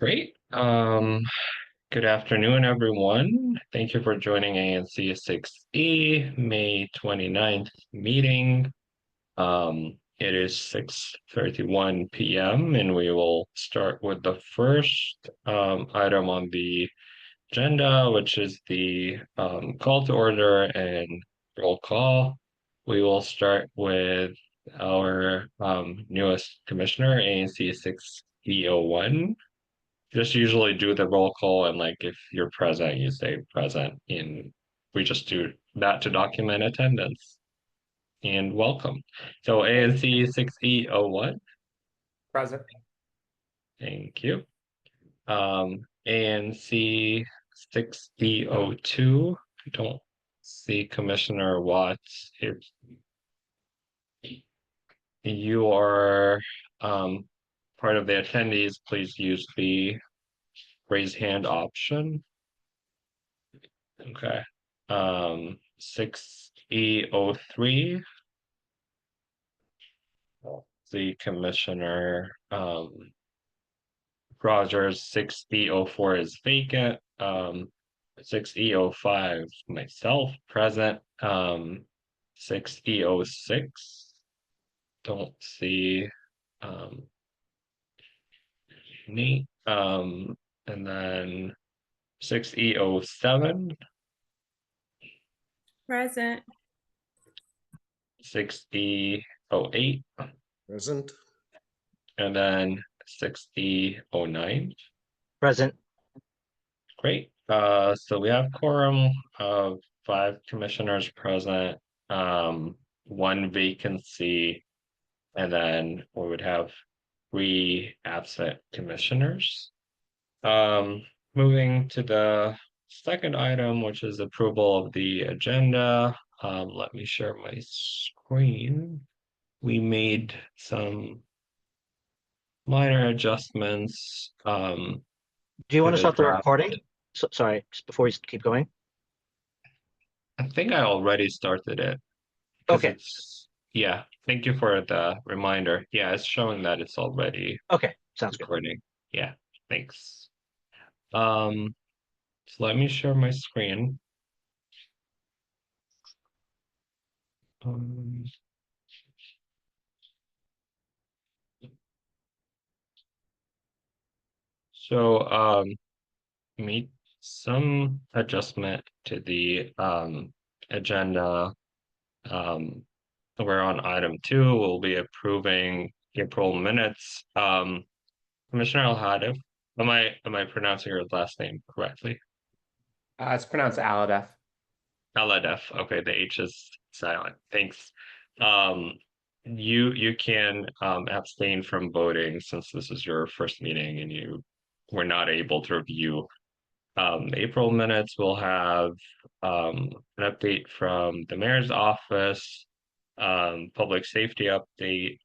Great. Good afternoon, everyone. Thank you for joining ANC 6E May 29th meeting. It is 6:31 p.m. and we will start with the first item on the agenda, which is the call to order and roll call. We will start with our newest commissioner, ANC 6E01. Just usually do the roll call, and like if you're present, you say present, and we just do that to document attendance. And welcome. So ANC 6E01. Present. Thank you. ANC 6E02. I don't see Commissioner Watts. If you are part of the attendees, please use the raise hand option. Okay. 6E03. The Commissioner Rogers. 6E04 is vacant. 6E05 myself present. 6E06 don't see Nate. And then 6E07. Present. 6E08. Present. And then 6E09. Present. Great. So we have quorum of 5 commissioners present, one vacancy, and then we would have 3 absent commissioners. Moving to the second item, which is approval of the agenda. Let me share my screen. We made some minor adjustments. Do you want to start the recording? Sorry, just before we keep going. I think I already started it. Okay. Yeah, thank you for the reminder. Yeah, it's showing that it's already Okay, sounds good. recording. Yeah, thanks. So let me share my screen. So made some adjustment to the agenda. We're on item 2. We'll be approving April minutes. Commissioner Al-Hadif, am I pronouncing your last name correctly? It's pronounced Aladef. Aladef. Okay, the H is silent. Thanks. You can abstain from voting since this is your first meeting and you were not able to review April minutes. We'll have an update from the mayor's office, public safety update.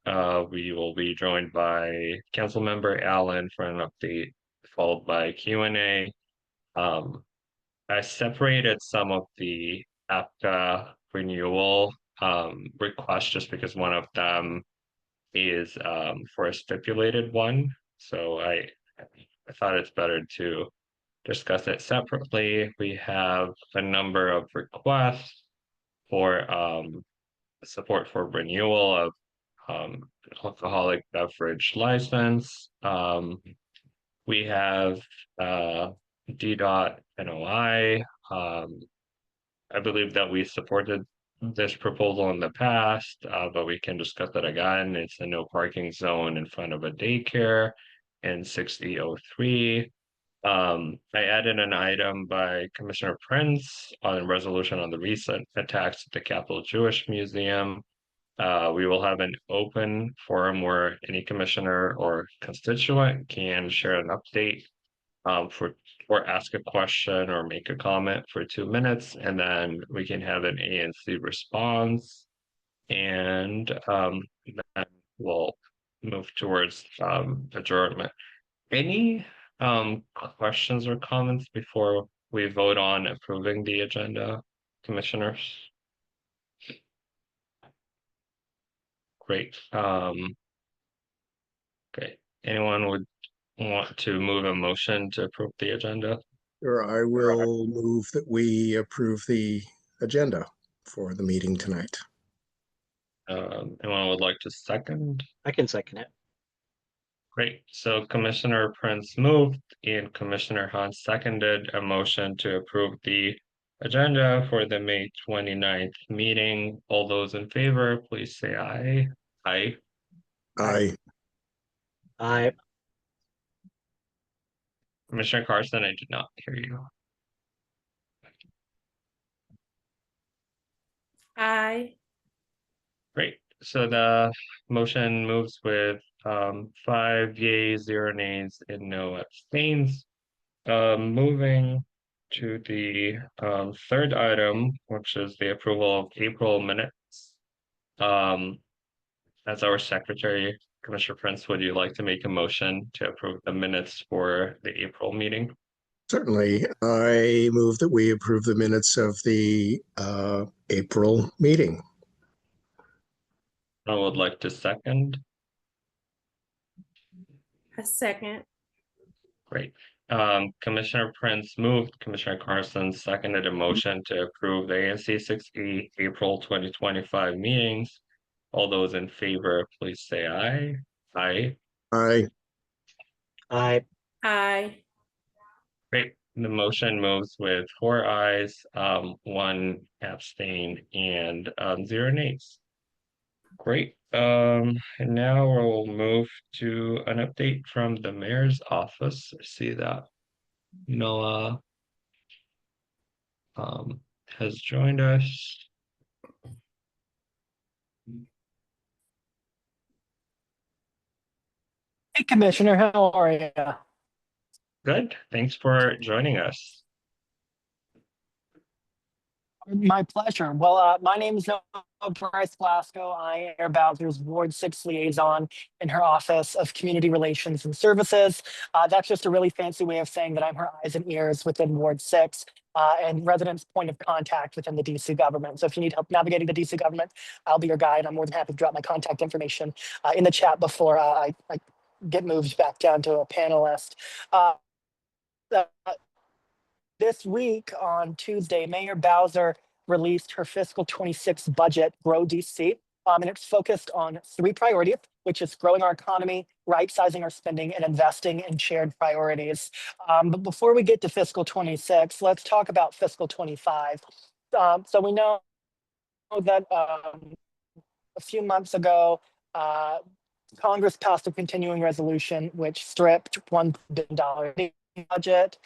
We will be joined by council member Allen for an update, followed by Q&A. I separated some of the APCA renewal requests just because one of them is for a stipulated one. So I thought it's better to discuss it separately. We have a number of requests for support for renewal of alcoholic beverage license. We have DDOT NOI. I believe that we supported this proposal in the past, but we can discuss it again. It's a no parking zone in front of a daycare in 6003. I added an item by Commissioner Prince on resolution on the recent attacks at the Capitol Jewish Museum. We will have an open forum where any commissioner or constituent can share an update or ask a question or make a comment for 2 minutes, and then we can have an ANC response, and then we'll move towards adjournment. Any questions or comments before we vote on approving the agenda, commissioners? Great. Okay. Anyone would want to move a motion to approve the agenda? Sure, I will move that we approve the agenda for the meeting tonight. Anyone would like to second? I can second it. Great. So Commissioner Prince moved and Commissioner Han seconded a motion to approve the agenda for the May 29th meeting. All those in favor, please say aye. Aye. I, I, Commissioner Carson, I did not hear you. Aye. Great. So the motion moves with 5 yeas, 0 nays, and no abstains. Moving to the third item, which is the approval of April minutes. As our secretary, Commissioner Prince, would you like to make a motion to approve the minutes for the April meeting? certainly, I move that we approve the minutes of the April meeting. I would like to second. A second. Great. Commissioner Prince moved, Commissioner Carson seconded a motion to approve the ANC 6E April 2025 meetings. All those in favor, please say aye. Aye. I, Aye. Great. The motion moves with 4 ayes, 1 abstain, and 0 nays. Great. And now we'll move to an update from the mayor's office. I see that Noah has joined us. Hey, Commissioner, how are you? Good. Thanks for joining us. My pleasure. Well, my name is Noah Bryce Glasgow. I am Bowser's Ward 6 liaison in her Office of Community Relations and Services. That's just a really fancy way of saying that I'm her eyes and ears within Ward 6 and residents' point of contact within the DC government. So if you need help navigating the DC government, I'll be your guide. I'm more than happy to drop my contact information in the chat before I get moved back down to a panelist. This week on Tuesday, Mayor Bowser released her fiscal 26 budget, Grow DC, and it's focused on 3 priorities, which is growing our economy, right-sizing our spending, and investing in shared priorities. But before we get to fiscal 26, let's talk about fiscal 25. So we know that a few months ago, Congress passed a continuing resolution which stripped $1 billion budget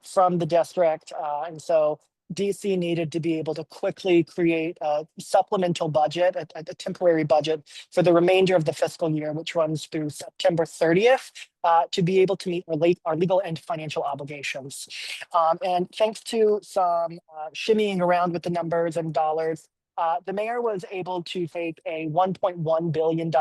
from the district. And so DC needed to be able to quickly create a supplemental budget, a temporary budget for the remainder of the fiscal year, which runs through September 30th, to be able to meet our legal and financial obligations. And thanks to some shimmying around with the numbers and dollars, the mayor was able to take a $1.1 billion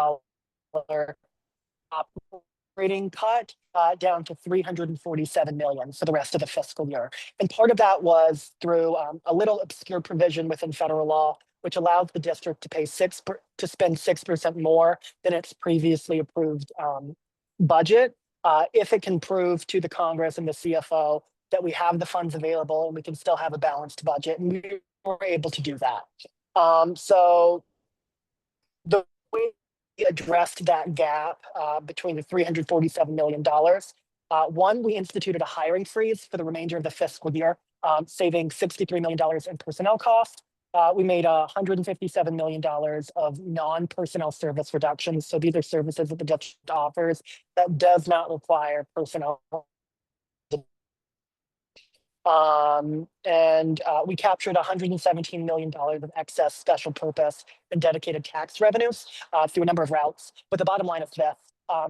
operating cut down to $347 million for the rest of the fiscal year. And part of that was through a little obscure provision within federal law, which allows the district to spend 6% more than its previously approved budget, if it can prove to the Congress and the CFO that we have the funds available and we can still have a balanced budget. And we were able to do that. So the way we addressed that gap between the $347 million, one, we instituted a hiring freeze for the remainder of the fiscal year, saving $63 million in personnel costs. We made $157 million of non-personnel service reductions. So these are services that the district offers that does not require personnel. We captured $117 million of excess special purpose and dedicated tax revenues through a number of routes. But the bottom line is this: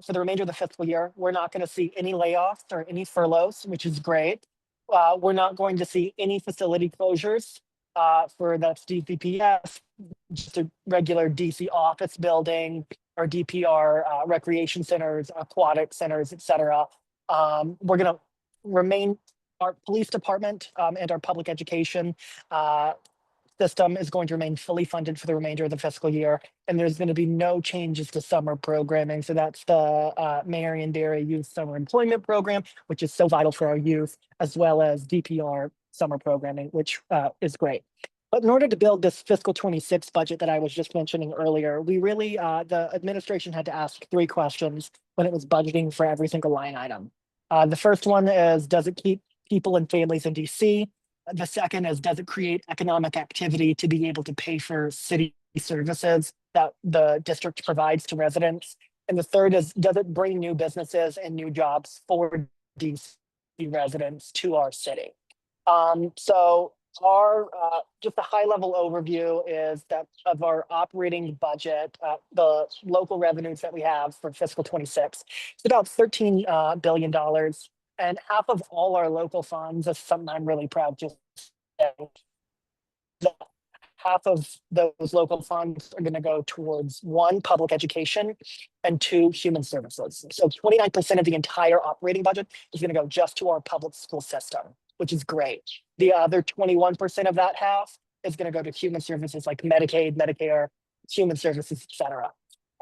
for the remainder of the fiscal year, we're not going to see any layoffs or any furloughs, which is great. We're not going to see any facility closures for the DPPS, just a regular DC office building or DPR recreation centers, aquatic centers, et cetera. We're going to remain our police department and our public education system is going to remain fully funded for the remainder of the fiscal year, and there's going to be no changes to summer programming. So that's the Marion Dairy Youth Summer Employment Program, which is so vital for our youth, as well as DPR summer programming, which is great. But in order to build this fiscal 26 budget that I was just mentioning earlier, we really, the administration had to ask 3 questions when it was budgeting for every single line item. The first one is, does it keep people and families in DC? The second is, does it create economic activity to be able to pay for city services that the district provides to residents? And the third is, does it bring new businesses and new jobs for DC residents to our city? So our just a high level overview is that of our operating budget, the local revenues that we have for fiscal 26, it's about $13 billion. And half of all our local funds is something I'm really proud to say. That half of those local funds are going to go towards 1, public education, and 2, human services. So 29% of the entire operating budget is going to go just to our public school system, which is great. The other 21% of that half is going to go to human services like Medicaid, Medicare, human services, et cetera.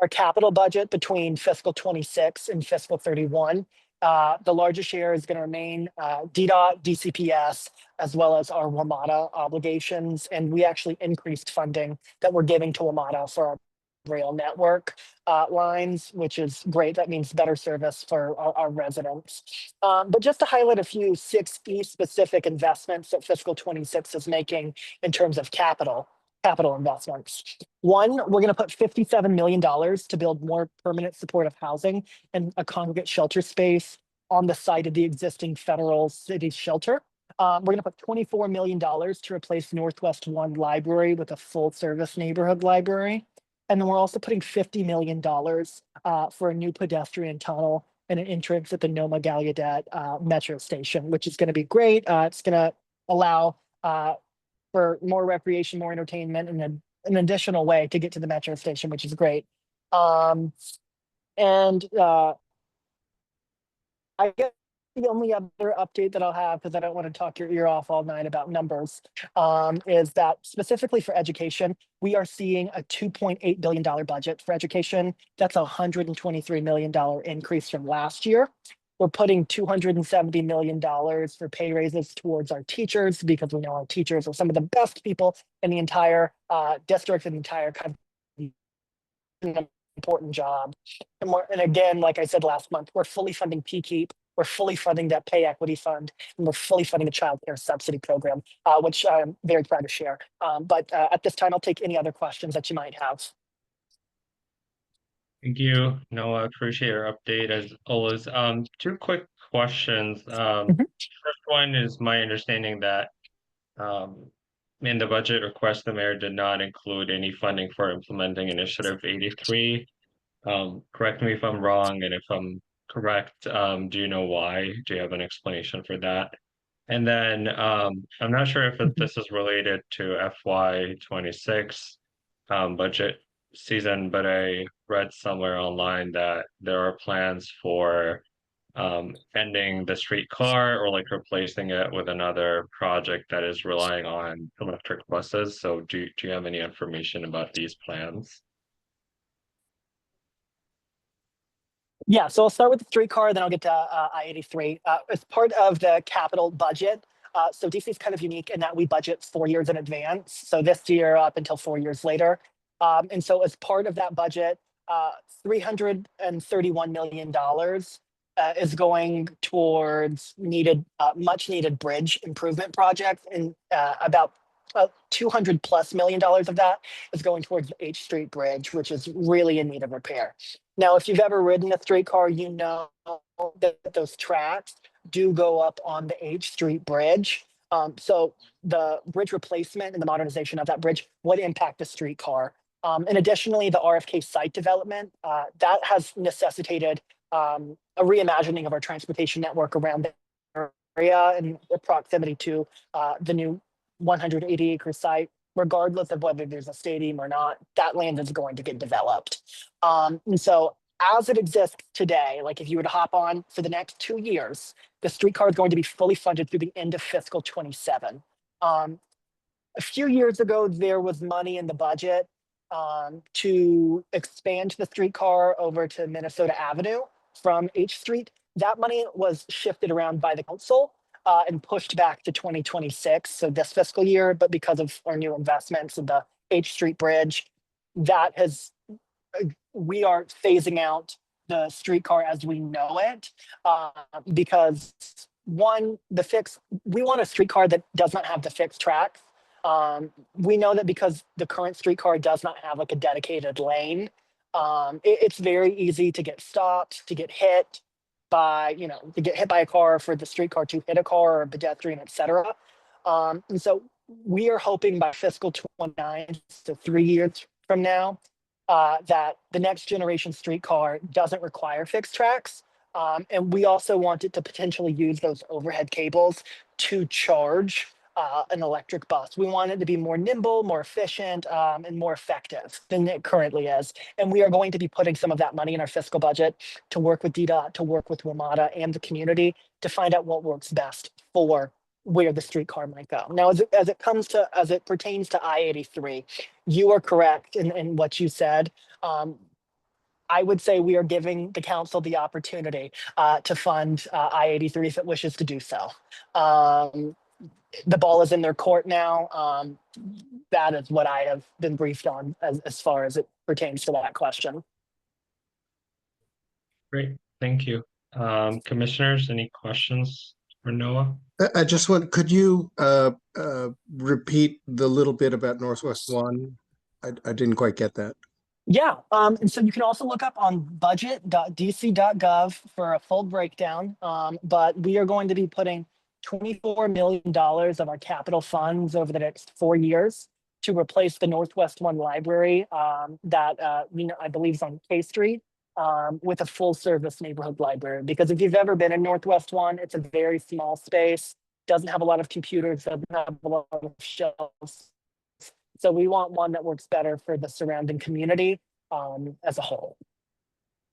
Our capital budget between fiscal 26 and fiscal 31, the largest share is going to remain DDOT, DCPS, as well as our WMATA obligations. And we actually increased funding that we're giving to WMATA for our rail network lines, which is great. That means better service for our residents. But just to highlight a few 6E specific investments that fiscal 26 is making in terms of capital investments. One, we're going to put $57 million to build more permanent supportive housing and a congregate shelter space on the site of the existing federal city shelter. We're going to put $24 million to replace Northwest One Library with a full service neighborhood library. And then we're also putting $50 million for a new pedestrian tunnel and an entrance at the Noma Gallaudet metro station, which is going to be great. It's going to allow for more recreation, more entertainment, and an additional way to get to the metro station, which is great. I guess the only other update that I'll have, because I don't want to talk your ear off all night about numbers, is that specifically for education, we are seeing a $2.8 billion budget for education. That's a $123 million increase from last year. We're putting $270 million for pay raises towards our teachers, because we know our teachers are some of the best people in the entire district and the entire country. An important job. And again, like I said last month, we're fully funding PKEEP. We're fully funding that pay equity fund, and we're fully funding the child care subsidy program, which I'm very proud to share. But at this time, I'll take any other questions that you might have. Thank you, Noah. Appreciate your update as always. 2 quick questions. First one is my understanding that in the budget request, the mayor did not include any funding for implementing Initiative 83. Correct me if I'm wrong, and if I'm correct, do you know why? Do you have an explanation for that? And then I'm not sure if this is related to FY26 budget season, but I read somewhere online that there are plans for ending the streetcar or like replacing it with another project that is relying on electric buses. So do you have any information about these plans? Yeah, so I'll start with the streetcar, then I'll get to I-83. As part of the capital budget, so DC is kind of unique in that we budget 4 years in advance. So this year up until 4 years later. And so as part of that budget, $331 million is going towards much needed bridge improvement projects, and about $200+ million of that is going towards the H Street Bridge, which is really in need of repair. Now, if you've ever ridden a streetcar, you know that those tracks do go up on the H Street Bridge. So the bridge replacement and the modernization of that bridge would impact the streetcar. And additionally, the RFK site development, that has necessitated a reimagining of our transportation network around the area and the proximity to the new 180-acre site. Regardless of whether there's a stadium or not, that land is going to get developed. And so as it exists today, like if you were to hop on for the next 2 years, the streetcar is going to be fully funded through the end of fiscal 27. a few years ago, there was money in the budget to expand the streetcar over to Minnesota Avenue from H Street. That money was shifted around by the council and pushed back to 2026, so this fiscal year. But because of our new investments in the H Street Bridge, that has we are phasing out the streetcar as we know it because one, we want a streetcar that does not have the fixed tracks. We know that because the current streetcar does not have like a dedicated lane, it's very easy to get stopped, to get hit by, to get hit by a car, for the streetcar to hit a car or a pedestrian, etc. And so we are hoping by fiscal 29, so 3 years from now, that the next generation streetcar doesn't require fixed tracks. And we also want it to potentially use those overhead cables to charge an electric bus. We want it to be more nimble, more efficient, and more effective than it currently is. And we are going to be putting some of that money in our fiscal budget to work with DDOT, to work with WMATA and the community to find out what works best for where the streetcar might go. Now, as it pertains to I-83, you are correct in what you said. I would say we are giving the council the opportunity to fund I-83 if it wishes to do so. The ball is in their court now. That is what I have been briefed on as far as it pertains to that question. Great, thank you. Commissioners, any questions for Noah? I just want, could you repeat the little bit about Northwest One? I didn't quite get that. Yeah, and so you can also look up on budget.dc.gov for a full breakdown. But we are going to be putting $24 million of our capital funds over the next 4 years to replace the Northwest One library that I believe is on K Street with a full service neighborhood library. Because if you've ever been in Northwest One, it's a very small space, doesn't have a lot of computers, doesn't have a lot of shelves. So we want one that works better for the surrounding community as a whole.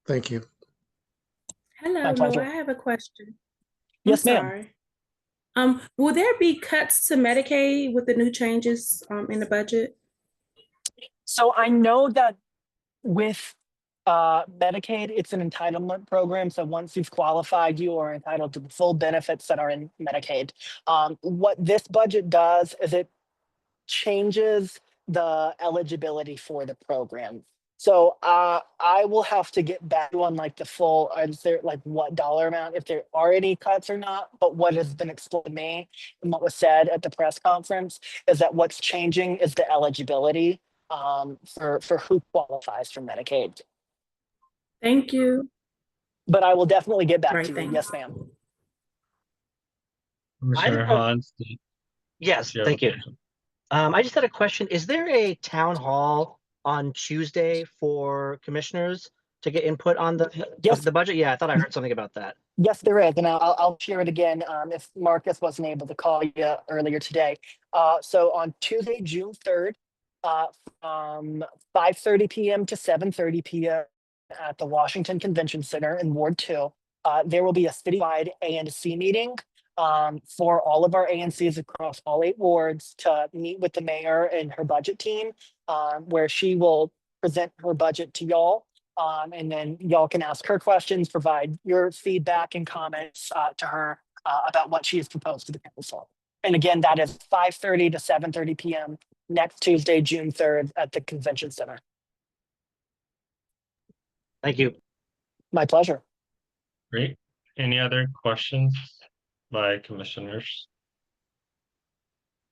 Thank you. Hello, My pleasure. Noah, I have a question. Yes, ma'am. Sorry. Will there be cuts to Medicaid with the new changes in the budget? So I know that with Medicaid, it's an entitlement program. So once you've qualified, you are entitled to the full benefits that are in Medicaid. What this budget does is it changes the eligibility for the program. So I will have to get back on like the full, is there like what dollar amount, if there are any cuts or not. But what has been explained to me and what was said at the press conference is that what's changing is the eligibility for who qualifies for Medicaid. Thank you. But I will definitely get back Right, to you. thanks. Yes, ma'am. Commissioner have- Hans? Yes, do have thank a you. question? I just had a question. Is there a town hall on Tuesday for commissioners to get input on Yes. the budget? Yeah, I thought I heard something about that. Yes, there is, and I'll share it again if Marcus wasn't able to call you earlier today. So on Tuesday, June 3rd, from 5:30 p.m. to 7:30 p.m. at the Washington Convention Center in Ward 2, there will be a citywide ANC meeting for all of our ANCs across all 8 wards to meet with the mayor and her budget team, where she will present her budget to y'all. And then y'all can ask her questions, provide your feedback and comments to her about what she has proposed to the council. And again, that is 5:30 to 7:30 p.m. next Tuesday, June 3rd at the Convention Center. Thank you. My pleasure. Great. Any other questions by commissioners?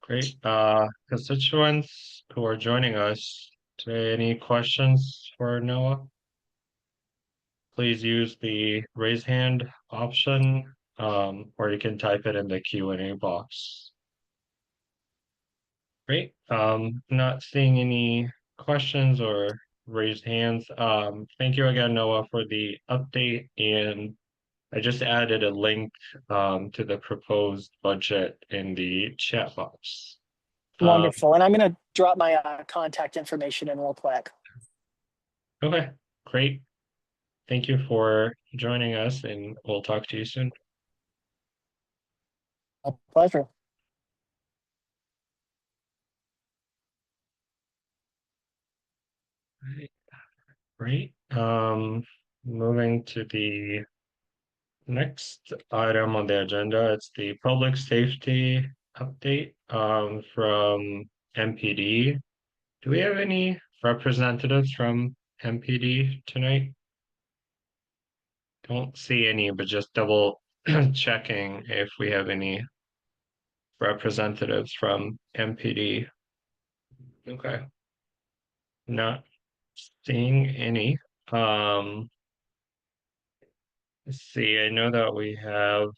Great. Constituents who are joining us today, any questions for Noah? Please use the raise hand option, or you can type it in the Q&A box. Great. Not seeing any questions or raised hands. Thank you again, Noah, for the update. And I just added a link to the proposed budget in the chat box. Wonderful. And I'm going to drop my contact information in real quick. Okay, great. Thank you for joining us, and we'll talk to you soon. My pleasure. Great. Moving to the next item on the agenda, it's the public safety update from MPD. Do we have any representatives from MPD tonight? Don't see any, but just double checking if we have any representatives from MPD. Okay. Not seeing any. Let's see, I know that we have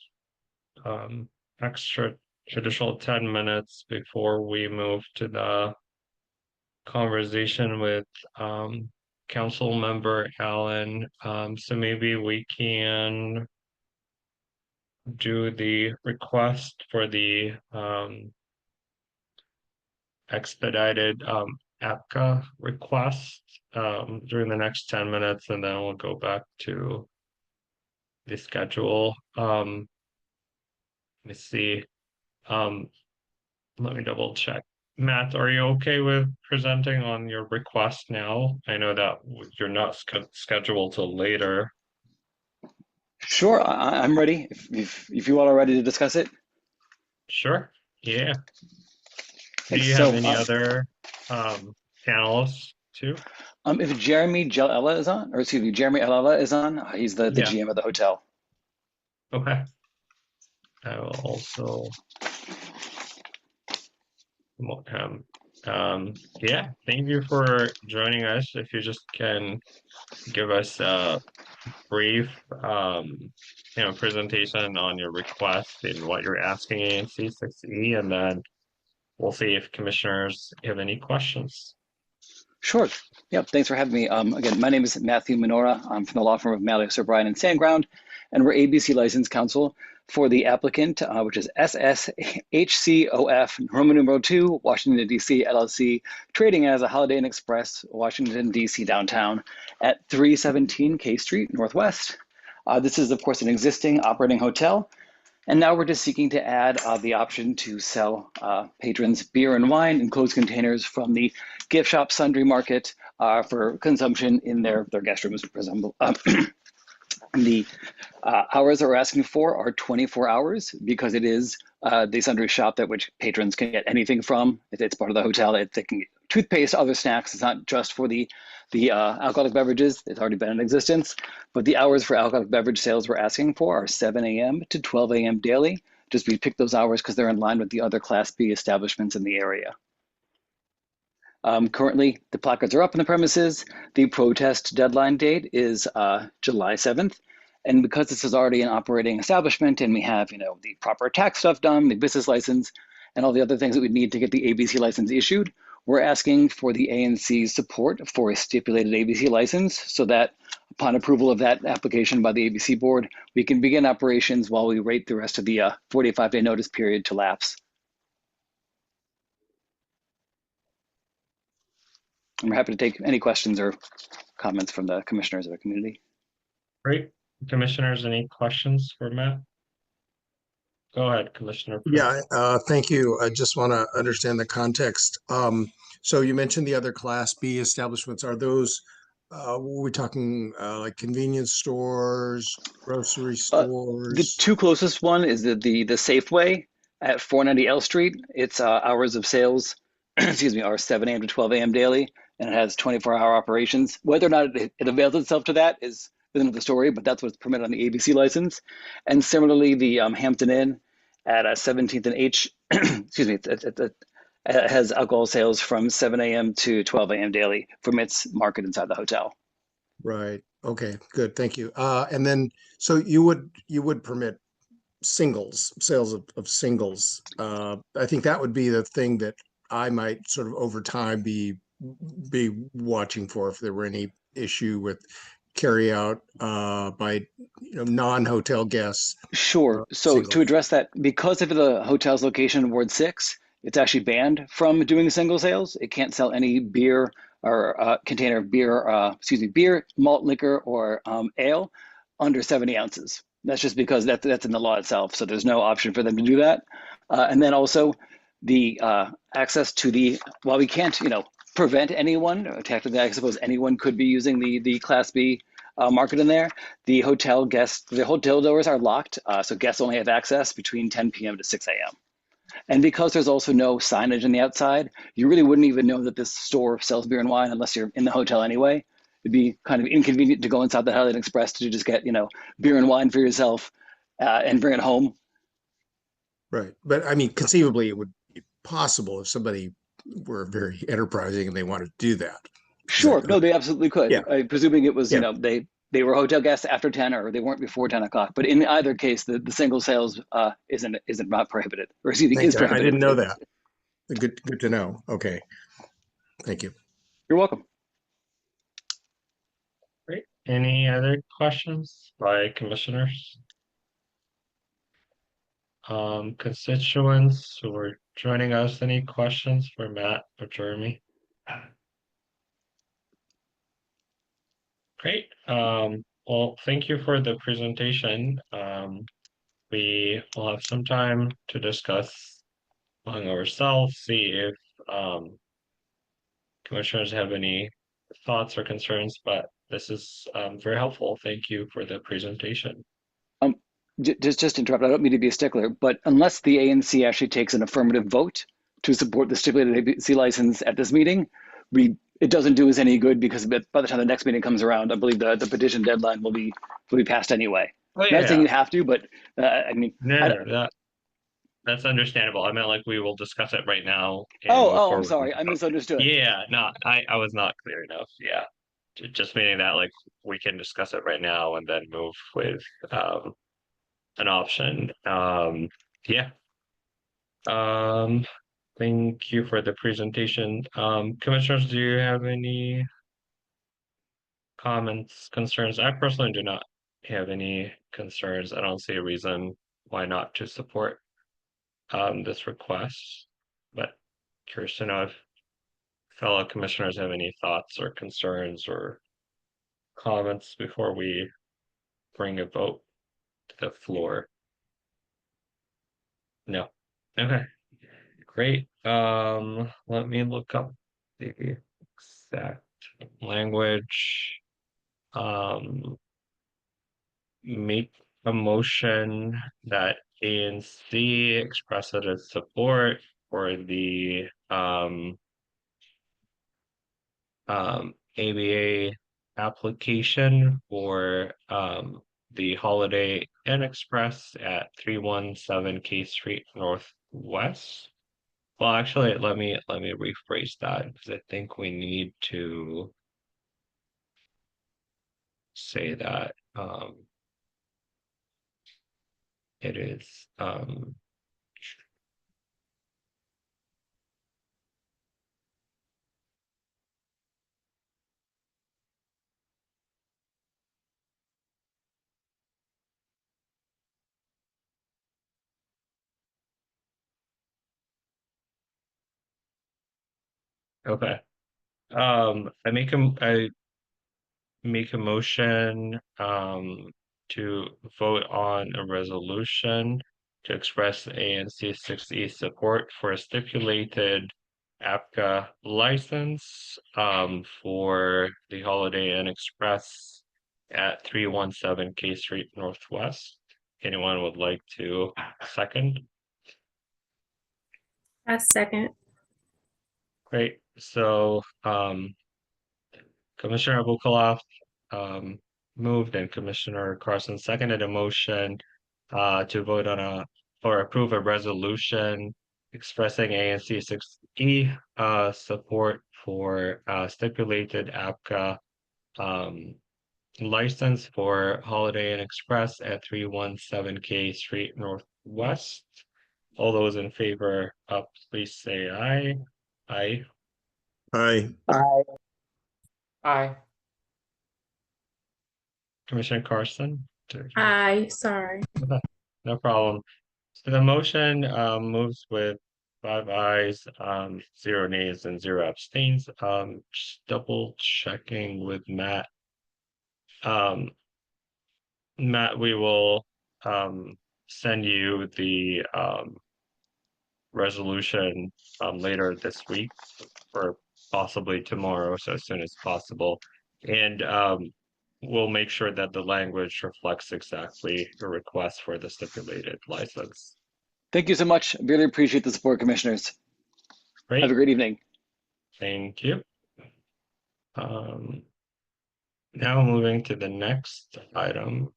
extra traditional 10 minutes before we move to the conversation with council member Allen. So maybe we can do the request for the expedited APCA request during the next 10 minutes, and then we'll go back to the schedule. Let me see. Let me double check. Matt, are you okay with presenting on your request now? I know that you're not scheduled till later. Sure, I'm ready. If you all are ready to discuss it. Sure. Yeah. Do Thanks. you have any other panelists too? If Jeremy Jalella is on, or excuse me, Jeremy Alella is on, he's the Yeah. GM of the hotel. Okay. I will also promote him. Yeah, thank you for joining us. If you just can give us a brief presentation on your request and what you're asking ANC 6E, and then we'll see if commissioners have any questions. Sure. Yep. Thanks for having me. Again, my name is Matthew Minora. I'm from the law firm of Malleus O'Brien and Sandground, and we're ABC licensed counsel for the applicant, which is SSHCOF Roman numeral 2, Washington, D.C. LLC, trading as a Holiday Inn Express, Washington, D.C. downtown at 317 K Street Northwest. This is, of course, an existing operating hotel. And now we're just seeking to add the option to sell patrons beer and wine in closed containers from the gift shop sundry market for consumption in their guest rooms. The hours that we're asking for are 24 hours because it is the sundry shop that which patrons can get anything from. It's part of the hotel. They can get toothpaste, other snacks. It's not just for the alcoholic beverages. It's already been in existence. But the hours for alcoholic beverage sales we're asking for are 7 a.m. to 12 a.m. daily. Just we pick those hours because they're in line with the other Class B establishments in the area. Currently, the placards are up in the premises. The protest deadline date is July 7th. And because this is already an operating establishment and we have, the proper tax stuff done, the business license, and all the other things that we need to get the ABC license issued, we're asking for the ANC's support for a stipulated ABC license so that upon approval of that application by the ABC board, we can begin operations while we wait the rest of the 45-day notice period to lapse. I'm happy to take any questions or comments from the commissioners of the community. Great. Commissioners, any questions for Matt? Go ahead, Commissioner. Yeah, thank you. I just want to understand the context. So you mentioned the other Class B establishments. Are those, we're talking like convenience stores, grocery stores? The two closest one is the Safeway at 490 L Street. Its hours of sales, excuse me, are 7 a.m. to 12 a.m. daily, and it has 24-hour operations. Whether or not it avails itself to that is another story, but that's what's permitted on the ABC license. And similarly, the Hampton Inn at 17th and H, excuse me, it has alcohol sales from 7 a.m. to 12 a.m. daily from its market inside the hotel. Right. Okay, good. Thank you. And then, so you would permit singles, sales of singles. I think that would be the thing that I might sort of over time be watching for if there were any issue with carry out by non-hotel guests. Sure. So singles. to address that, because of the hotel's location in Ward 6, it's actually banned from doing single sales. It can't sell any beer or container of beer, beer, malt liquor, or ale under 70 ounces. That's just because that's in the law itself. So there's no option for them to do that. And then also the access to while we can't, prevent anyone, technically, I suppose anyone could be using the Class B market in there. The hotel doors are locked, so guests only have access between 10 p.m. to 6 a.m. And because there's also no signage on the outside, you really wouldn't even know that this store sells beer and wine unless you're in the hotel anyway. It'd be kind of inconvenient to go inside the Holiday Inn Express to just get, beer and wine for yourself and bring it home. Right. But I mean, conceivably, it would be possible if somebody were very enterprising and they wanted to do that. Sure, that no, they absolutely could. Yeah. Presuming it was, Yeah. they were hotel guests after 10 or they weren't before 10 o'clock. But in either case, the single sales isn't not prohibited, or excuse me, is Thank you. I prohibited. didn't know that. Good to know. Okay. Thank you. You're welcome. Great. Any other questions by commissioners? Constituents who are joining us, any questions for Matt or Jeremy? Great. Well, thank you for the presentation. We will have some time to discuss among ourselves, see if commissioners have any thoughts or concerns, but this is very helpful. Thank you for the presentation. Just to interrupt, I don't mean to be a stickler, but unless the ANC actually takes an affirmative vote to support the stipulated ABC license at this meeting, it doesn't do us any good because by the time the next meeting comes around, I believe the petition deadline will be passed anyway. Oh, Not saying yeah. you have to, but I mean, No, that's understandable. I meant like we will discuss it right now. and move I'm forward. sorry, I misunderstood. Yeah, no, I was not clear enough. Yeah. Just meaning that like we can discuss it right now and then move with an option. Yeah. Thank you for the presentation. Commissioners, do you have any comments, concerns? I personally do not have any concerns. I don't see a reason why not to support this request, but curious to know if fellow commissioners have any thoughts or concerns or comments before we bring a vote to the floor. No. Okay. Great. Let me look up the exact language. Make a motion that ANC expresses its support for the ABA application for the Holiday Inn Express at 317 K Street Northwest. Well, actually, let me rephrase that because I think we need to say that it is okay. I make a motion to vote on a resolution to express ANC 6E support for a stipulated APCA license for the Holiday Inn Express at 317 K Street Northwest. Anyone would like to second? I second. Great. So Commissioner Abukaloff moved and Commissioner Carson seconded a motion to vote on or approve a resolution expressing ANC 6E support for stipulated APCA license for Holiday Inn Express at 317 K Street Northwest. All those in favor, please say aye. Aye. Aye. Aye. Commissioner Carson? Aye, sorry. No problem. So the motion moves with 5 ayes, 0 nays, and 0 abstains. Just double checking with Matt. Matt, we will send you the resolution later this week, or possibly tomorrow, so as soon as possible. And we'll make sure that the language reflects exactly the request for the stipulated license. Thank you so much. Really appreciate the support, commissioners. Have a Great, great evening. thank you. Now moving to the next item.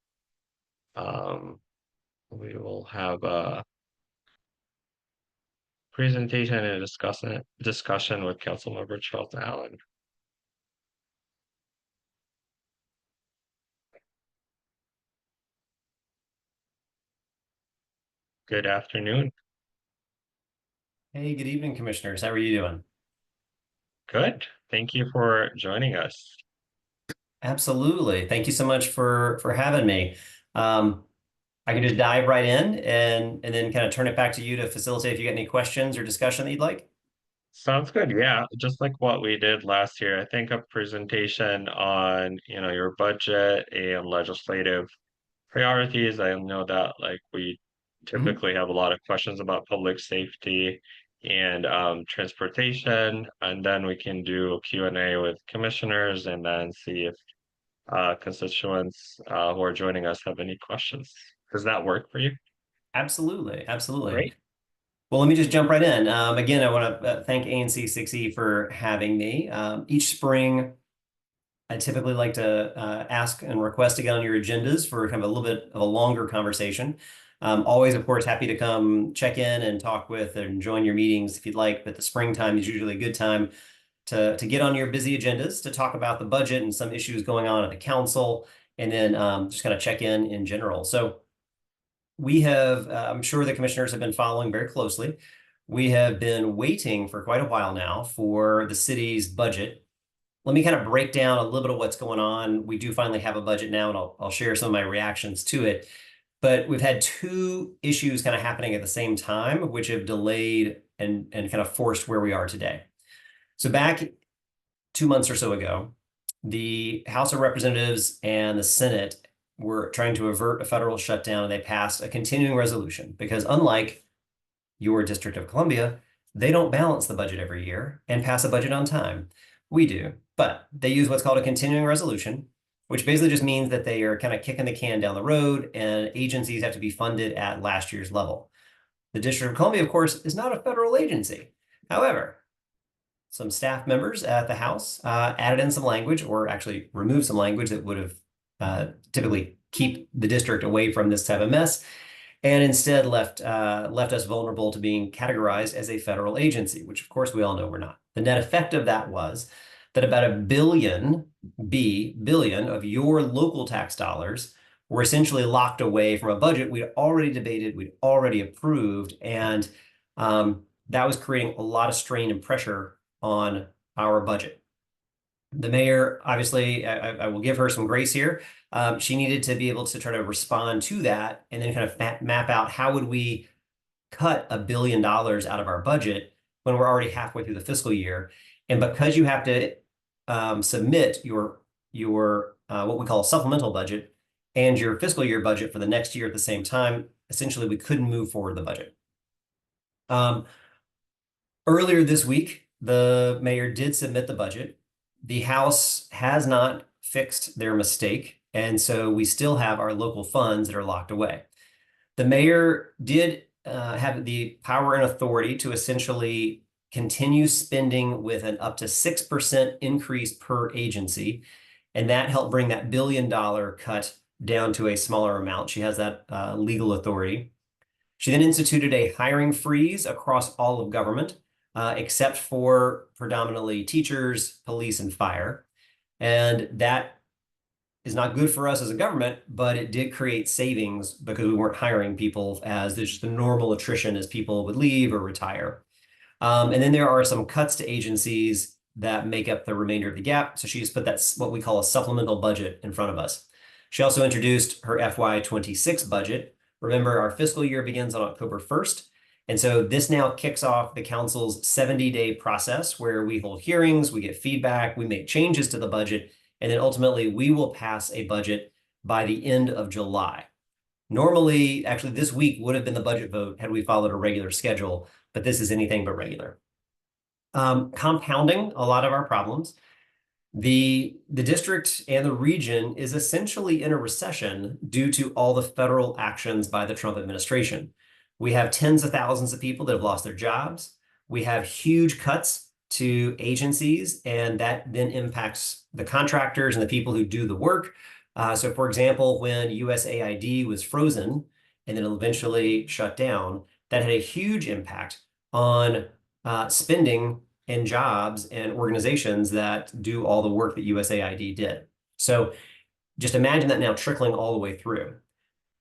We will have a presentation and discussion with Councilmember Charles Allen. Good afternoon. Hey, good evening, commissioners. How are you doing? Good. Thank you for joining us. Absolutely. Thank you so much for having me. I can just dive right in and then kind of turn it back to you to facilitate if you get any questions or discussion that you'd like. Sounds good. Yeah, just like what we did last year. I think a presentation on, your budget and legislative priorities. I know that like we typically have a lot of questions about public safety and transportation, and then we can do a Q&A with commissioners and then see if constituents who are joining us have any questions. Does that work for you? Absolutely. Absolutely. Great. Well, let me just jump right in. Again, I want to thank ANC 6E for having me. Each spring, I typically like to ask and request to get on your agendas for kind of a little bit of a longer conversation. Always, of course, happy to come check in and talk with and join your meetings if you'd like, but the springtime is usually a good time to get on your busy agendas to talk about the budget and some issues going on at the council, and then just kind of check in general. So we have, I'm sure the commissioners have been following very closely. We have been waiting for quite a while now for the city's budget. Let me kind of break down a little bit of what's going on. We do finally have a budget now, and I'll share some of my reactions to it. But we've had two issues kind of happening at the same time, which have delayed and kind of forced where we are today. So back 2 months or so ago, the House of Representatives and the Senate were trying to avert a federal shutdown, and they passed a continuing resolution because unlike your District of Columbia, they don't balance the budget every year and pass a budget on time. We do, but they use what's called a continuing resolution, which basically just means that they are kind of kicking the can down the road and agencies have to be funded at last year's level. The District of Columbia, of course, is not a federal agency. However, some staff members at the House added in some language, or actually removed some language that would have typically keep the district away from this type of mess, and instead left us vulnerable to being categorized as a federal agency, which of course we all know we're not. The net effect of that was that about $1 billion of your local tax dollars were essentially locked away from a budget we'd already debated, we'd already approved, and that was creating a lot of strain and pressure on our budget. The mayor, obviously, I will give her some grace here. She needed to be able to try to respond to that and then kind of map out how would we cut $1 billion out of our budget when we're already halfway through the fiscal year. And because you have to submit your what we call a supplemental budget and your fiscal year budget for the next year at the same time, essentially we couldn't move forward the budget. Earlier this week, the mayor did submit the budget. The House has not fixed their mistake, and so we still have our local funds that are locked away. The mayor did have the power and authority to essentially continue spending with an up to 6% increase per agency, and that helped bring that $1 billion cut down to a smaller amount. She has that legal authority. She then instituted a hiring freeze across all of government, except for predominantly teachers, police, and fire. And that is not good for us as a government, but it did create savings because we weren't hiring people as just the normal attrition as people would leave or retire. And then there are some cuts to agencies that make up the remainder of the gap. So she just put that, what we call a supplemental budget, in front of us. She also introduced her FY26 budget. Remember, our fiscal year begins on October 1st. And so this now kicks off the council's 70-day process where we hold hearings, we get feedback, we make changes to the budget, and then ultimately we will pass a budget by the end of July. Normally, actually this week would have been the budget vote had we followed a regular schedule, but this is anything but regular. compounding a lot of our problems. The district and the region is essentially in a recession due to all the federal actions by the Trump administration. We have tens of thousands of people that have lost their jobs. We have huge cuts to agencies, and that then impacts the contractors and the people who do the work. So for example, when USAID was frozen and then eventually shut down, that had a huge impact on spending and jobs and organizations that do all the work that USAID did. So just imagine that now trickling all the way through.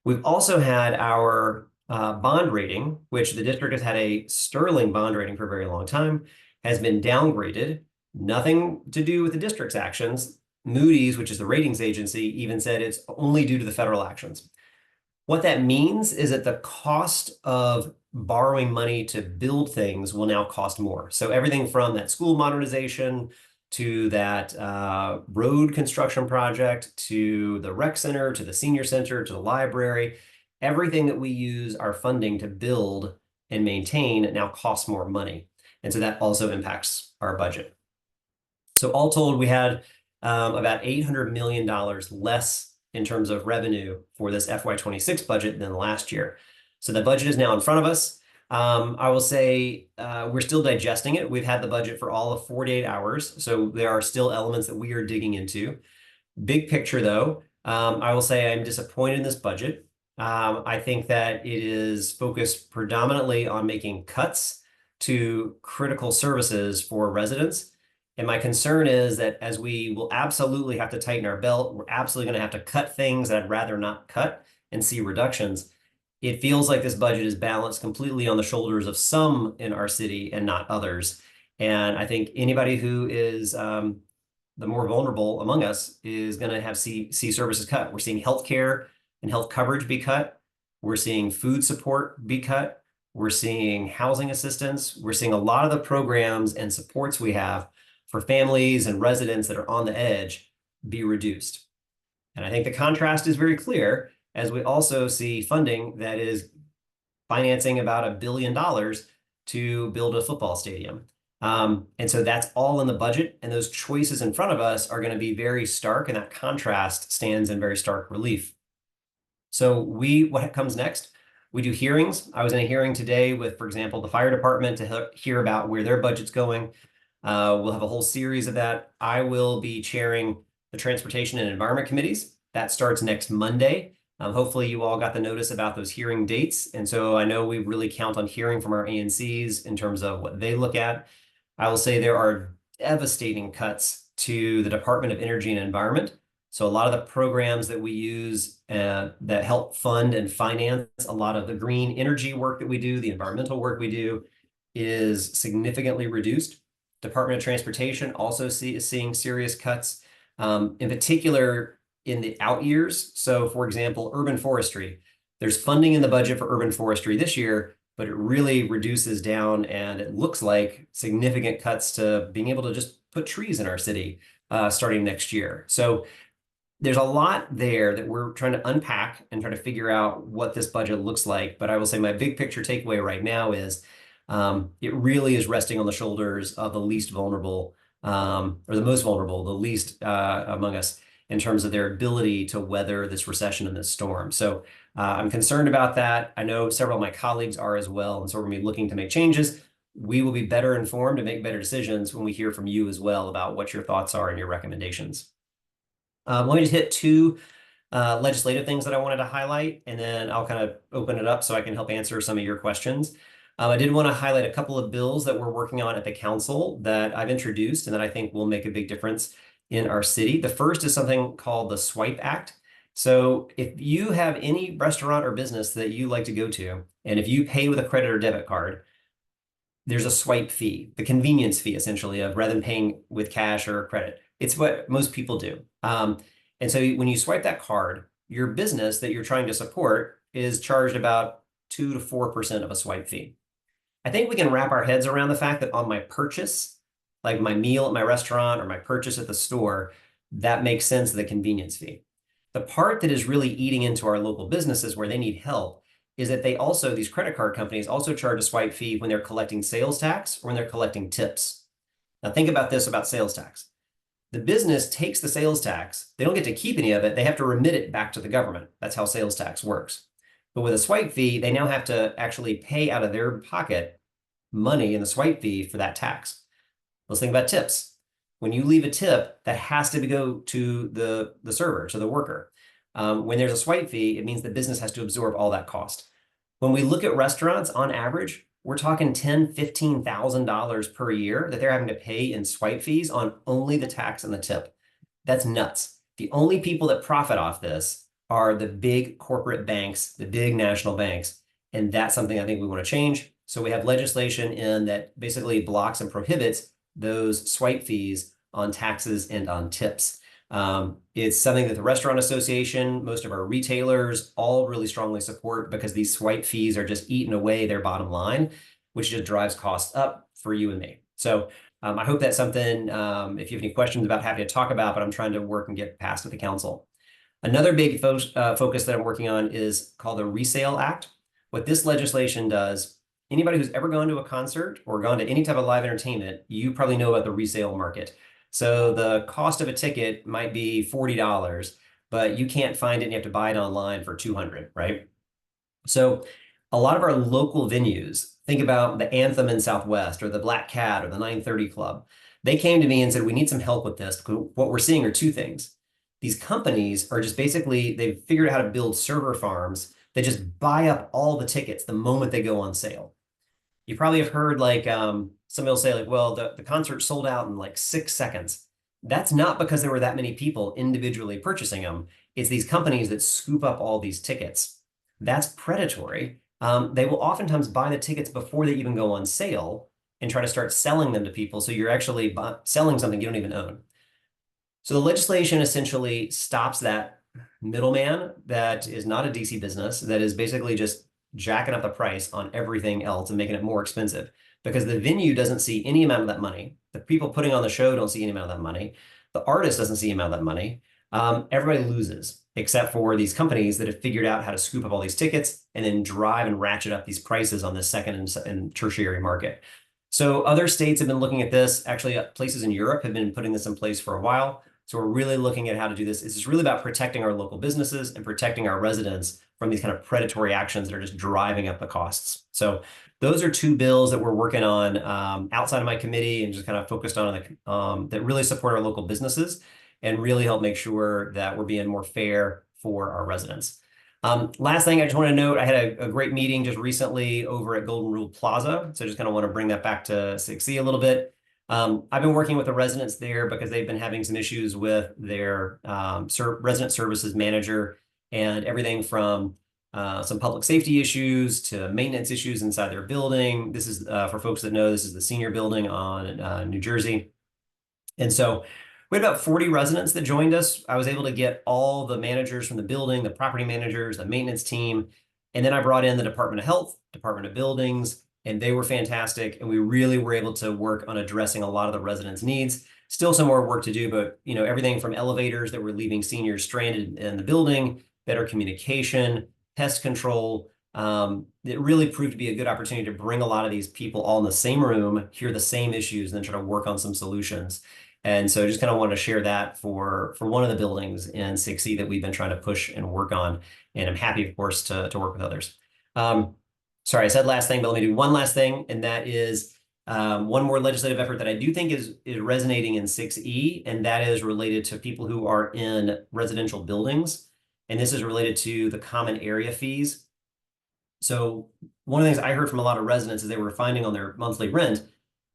We've also had our bond rating, which the district has had a sterling bond rating for a very long time, has been downgraded. Nothing to do with the district's actions. Moody's, which is the ratings agency, even said it's only due to the federal actions. What that means is that the cost of borrowing money to build things will now cost more. So everything from that school modernization to that road construction project, to the rec center, to the senior center, to the library, everything that we use our funding to build and maintain now costs more money. And so that also impacts our budget. So all told, we had about $800 million less in terms of revenue for this FY26 budget than last year. So the budget is now in front of us. I will say we're still digesting it. We've had the budget for all of 48 hours, so there are still elements that we are digging into. Big picture, though, I will say I'm disappointed in this budget. I think that it is focused predominantly on making cuts to critical services for residents. And my concern is that as we will absolutely have to tighten our belt, we're absolutely going to have to cut things that I'd rather not cut and see reductions. It feels like this budget is balanced completely on the shoulders of some in our city and not others. And I think anybody who is the more vulnerable among us is going to have see services cut. We're seeing healthcare and health coverage be cut. We're seeing food support be cut. We're seeing housing assistance. We're seeing a lot of the programs and supports we have for families and residents that are on the edge be reduced. And I think the contrast is very clear as we also see funding that is financing about $1 billion to build a football stadium. And so that's all in the budget, and those choices in front of us are going to be very stark, and that contrast stands in very stark relief. So what comes next? We do hearings. I was in a hearing today with, for example, the fire department to hear about where their budget's going. We'll have a whole series of that. I will be chairing the transportation and environment committees. That starts next Monday. Hopefully you all got the notice about those hearing dates. And so I know we really count on hearing from our ANCs in terms of what they look at. I will say there are devastating cuts to the Department of Energy and Environment. So a lot of the programs that we use that help fund and finance a lot of the green energy work that we do, the environmental work we do, is significantly reduced. Department of Transportation also is seeing serious cuts, in particular in the out years. So for example, urban forestry, there's funding in the budget for urban forestry this year, but it really reduces down, and it looks like significant cuts to being able to just put trees in our city starting next year. So there's a lot there that we're trying to unpack and try to figure out what this budget looks like. But I will say my big picture takeaway right now is it really is resting on the shoulders of the least vulnerable, or the most vulnerable, the least among us, in terms of their ability to weather this recession and this storm. So I'm concerned about that. I know several of my colleagues are as well. And so we're going to be looking to make changes. We will be better informed and make better decisions when we hear from you as well about what your thoughts are and your recommendations. Let me just hit two legislative things that I wanted to highlight, and then I'll kind of open it up so I can help answer some of your questions. I did want to highlight a couple of bills that we're working on at the council that I've introduced and that I think will make a big difference in our city. The first is something called the Swipe Act. So if you have any restaurant or business that you like to go to, and if you pay with a credit or debit card, there's a swipe fee, the convenience fee essentially of rather than paying with cash or credit. It's what most people do. And so when you swipe that card, your business that you're trying to support is charged about 2 to 4% of a swipe fee. I think we can wrap our heads around the fact that on my purchase, like my meal at my restaurant or my purchase at the store, that makes sense of the convenience fee. The part that is really eating into our local businesses where they need help is that these credit card companies also charge a swipe fee when they're collecting sales tax or when they're collecting tips. Now think about this about sales tax. The business takes the sales tax. They don't get to keep any of it. They have to remit it back to the government. That's how sales tax works. But with a swipe fee, they now have to actually pay out of their pocket money in the swipe fee for that tax. Let's think about tips. When you leave a tip, that has to go to the server, to the worker. When there's a swipe fee, it means the business has to absorb all that cost. When we look at restaurants, on average, we're talking $10,000, $15,000 per year that they're having to pay in swipe fees on only the tax and the tip. That's nuts. The only people that profit off this are the big corporate banks, the big national banks, and that's something I think we want to change. So we have legislation in that basically blocks and prohibits those swipe fees on taxes and on tips. It's something that the Restaurant Association, most of our retailers all really strongly support because these swipe fees are just eating away their bottom line, which just drives costs up for you and me. So I hope that's something, if you have any questions about, happy to talk about, but I'm trying to work and get passed with the council. Another big focus that I'm working on is called the Resale Act. What this legislation does, anybody who's ever gone to a concert or gone to any type of live entertainment, you probably know about the resale market. So the cost of a ticket might be $40, but you can't find it and you have to buy it online for $200, right? So a lot of our local venues, think about the Anthem in Southwest or the Black Cat or the 930 Club. They came to me and said, we need some help with this. What we're seeing are two things. These companies are just basically, they've figured out how to build server farms that just buy up all the tickets the moment they go on sale. You probably have heard like somebody will say like, well, the concert sold out in like 6 seconds. That's not because there were that many people individually purchasing them. It's these companies that scoop up all these tickets. That's predatory. They will oftentimes buy the tickets before they even go on sale and try to start selling them to people. So you're actually selling something you don't even own. So the legislation essentially stops that middleman that is not a DC business, that is basically just jacking up the price on everything else and making it more expensive because the venue doesn't see any amount of that money. The people putting on the show don't see any amount of that money. The artist doesn't see any amount of that money. Everybody loses except for these companies that have figured out how to scoop up all these tickets and then drive and ratchet up these prices on the second and tertiary market. So other states have been looking at this. Actually, places in Europe have been putting this in place for a while. So we're really looking at how to do this. It's just really about protecting our local businesses and protecting our residents from these kind of predatory actions that are just driving up the costs. So those are two bills that we're working on outside of my committee and just kind of focused on that really support our local businesses and really help make sure that we're being more fair for our residents. Last thing I just want to note, I had a great meeting just recently over at Golden Rule Plaza. So I just kind of want to bring that back to 6E a little bit. I've been working with the residents there because they've been having some issues with their resident services manager and everything from some public safety issues to maintenance issues inside their building. This is, for folks that know, this is the senior building on New Jersey. And so we had about 40 residents that joined us. I was able to get all the managers from the building, the property managers, the maintenance team, and then I brought in the Department of Health, Department of Buildings, and they were fantastic. And we really were able to work on addressing a lot of the residents' needs. Still some more work to do, but everything from elevators that were leaving seniors stranded in the building, better communication, pest control. It really proved to be a good opportunity to bring a lot of these people all in the same room, hear the same issues, and then try to work on some solutions. And so I just kind of wanted to share that for one of the buildings in 6E that we've been trying to push and work on. And I'm happy, of course, to work with others. Sorry, I said last thing, but let me do one last thing. And that is one more legislative effort that I do think is resonating in 6E. And that is related to people who are in residential buildings. And this is related to the common area fees. So one of the things I heard from a lot of residents is they were finding on their monthly rent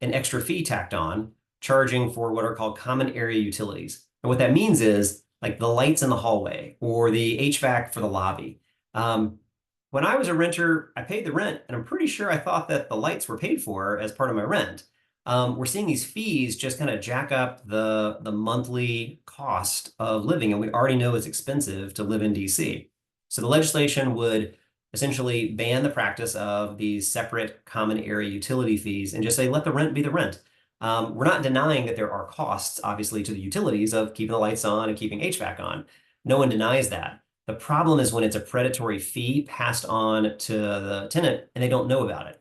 an extra fee tacked on, charging for what are called common area utilities. And what that means is like the lights in the hallway or the HVAC for the lobby. When I was a renter, I paid the rent, and I'm pretty sure I thought that the lights were paid for as part of my rent. We're seeing these fees just kind of jack up the monthly cost of living, and we already know it's expensive to live in DC. So the legislation would essentially ban the practice of these separate common area utility fees and just say, let the rent be the rent. We're not denying that there are costs, obviously, to the utilities of keeping the lights on and keeping HVAC on. No one denies that. The problem is when it's a predatory fee passed on to the tenant and they don't know about it.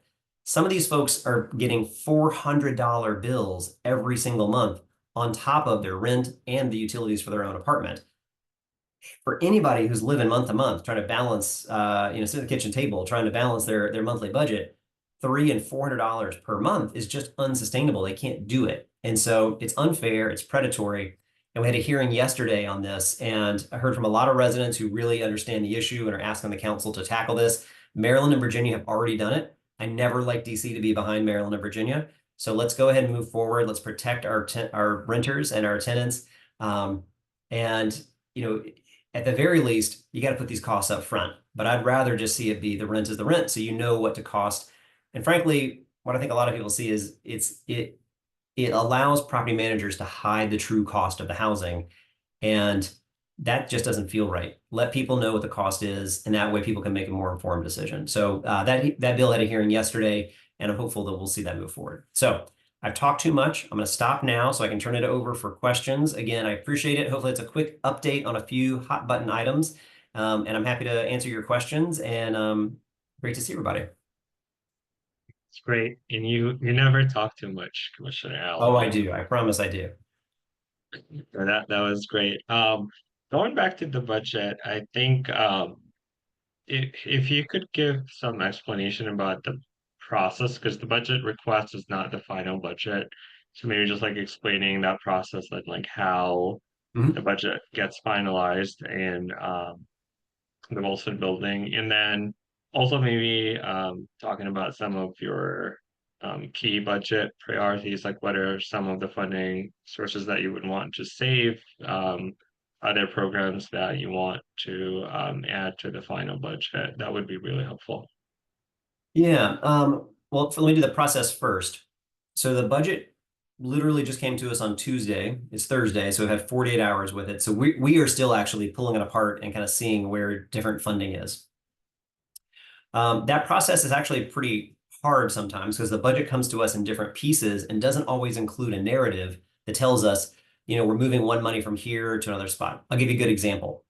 Some of these folks are getting $400 bills every single month on top of their rent and the utilities for their own apartment. For anybody who's living month to month, trying to balance, sit at the kitchen table, trying to balance their monthly budget, $300 and $400 per month is just unsustainable. They can't do it. And so it's unfair, it's predatory. And we had a hearing yesterday on this, and I heard from a lot of residents who really understand the issue and are asking the council to tackle this. Maryland and Virginia have already done it. I never like DC to be behind Maryland and Virginia. So let's go ahead and move forward. Let's protect our renters and our tenants. And at the very least, you got to put these costs up front. But I'd rather just see it be the rent is the rent, so you know what to cost. And frankly, what I think a lot of people see is it allows property managers to hide the true cost of the housing, and that just doesn't feel right. Let people know what the cost is, and that way people can make a more informed decision. So that bill had a hearing yesterday, and I'm hopeful that we'll see that move forward. So I've talked too much. I'm going to stop now so I can turn it over for questions. Again, I appreciate it. Hopefully it's a quick update on a few hot button items. And I'm happy to answer your questions, and great to see everybody. It's great. And you never talk too much, Commissioner Allen. Oh, I do. I promise I do. That was great. Going back to the budget, I think if you could give some explanation about the process, because the budget request is not the final budget. So maybe just like explaining that process and like how the budget gets finalized and the Wilson building. And then also maybe talking about some of your key budget priorities, like what are some of the funding sources that you would want to save, other programs that you want to add to the final budget. That would be really helpful. Yeah. Well, let me do the process first. So the budget literally just came to us on Tuesday. It's Thursday, so we've had 48 hours with it. So we are still actually pulling it apart and kind of seeing where different funding is. That process is actually pretty hard sometimes because the budget comes to us in different pieces and doesn't always include a narrative that tells us, we're moving one money from here to another spot. I'll give you a good example.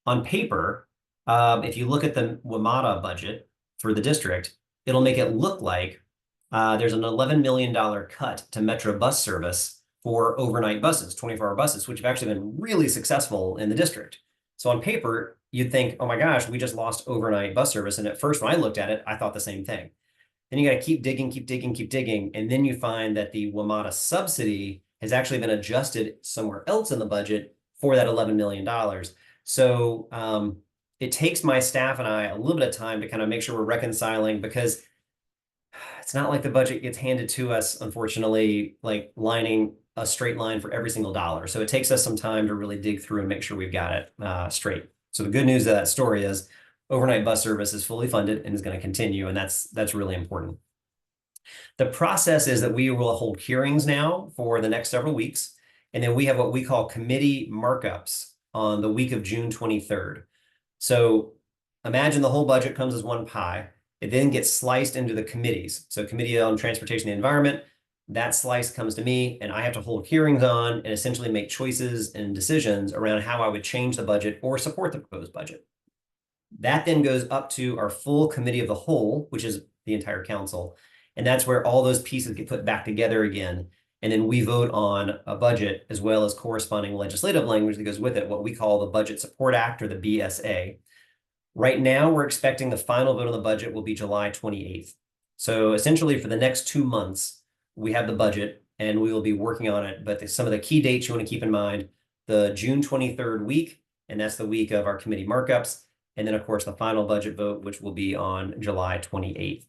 On paper, if you look at the WMATA budget for the district, it'll make it look like there's an $11 million cut to Metro bus service for overnight buses, 24-hour buses, which have actually been really successful in the district. So on paper, you'd think, oh my gosh, we just lost overnight bus service. And at first, when I looked at it, I thought the same thing. Then you got to keep digging, keep digging, keep digging. And then you find that the WMATA subsidy has actually been adjusted somewhere else in the budget for that $11 million. So it takes my staff and I a little bit of time to kind of make sure we're reconciling, because it's not like the budget gets handed to us, unfortunately, like lining a straight line for every single dollar. So it takes us some time to really dig through and make sure we've got it straight. So the good news of that story is overnight bus service is fully funded and is going to continue, and that's really important. The process is that we will hold hearings now for the next several weeks, and then we have what we call committee markups on the week of June 23rd. So imagine the whole budget comes as one pie. It then gets sliced into the committees. So Committee on Transportation and the Environment, that slice comes to me, and I have to hold hearings on and essentially make choices and decisions around how I would change the budget or support the proposed budget. That then goes up to our full committee of the whole, which is the entire council. And that's where all those pieces get put back together again. And then we vote on a budget as well as corresponding legislative language that goes with it, what we call the Budget Support Act, or the BSA. Right now, we're expecting the final vote on the budget will be July 28th. So essentially for the next 2 months, we have the budget and we will be working on it. But some of the key dates you want to keep in mind, the June 23rd week, and that's the week of our committee markups. And then, of course, the final budget vote, which will be on July 28th.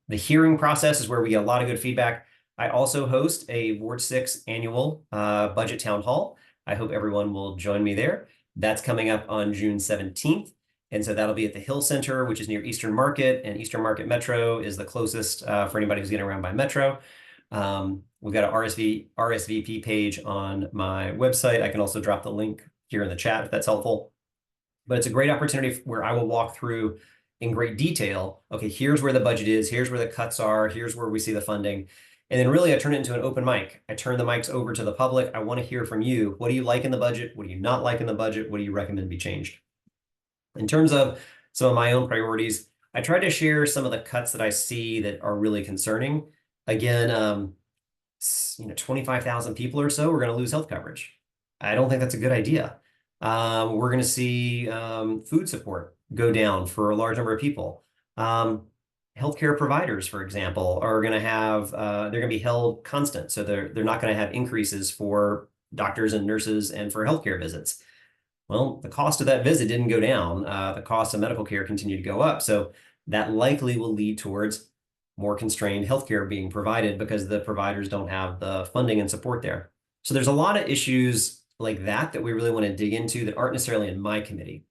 The hearing process is where we get a lot of good feedback. I also host a Ward 6 annual budget town hall. I hope everyone will join me there. That's coming up on June 17th. And so that'll be at the Hill Center, which is near Eastern Market, and Eastern Market Metro is the closest for anybody who's getting around by Metro. We've got an RSVP page on my website. I can also drop the link here in the chat if that's helpful. But it's a great opportunity where I will walk through in great detail. Okay, here's where the budget is. Here's where the cuts are. Here's where we see the funding. And then really I turn it into an open mic. I turn the mics over to the public. I want to hear from you. What do you like in the budget? What do you not like in the budget? What do you recommend be changed? In terms of some of my own priorities, I tried to share some of the cuts that I see that are really concerning. Again, 25,000 people or so are going to lose health coverage. I don't think that's a good idea. We're going to see food support go down for a large number of people. Healthcare providers, for example, are going to have they're going to be held constant, so they're not going to have increases for doctors and nurses and for healthcare visits. Well, the cost of that visit didn't go down. The cost of medical care continued to go up, so that likely will lead towards more constrained healthcare being provided because the providers don't have the funding and support there. So there's a lot of issues like that that we really want to dig into that aren't necessarily in my committee.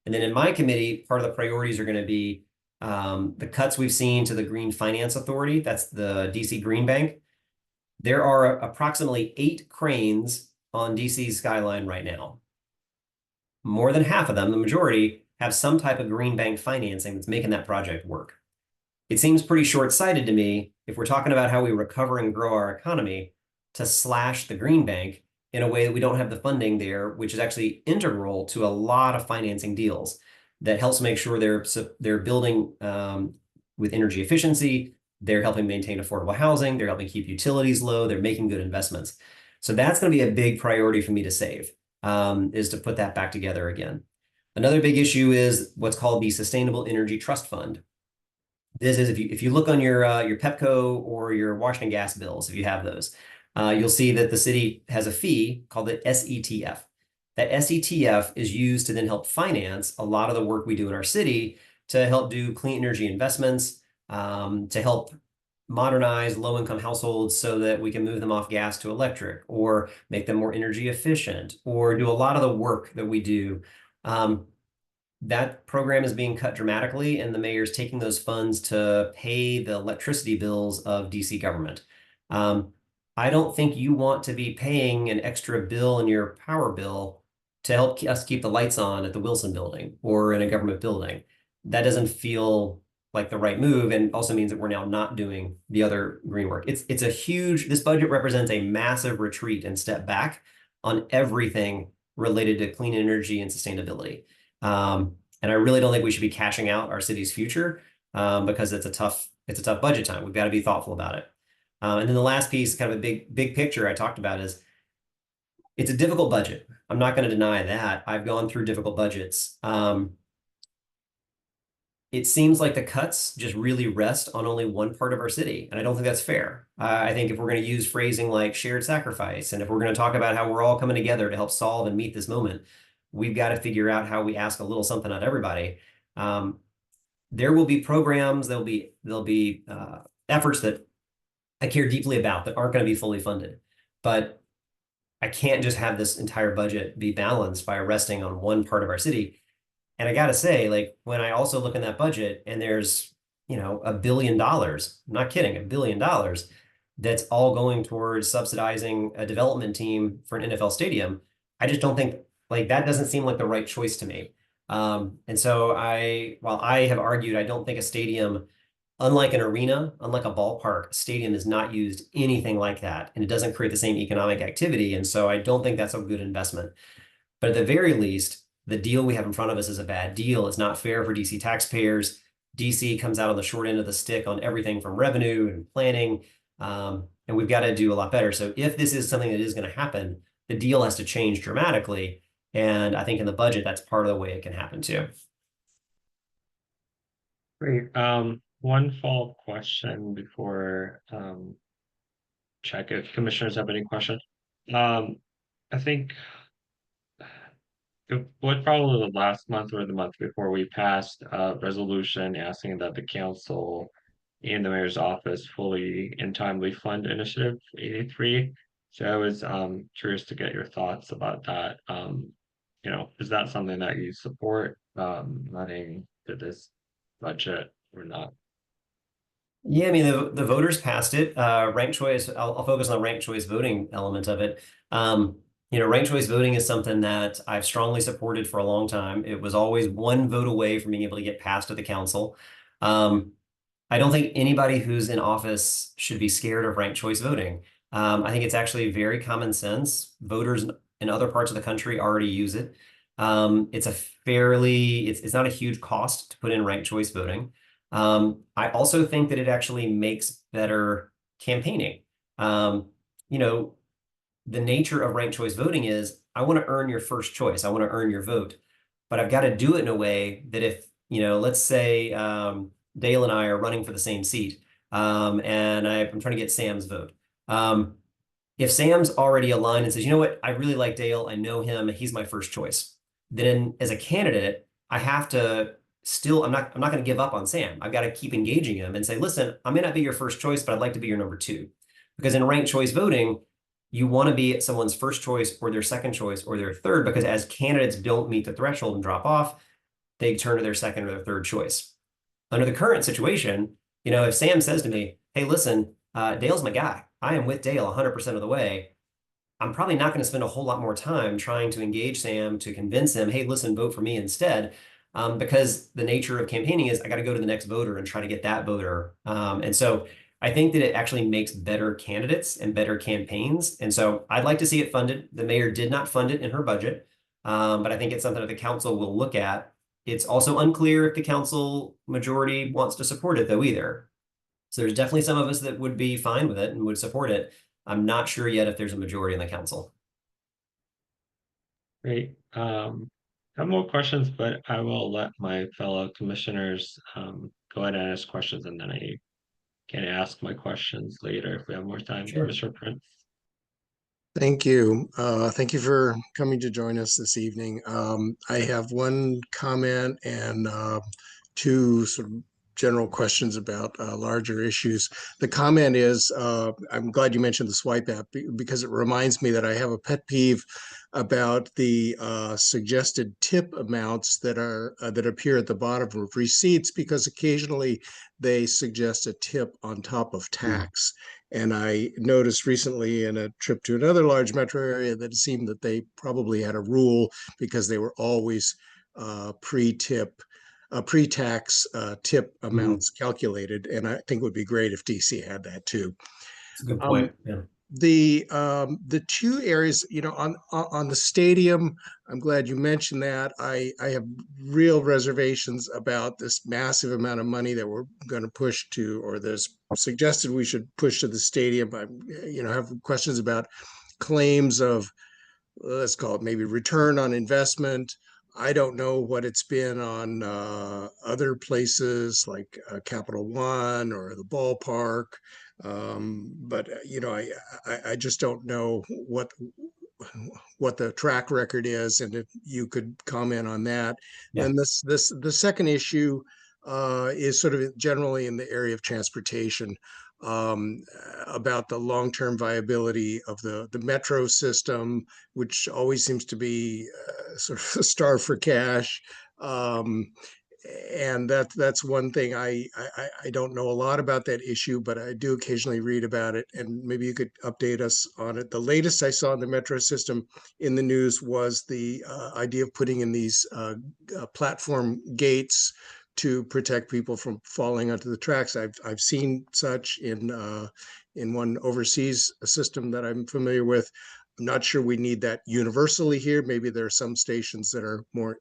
And then in my committee, part of the priorities are going to be the cuts we've seen to the Green Finance Authority. That's the DC Green Bank. There are approximately 8 cranes on DC's skyline right now. More than half of them, the majority, have some type of green bank financing that's making that project work. It seems pretty short-sighted to me, if we're talking about how we recover and grow our economy, to slash the green bank in a way that we don't have the funding there, which is actually integral to a lot of financing deals that helps make sure they're building with energy efficiency, they're helping maintain affordable housing, they're helping keep utilities low, they're making good investments. So that's going to be a big priority for me to save, is to put that back together again. Another big issue is what's called the Sustainable Energy Trust Fund. This is if you look on your Pepco or your Washington gas bills, if you have those, you'll see that the city has a fee called the SETF. That SETF is used to then help finance a lot of the work we do in our city to help do clean energy investments, to help modernize low-income households so that we can move them off gas to electric, or make them more energy efficient, or do a lot of the work that we do. That program is being cut dramatically, and the mayor's taking those funds to pay the electricity bills of DC government. I don't think you want to be paying an extra bill in your power bill to help us keep the lights on at the Wilson building or in a government building. That doesn't feel like the right move, and also means that we're now not doing the other green work. It's a huge, this budget represents a massive retreat and step back on everything related to clean energy and sustainability. And I really don't think we should be cashing out our city's future because it's a tough budget time. We've got to be thoughtful about it. And then the last piece, kind of a big picture I talked about, is it's a difficult budget. I'm not going to deny that. I've gone through difficult budgets. It seems like the cuts just really rest on only one part of our city, and I don't think that's fair. I think if we're going to use phrasing like shared sacrifice, and if we're going to talk about how we're all coming together to help solve and meet this moment, we've got to figure out how we ask a little something out of everybody. There will be programs, there'll be efforts that I care deeply about that aren't going to be fully funded, but I can't just have this entire budget be balanced by resting on one part of our city. And I got to say, like, when I also look in that budget and there's, $1 billion, I'm not kidding, $1 billion that's all going towards subsidizing a development team for an NFL stadium, I just don't think, like, that doesn't seem like the right choice to me. And so while I have argued, I don't think a stadium, unlike an arena, unlike a ballpark, a stadium is not used anything like that, and it doesn't create the same economic activity. And so I don't think that's a good investment. But at the very least, the deal we have in front of us is a bad deal. It's not fair for DC taxpayers. DC comes out on the short end of the stick on everything from revenue and planning, and we've got to do a lot better. So if this is something that is going to happen, the deal has to change dramatically. And I think in the budget, that's part of the way it can happen too. Great. One follow-up question before check if commissioners have any questions. I think it was probably the last month or the month before we passed a resolution asking that the council and the mayor's office fully and timely fund Initiative 83. So I was curious to get your thoughts about that. Is that something that you support running to this budget or not? Yeah, I mean, the voters passed it. Ranked choice, I'll focus on the ranked choice voting element of it. Ranked choice voting is something that I've strongly supported for a long time. It was always one vote away from being able to get passed at the council. I don't think anybody who's in office should be scared of ranked choice voting. I think it's actually very common sense. Voters in other parts of the country already use it. It's not a huge cost to put in ranked choice voting. I also think that it actually makes better campaigning. You know, the nature of ranked choice voting is I want to earn your first choice. I want to earn your vote, but I've got to do it in a way that if, let's say Dale and I are running for the same seat, and I'm trying to get Sam's vote. If Sam's already aligned and says, you know what, I really like Dale, I know him, he's my first choice, then as a candidate, I have to still, I'm not going to give up on Sam. I've got to keep engaging him and say, listen, I may not be your first choice, but I'd like to be your number two. Because in ranked choice voting, you want to be someone's first choice or their second choice or their third, because as candidates don't meet the threshold and drop off, they turn to their second or their third choice. Under the current situation, if Sam says to me, hey, listen, Dale's my guy. I am with Dale 100% of the way. I'm probably not going to spend a whole lot more time trying to engage Sam to convince him, hey, listen, vote for me instead. Because the nature of campaigning is I got to go to the next voter and try to get that voter. And so I think that it actually makes better candidates and better campaigns. And so I'd like to see it funded. The mayor did not fund it in her budget, but I think it's something that the council will look at. It's also unclear if the council majority wants to support it, though, either. So there's definitely some of us that would be fine with it and would support it. I'm not sure yet if there's a majority in the council. Great. I have more questions, but I will let my fellow commissioners go ahead and ask questions, and then I can ask my questions later if we have more time. Sure. Mr. Prince. Thank you. Thank you for coming to join us this evening. I have one comment and two sort of general questions about larger issues. The comment is, I'm glad you mentioned the swipe app because it reminds me that I have a pet peeve about the suggested tip amounts that appear at the bottom of receipts, because occasionally they suggest a tip on top of tax. And I noticed recently in a trip to another large metro area that it seemed that they probably had a rule because they were always pre-tax tip amounts calculated. And I think it would be great if DC had that too. That's a good point. Yeah. The two areas, on the stadium, I'm glad you mentioned that. I have real reservations about this massive amount of money that we're going to push to, or there's suggested we should push to the stadium. I, have questions about claims of, let's call it maybe return on investment. I don't know what it's been on other places like Capital One or the ballpark. But I just don't know what the track record is, and if you could comment on that. Yeah. Then the second issue is sort of generally in the area of transportation, about the long-term viability of the metro system, which always seems to be sort of a starve for cash. And that's one thing I don't know a lot about that issue, but I do occasionally read about it, and maybe you could update us on it. The latest I saw in the metro system in the news was the idea of putting in these platform gates to protect people from falling onto the tracks. I've seen such in one overseas system that I'm familiar with. I'm not sure we need that universally here. Maybe there are some stations that are more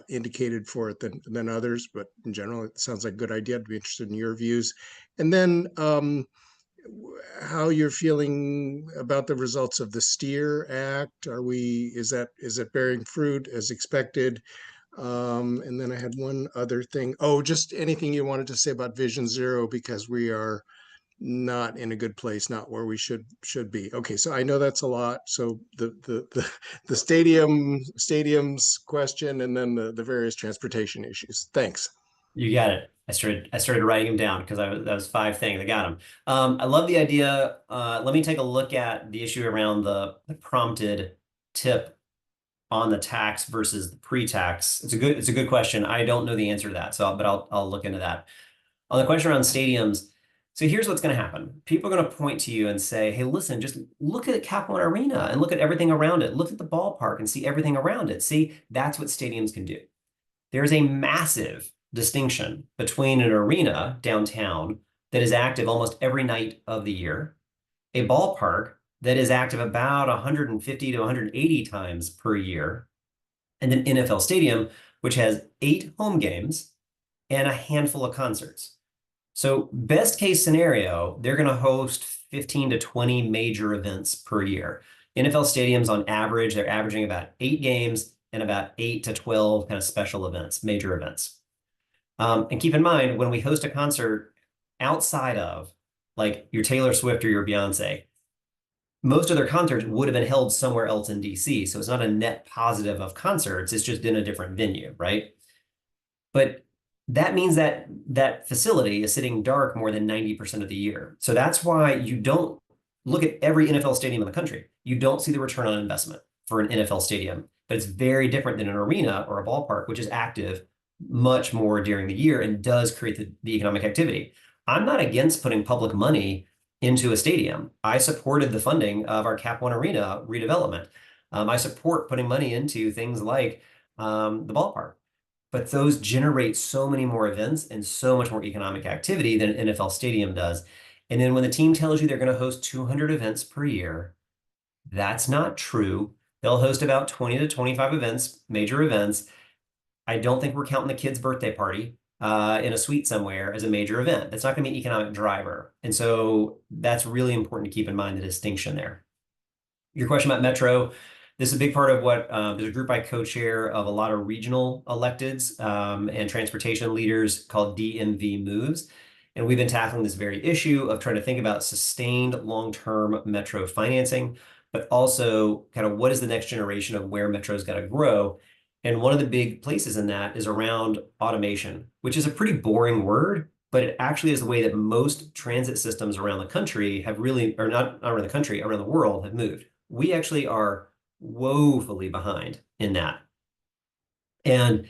indicated for it than others, but in general, it sounds like a good idea. I'd be interested in your views. And then how you're feeling about the results of the STEER Act. Is it bearing fruit as expected? And then I had one other thing. Oh, just anything you wanted to say about Vision Zero, because we are not in a good place, not where we should be. Okay, so I know that's a lot. So the stadiums question, and then the various transportation issues. Thanks. You got it. I started writing them down because that was 5 things. I got them. I love the idea. Let me take a look at the issue around the prompted tip on the tax versus the pre-tax. It's a good question. I don't know the answer to that, but I'll look into that. On the question around stadiums, so here's what's going to happen. People are going to point to you and say, hey, listen, just look at Capital One Arena and look at everything around it. Look at the ballpark and see everything around it. See, that's what stadiums can do. There's a massive distinction between an arena downtown that is active almost every night of the year, a ballpark that is active about 150 to 180 times per year, and an NFL stadium, which has 8 home games and a handful of concerts. So best case scenario, they're going to host 15 to 20 major events per year. NFL stadiums on average, they're averaging about 8 games and about 8 to 12 kind of special events, major events. And keep in mind, when we host a concert outside of like your Taylor Swift or your Beyonce, most of their concerts would have been held somewhere else in DC. So it's not a net positive of concerts. It's just in a different venue, right? But that means that that facility is sitting dark more than 90% of the year. So that's why you don't look at every NFL stadium in the country. You don't see the return on investment for an NFL stadium, but it's very different than an arena or a ballpark, which is active much more during the year and does create the economic activity. I'm not against putting public money into a stadium. I supported the funding of our Cap One Arena redevelopment. I support putting money into things like the ballpark. But those generate so many more events and so much more economic activity than an NFL stadium does. And then when the team tells you they're going to host 200 events per year, that's not true. They'll host about 20 to 25 events, major events. I don't think we're counting the kid's birthday party in a suite somewhere as a major event. That's not going to be an economic driver. And so that's really important to keep in mind, the distinction there. Your question about Metro, this is a big part of what there's a group I co-chair of a lot of regional electeds and transportation leaders called DMV Moves. And we've been tackling this very issue of trying to think about sustained long-term Metro financing, but also kind of what is the next generation of where Metro's got to grow. And one of the big places in that is around automation, which is a pretty boring word, but it actually is the way that most transit systems around the country have really, or not around the country, around the world have moved. We actually are woefully behind in that. And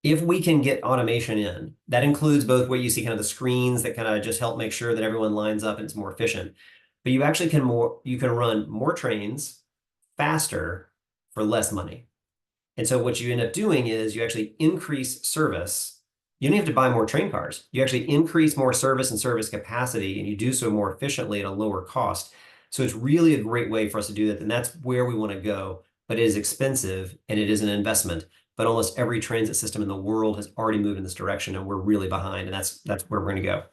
if we can get automation in, that includes both what you see kind of the screens that kind of just help make sure that everyone lines up and it's more efficient. But you actually can run more trains faster for less money. And so what you end up doing is you actually increase service. You don't have to buy more train cars. You actually increase more service and service capacity, and you do so more efficiently at a lower cost. So it's really a great way for us to do that. And that's where we want to go, but it is expensive and it is an investment. But almost every transit system in the world has already moved in this direction, and we're really behind. And that's where we're going to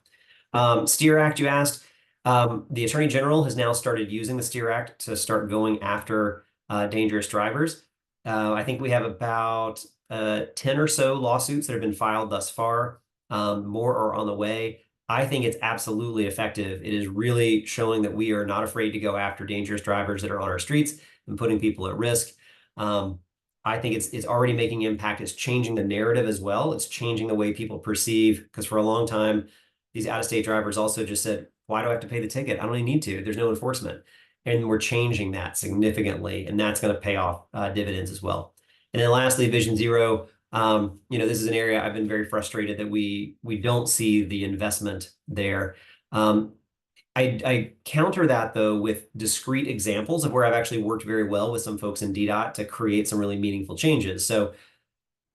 go. STEER Act, you asked. The Attorney General has now started using the STEER Act to start going after dangerous drivers. I think we have about 10 or so lawsuits that have been filed thus far. More are on the way. I think it's absolutely effective. It is really showing that we are not afraid to go after dangerous drivers that are on our streets and putting people at risk. I think it's already making impact. It's changing the narrative as well. It's changing the way people perceive, because for a long time, these out-of-state drivers also just said, why do I have to pay the ticket? I don't even need to. There's no enforcement. And we're changing that significantly, and that's going to pay off dividends as well. And then lastly, Vision Zero. This is an area I've been very frustrated that we don't see the investment there. I counter that though with discrete examples of where I've actually worked very well with some folks in DDOT to create some really meaningful changes. So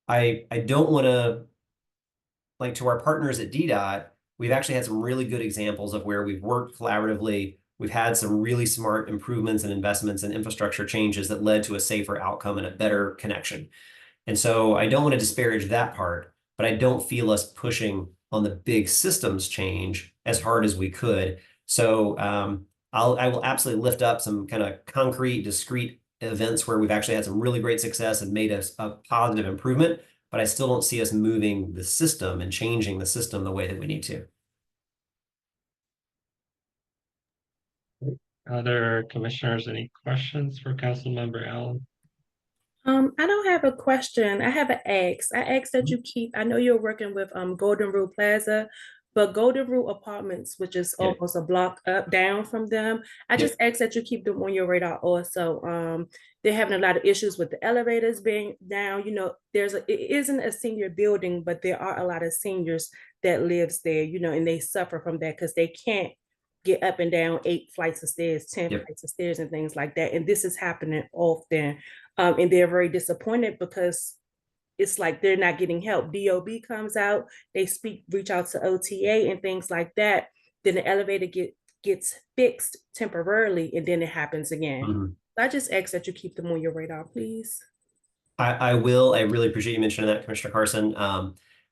I don't want to, like, to our partners at DDOT, we've actually had some really good examples of where we've worked collaboratively. We've had some really smart improvements and investments and infrastructure changes that led to a safer outcome and a better connection. And so I don't want to disparage that part, but I don't feel us pushing on the big systems change as hard as we could. So I will absolutely lift up some kind of concrete, discrete events where we've actually had some really great success and made us a positive improvement, but I still don't see us moving the system and changing the system the way that we need to. Other commissioners, any questions for Councilmember Allen? I don't have a question. I have an ask. I ask that you keep, I know you're working with Golden Rule Plaza, but Golden Rule Apartments, which is Yeah. almost a block down from them, I just ask that you keep them on your radar also. They're having a lot of issues with the elevators being down. It isn't a senior building, but there are a lot of seniors that lives there, and they suffer from that because they can't get up and down 8 flights of stairs, 10 flights of stairs and things like that. And this is happening often. And they're very disappointed because it's like they're not getting help. DOB comes out, they reach out to OTA and things like that. Then the elevator gets fixed temporarily, and then it happens again. Mm-hmm. So I just ask that you keep them on your radar, please. I will. I really appreciate you mentioning that, Commissioner Carson.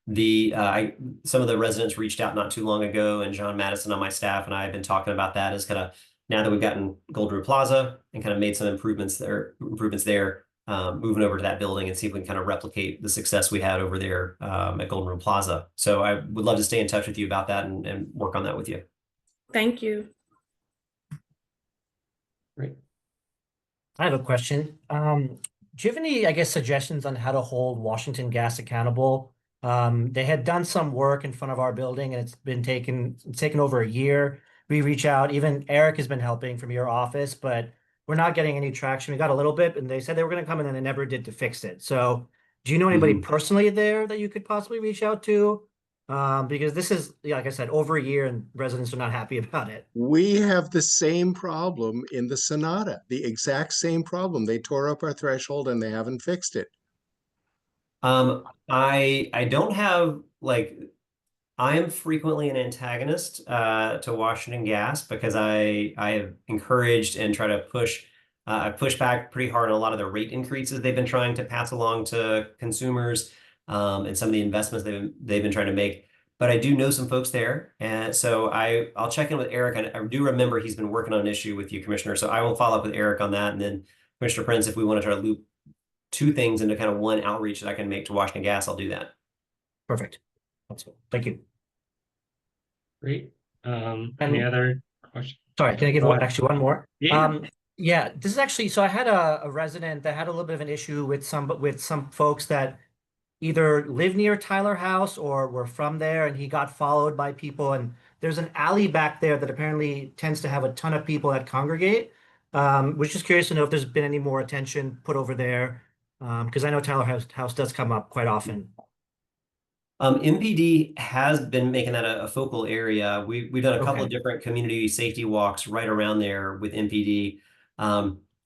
Some of the residents reached out not too long ago, and John Madison on my staff and I have been talking about that as kind of now that we've gotten Gold Room Plaza and kind of made some improvements there, moving over to that building and see if we can kind of replicate the success we had over there at Golden Room Plaza. So I would love to stay in touch with you about that and work on that with you. Thank you. Great. I have a question. Do you have any, I guess, suggestions on how to hold Washington Gas accountable? They had done some work in front of our building, and it's taken over a year. We reach out, even Eric has been helping from your office, but we're not getting any traction. We got a little bit, and they said they were going to come in, and they never did to fix it. So, do you know anybody personally there that you could possibly reach out to? Because this is, like I said, over a year, and residents are not happy about it. We have the same problem in the Sonata, the exact same problem. They tore up our threshold and they haven't fixed it. I don't have like I am frequently an antagonist to Washington Gas because I have encouraged and try to push I push back pretty hard on a lot of the rate increases they've been trying to pass along to consumers and some of the investments they've been trying to make. But I do know some folks there, and so I'll check in with Eric. I do remember he's been working on an issue with you, Commissioner. So I will follow up with Eric on that, and then Commissioner Prince, if we want to try to loop two things into kind of one outreach that I can make to Washington Gas, I'll do that. Perfect. That's cool. Thank you. Great. Any other questions? Sorry, can I give one more? Yeah. Yeah, this is actually, so I had a resident that had a little bit of an issue with some folks that either live near Tyler House or were from there, and he got followed by people. And there's an alley back there that apparently tends to have a ton of people that congregate. Was just curious to know if there's been any more attention put over there, because I know Tyler House does come up quite often. MPD has been making that a focal area. We've done a couple Okay. of different community safety walks right around there with MPD.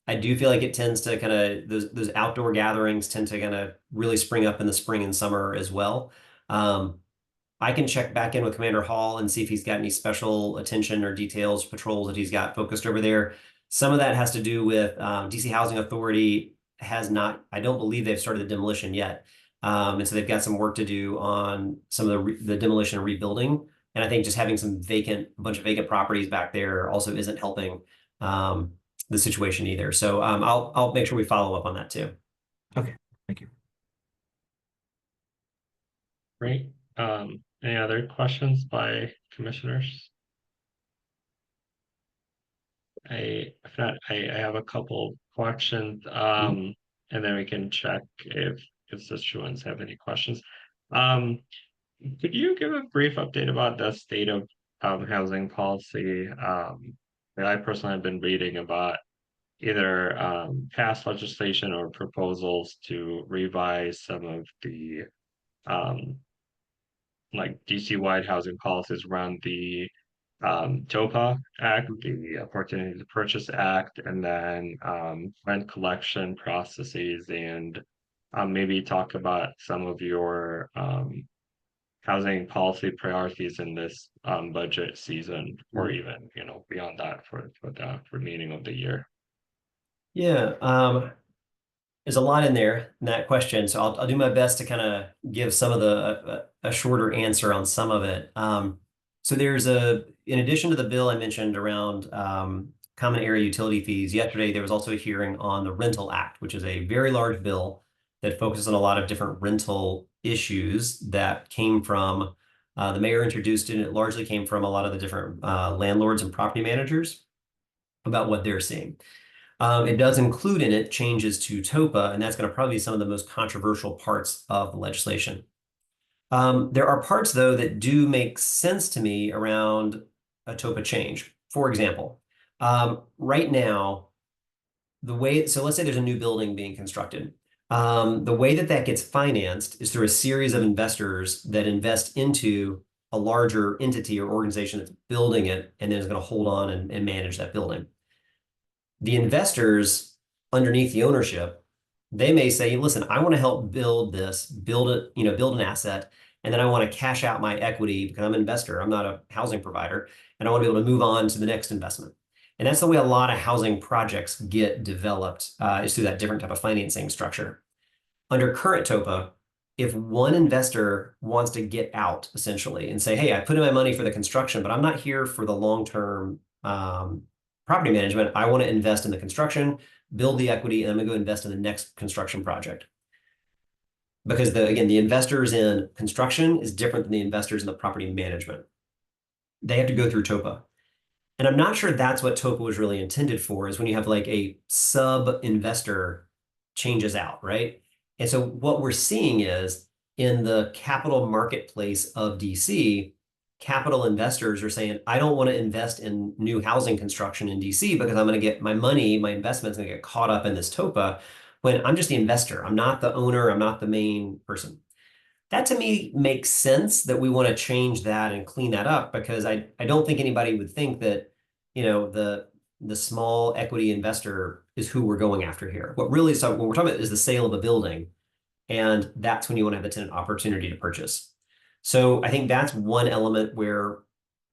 I do feel like it tends to kind of those outdoor gatherings tend to kind of really spring up in the spring and summer as well. I can check back in with Commander Hall and see if he's got any special attention or details, patrols that he's got focused over there. Some of that has to do with DC Housing Authority has not, I don't believe they've started the demolition yet. And so they've got some work to do on some of the demolition and rebuilding. And I think just having a bunch of vacant properties back there also isn't helping the situation either. So I'll make sure we follow up on that too. Okay, thank you. Great. Any other questions by commissioners? If not, I have a couple questions, and then we can check if constituents have any questions. Could you give a brief update about the state of housing policy? I personally have been reading about either past legislation or proposals to revise some of the like DC-wide housing policies around the TOPA Act, the Opportunity to Purchase Act, and then rent collection processes, and maybe talk about some of your housing policy priorities in this budget season, or even beyond that for the remaining of the year. Yeah, there's a lot in there in that question, so I'll do my best to kind of give some of a shorter answer on some of it. So there's in addition to the bill I mentioned around common area utility fees, yesterday there was also a hearing on the Rental Act, which is a very large bill that focuses on a lot of different rental issues that came from the mayor introduced it. It largely came from a lot of the different landlords and property managers about what they're seeing. It does include in it changes to TOPA, and that's going to probably be some of the most controversial parts of the legislation. There are parts, though, that do make sense to me around a TOPA change. For example, right now, so let's say there's a new building being constructed. The way that gets financed is through a series of investors that invest into a larger entity or organization that's building it and then is going to hold on and manage that building. The investors underneath the ownership, they may say, listen, I want to help build it, build an asset, and then I want to cash out my equity because I'm an investor. I'm not a housing provider, and I want to be able to move on to the next investment. And that's the way a lot of housing projects get developed, is through that different type of financing structure. Under current TOPA, if one investor wants to get out essentially and say, hey, I put in my money for the construction, but I'm not here for the long-term property management. I want to invest in the construction, build the equity, and I'm going to go invest in the next construction project. Because again, the investors in construction is different than the investors in the property management. They have to go through TOPA. And I'm not sure that's what TOPA was really intended for, is when you have like a sub-investor changes out, right? And so what we're seeing is in the capital marketplace of DC, capital investors are saying, I don't want to invest in new housing construction in DC because I'm going to get my money, my investment's going to get caught up in this TOPA when I'm just the investor. I'm not the owner. I'm not the main person. That to me makes sense that we want to change that and clean that up, because I don't think anybody would think that, you know, the small equity investor is who we're going after here. What we're talking about is the sale of a building, and that's when you want to have the tenant opportunity to purchase. So I think that's one element where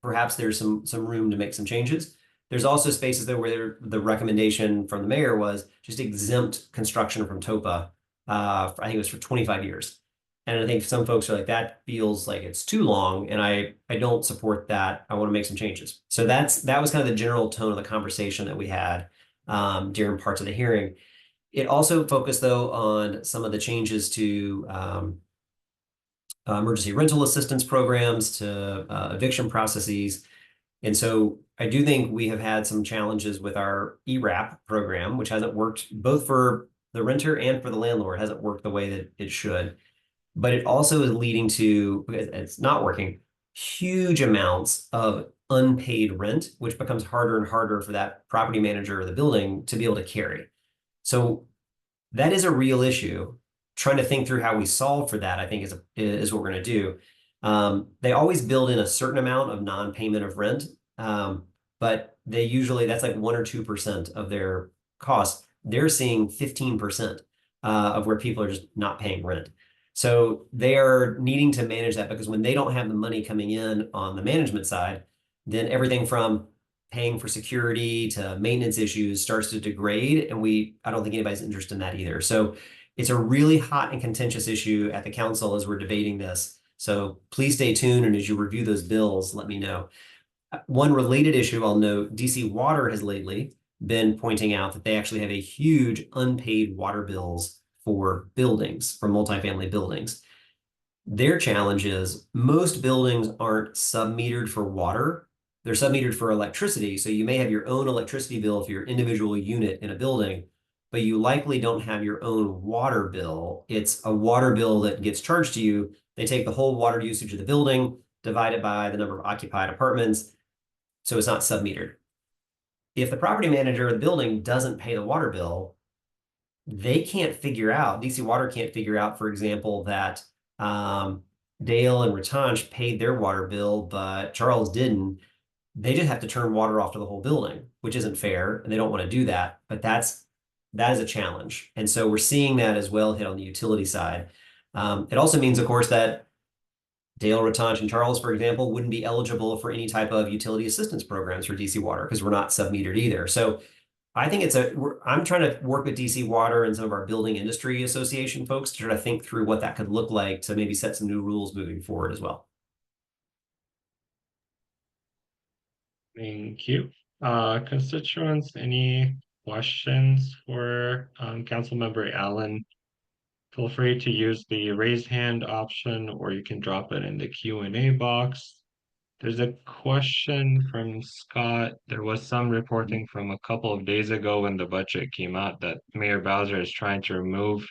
perhaps there's some room to make some changes. There's also spaces there where the recommendation from the mayor was just exempt construction from TOPA. I think it was for 25 years. And I think some folks are like, that feels like it's too long, and I don't support that. I want to make some changes. So that was kind of the general tone of the conversation that we had during parts of the hearing. It also focused, though, on some of the changes to emergency rental assistance programs, to eviction processes. And so I do think we have had some challenges with our ERAP program, which hasn't worked both for the renter and for the landlord, hasn't worked the way that it should. But it also is leading to, it's not working, huge amounts of unpaid rent, which becomes harder and harder for that property manager or the building to be able to carry. So that is a real issue. Trying to think through how we solve for that, I think, is what we're going to do. They always build in a certain amount of non-payment of rent, but they usually, that's like 1 or 2% of their costs. They're seeing 15% of where people are just not paying rent. So they are needing to manage that, because when they don't have the money coming in on the management side, then everything from paying for security to maintenance issues starts to degrade. And I don't think anybody's interested in that either. So it's a really hot and contentious issue at the council as we're debating this. So please stay tuned. And as you review those bills, let me know. One related issue I'll note, DC Water has lately been pointing out that they actually have a huge unpaid water bills for buildings, for multifamily buildings. Their challenge is most buildings aren't sub-metered for water. They're sub-metered for electricity. So you may have your own electricity bill for your individual unit in a building, but you likely don't have your own water bill. It's a water bill that gets charged to you. They take the whole water usage of the building, divide it by the number of occupied apartments. So it's not sub-metered. If the property manager of the building doesn't pay the water bill, they can't figure out, DC Water can't figure out, for example, that Dale and Ratange paid their water bill, but Charles didn't. They just have to turn water off to the whole building, which isn't fair, and they don't want to do that. But that is a challenge. And so we're seeing that as well hit on the utility side. It also means, of course, that Dale, Ratange, and Charles, for example, wouldn't be eligible for any type of utility assistance programs for DC Water because we're not sub-metered either. So I think I'm trying to work with DC Water and some of our building industry association folks to try to think through what that could look like to maybe set some new rules moving forward as well. Thank you. Constituents, any questions for Councilmember Allen? Feel free to use the raise hand option, or you can drop it in the Q&A box. There's a question from Scott. There was some reporting from a couple of days ago when the budget came out that Mayor Bowser is trying to remove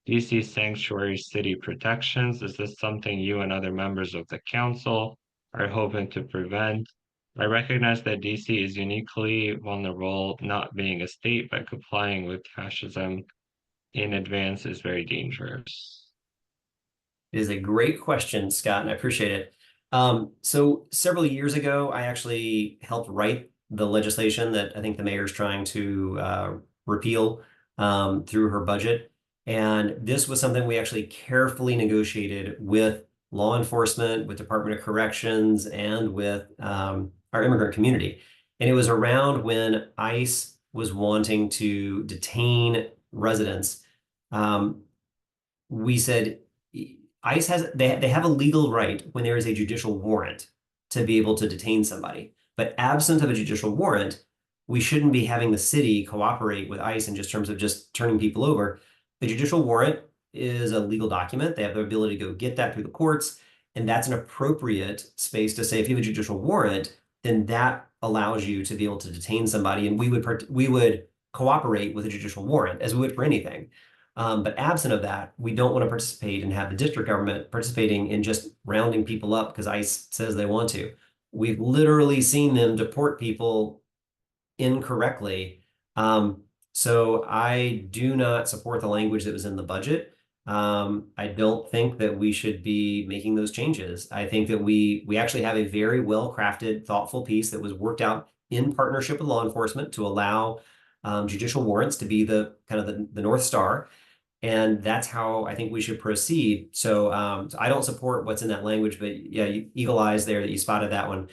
DC sanctuary city protections. Is this something you and other members of the council are hoping to prevent? I recognize that DC is uniquely vulnerable, not being a state, but complying with fascism in advance is very dangerous. It is a great question, Scott, and I appreciate it. So several years ago, I actually helped write the legislation that I think the mayor's trying to repeal through her budget. And this was something we actually carefully negotiated with law enforcement, with Department of Corrections, and with our immigrant community. And it was around when ICE was wanting to detain residents. We said, ICE has they have a legal right when there is a judicial warrant to be able to detain somebody. But absent of a judicial warrant, we shouldn't be having the city cooperate with ICE in just terms of just turning people over. The judicial warrant is a legal document. They have the ability to go get that through the courts, and that's an appropriate space to say if you have a judicial warrant, then that allows you to be able to detain somebody, and we would cooperate with a judicial warrant as we would for anything. But absent of that, we don't want to participate and have the district government participating in just rounding people up because ICE says they want to. We've literally seen them deport people incorrectly. So I do not support the language that was in the budget. I don't think that we should be making those changes. I think that we actually have a very well-crafted, thoughtful piece that was worked out in partnership with law enforcement to allow judicial warrants to be the kind of the North Star. And that's how I think we should proceed. So, so I don't support what's in that language, but yeah, eagle eyes there that you spotted that one.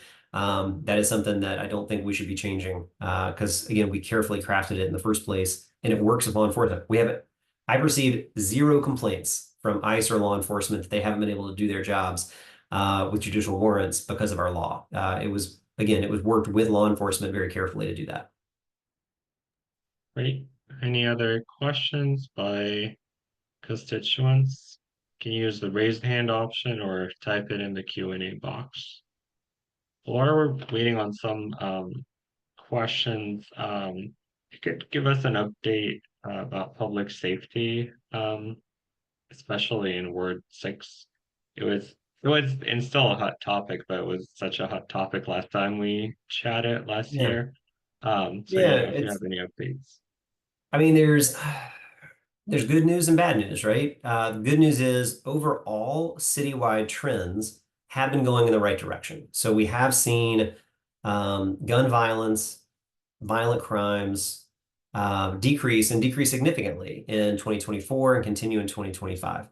That is something that I don't think we should be changing because again, we carefully crafted it in the first place and it works with law enforcement. I've received 0 complaints from ICE or law enforcement that they haven't been able to do their jobs with judicial warrants because of our law. It was worked with law enforcement very carefully to do that. Great. Any other questions by constituents? Can you use the raised hand option or type it in the Q&A box? While we're waiting on some questions, you could give us an update about public safety, especially in Ward 6. And still a hot topic, but it was such a hot topic last time we chatted last Yeah. year. So Yeah, if you have any updates. I mean, there's good news and bad news, right? The good news is overall citywide trends have been going in the right direction. So we have seen gun violence, violent crimes decrease significantly in 2024 and continue in 2025.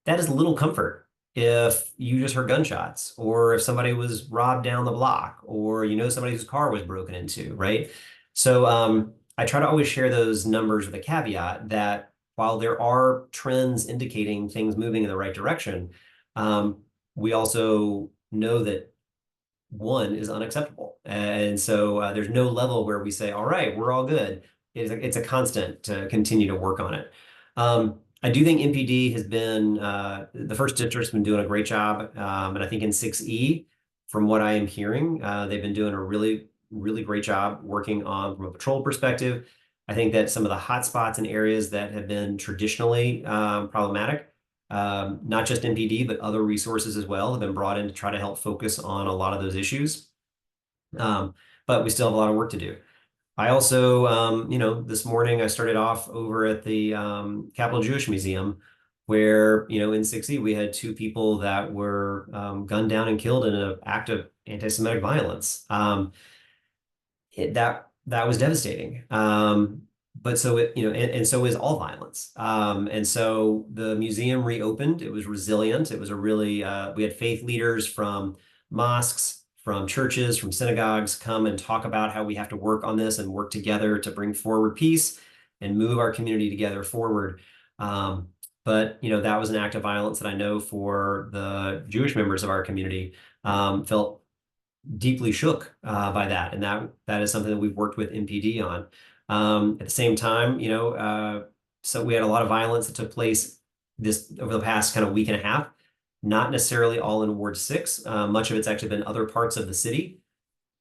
That is little comfort if you just heard gunshots or if somebody was robbed down the block or somebody whose car was broken into, right? So I try to always share those numbers with a caveat that while there are trends indicating things moving in the right direction, we also know that one is unacceptable. And so there's no level where we say, all right, we're all good. It's a constant to continue to work on it. I do think MPD has been, the first district's been doing a great job. And I think in 6E, from what I am hearing, they've been doing a really, really great job working on from a patrol perspective. I think that some of the hot spots and areas that have been traditionally problematic, not just MPD, but other resources as well have been brought in to try to help focus on a lot of those issues. But we still have a lot of work to do. I also, this morning I started off over at the Capitol Jewish Museum where, in 6E, we had 2 people that were gunned down and killed in an act of anti-Semitic violence. That was devastating. But so and so is all violence. And so the museum reopened. It was resilient. It was a really, we had faith leaders from mosques, from churches, from synagogues come and talk about how we have to work on this and work together to bring forward peace and move our community together forward. But that was an act of violence that I know for the Jewish members of our community felt deeply shook by that. And that is something that we've worked with MPD on. At the same time, so we had a lot of violence that took place over the past kind of week and a half. Not necessarily all in Ward 6. Much of it's actually been other parts of the city,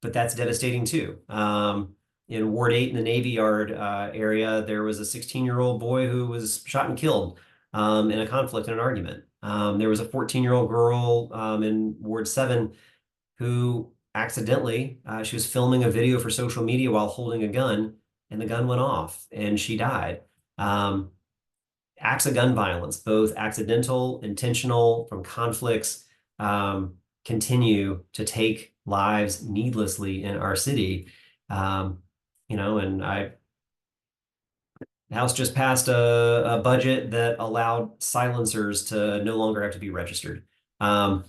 but that's devastating too. In Ward 8 in the Navy Yard area, there was a 16-year-old boy who was shot and killed in a conflict, in an argument. There was a 14-year-old girl in Ward 7 who accidentally, she was filming a video for social media while holding a gun, and the gun went off and she died. Acts of gun violence, both accidental, intentional, from conflicts, continue to take lives needlessly in our city. And the House just passed a budget that allowed silencers to no longer have to be registered. I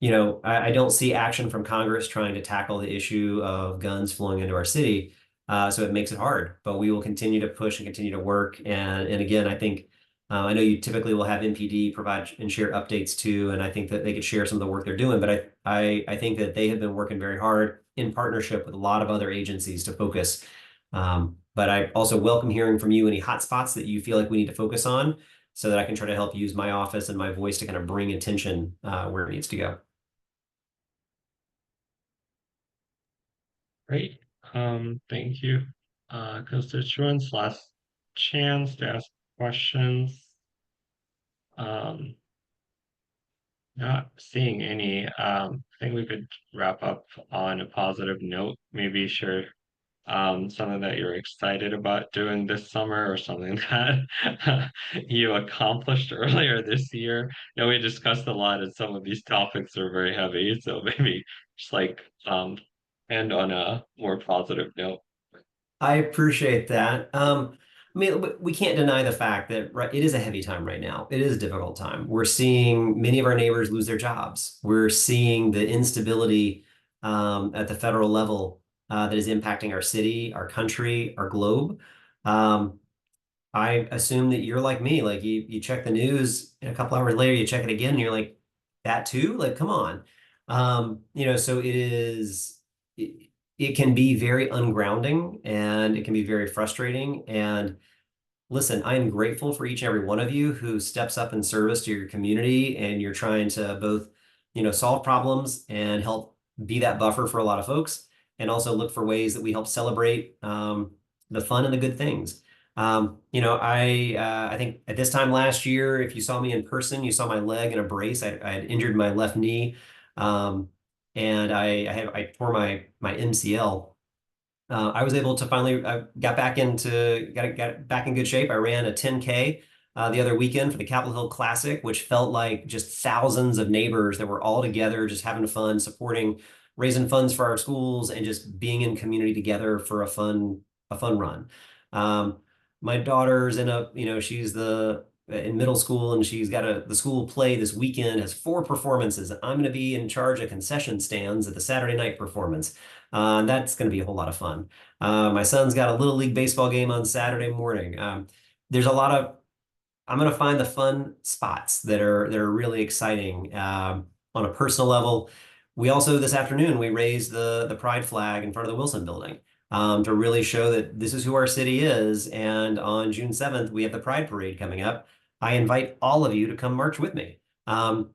don't see action from Congress trying to tackle the issue of guns flowing into our city. So it makes it hard, but we will continue to push and continue to work. And again, I think I know you typically will have MPD provide and share updates too, and I think that they could share some of the work they're doing. But I think that they have been working very hard in partnership with a lot of other agencies to focus. But I also welcome hearing from you any hotspots that you feel like we need to focus on, so that I can try to help use my office and my voice to kind of bring attention where it needs to go. Great. Thank you. Constituents, last chance to ask questions. Not seeing any. I think we could wrap up on a positive note. Maybe share something that you're excited about doing this summer, or something that you accomplished earlier this year. I know we discussed a lot, and some of these topics are very heavy, so maybe just like end on a more positive note. I appreciate that. I mean, we can't deny the fact that it is a heavy time right now. It is a difficult time. We're seeing many of our neighbors lose their jobs. We're seeing the instability at the federal level that is impacting our city, our country, our globe. Um, I assume that you're like me. Like you check the news, and a couple hours later, you check it again, and you're like, that too? Like, come on. So it is. It can be very ungrounding, and it can be very frustrating. And listen, I am grateful for each and every one of you who steps up in service to your community, and you're trying to both, solve problems and help be that buffer for a lot of folks, and also look for ways that we help celebrate the fun and the good things. I think at this time last year, if you saw me in person, you saw my leg in a brace. I had injured my left knee, and I tore my MCL. I was able to finally got back in good shape. I ran a 10K the other weekend for the Capitol Hill Classic, which felt like just thousands of neighbors that were all together, just having fun, supporting, raising funds for our schools, and just being in community together for a fun run. My daughter's she's in middle school, and she's got the school play this weekend, has 4 performances. I'm going to be in charge of concession stands at the Saturday night performance. That's going to be a whole lot of fun. My son's got a little league baseball game on Saturday morning. There's a lot of I'm going to find the fun spots that are really exciting on a personal level. We also this afternoon we raised the pride flag in front of the Wilson Building to really show that this is who our city is. And on June 7th, we have the Pride Parade coming up. I invite all of you to come march with me. Come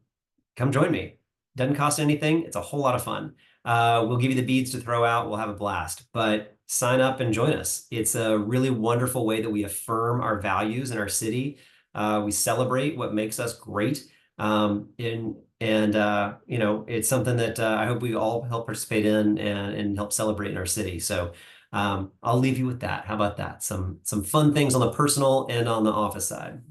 join me. Doesn't cost anything. It's a whole lot of fun. We'll give you the beads to throw out. We'll have a blast. But sign up and join us. It's a really wonderful way that we affirm our values in our city. We celebrate what makes us great. It's something that I hope we all help participate in and help celebrate in our city. So I'll leave you with that. How about that? Some fun things on the personal and on the office side.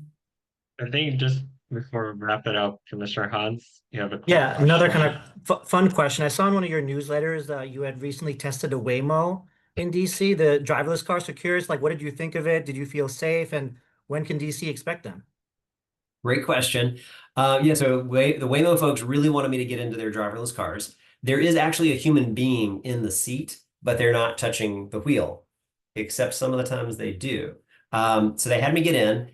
I think just before we wrap it up, Commissioner Hans, you have a quick Yeah, another question? kind of fun question. I saw in one of your newsletters that you had recently tested a Waymo in DC, the driverless cars. So curious, like, what did you think of it? Did you feel safe? And when can DC expect them? Great question. So the Waymo folks really wanted me to get into their driverless cars. There is actually a human being in the seat, but they're not touching the wheel, except some of the times they do. So they had me get in,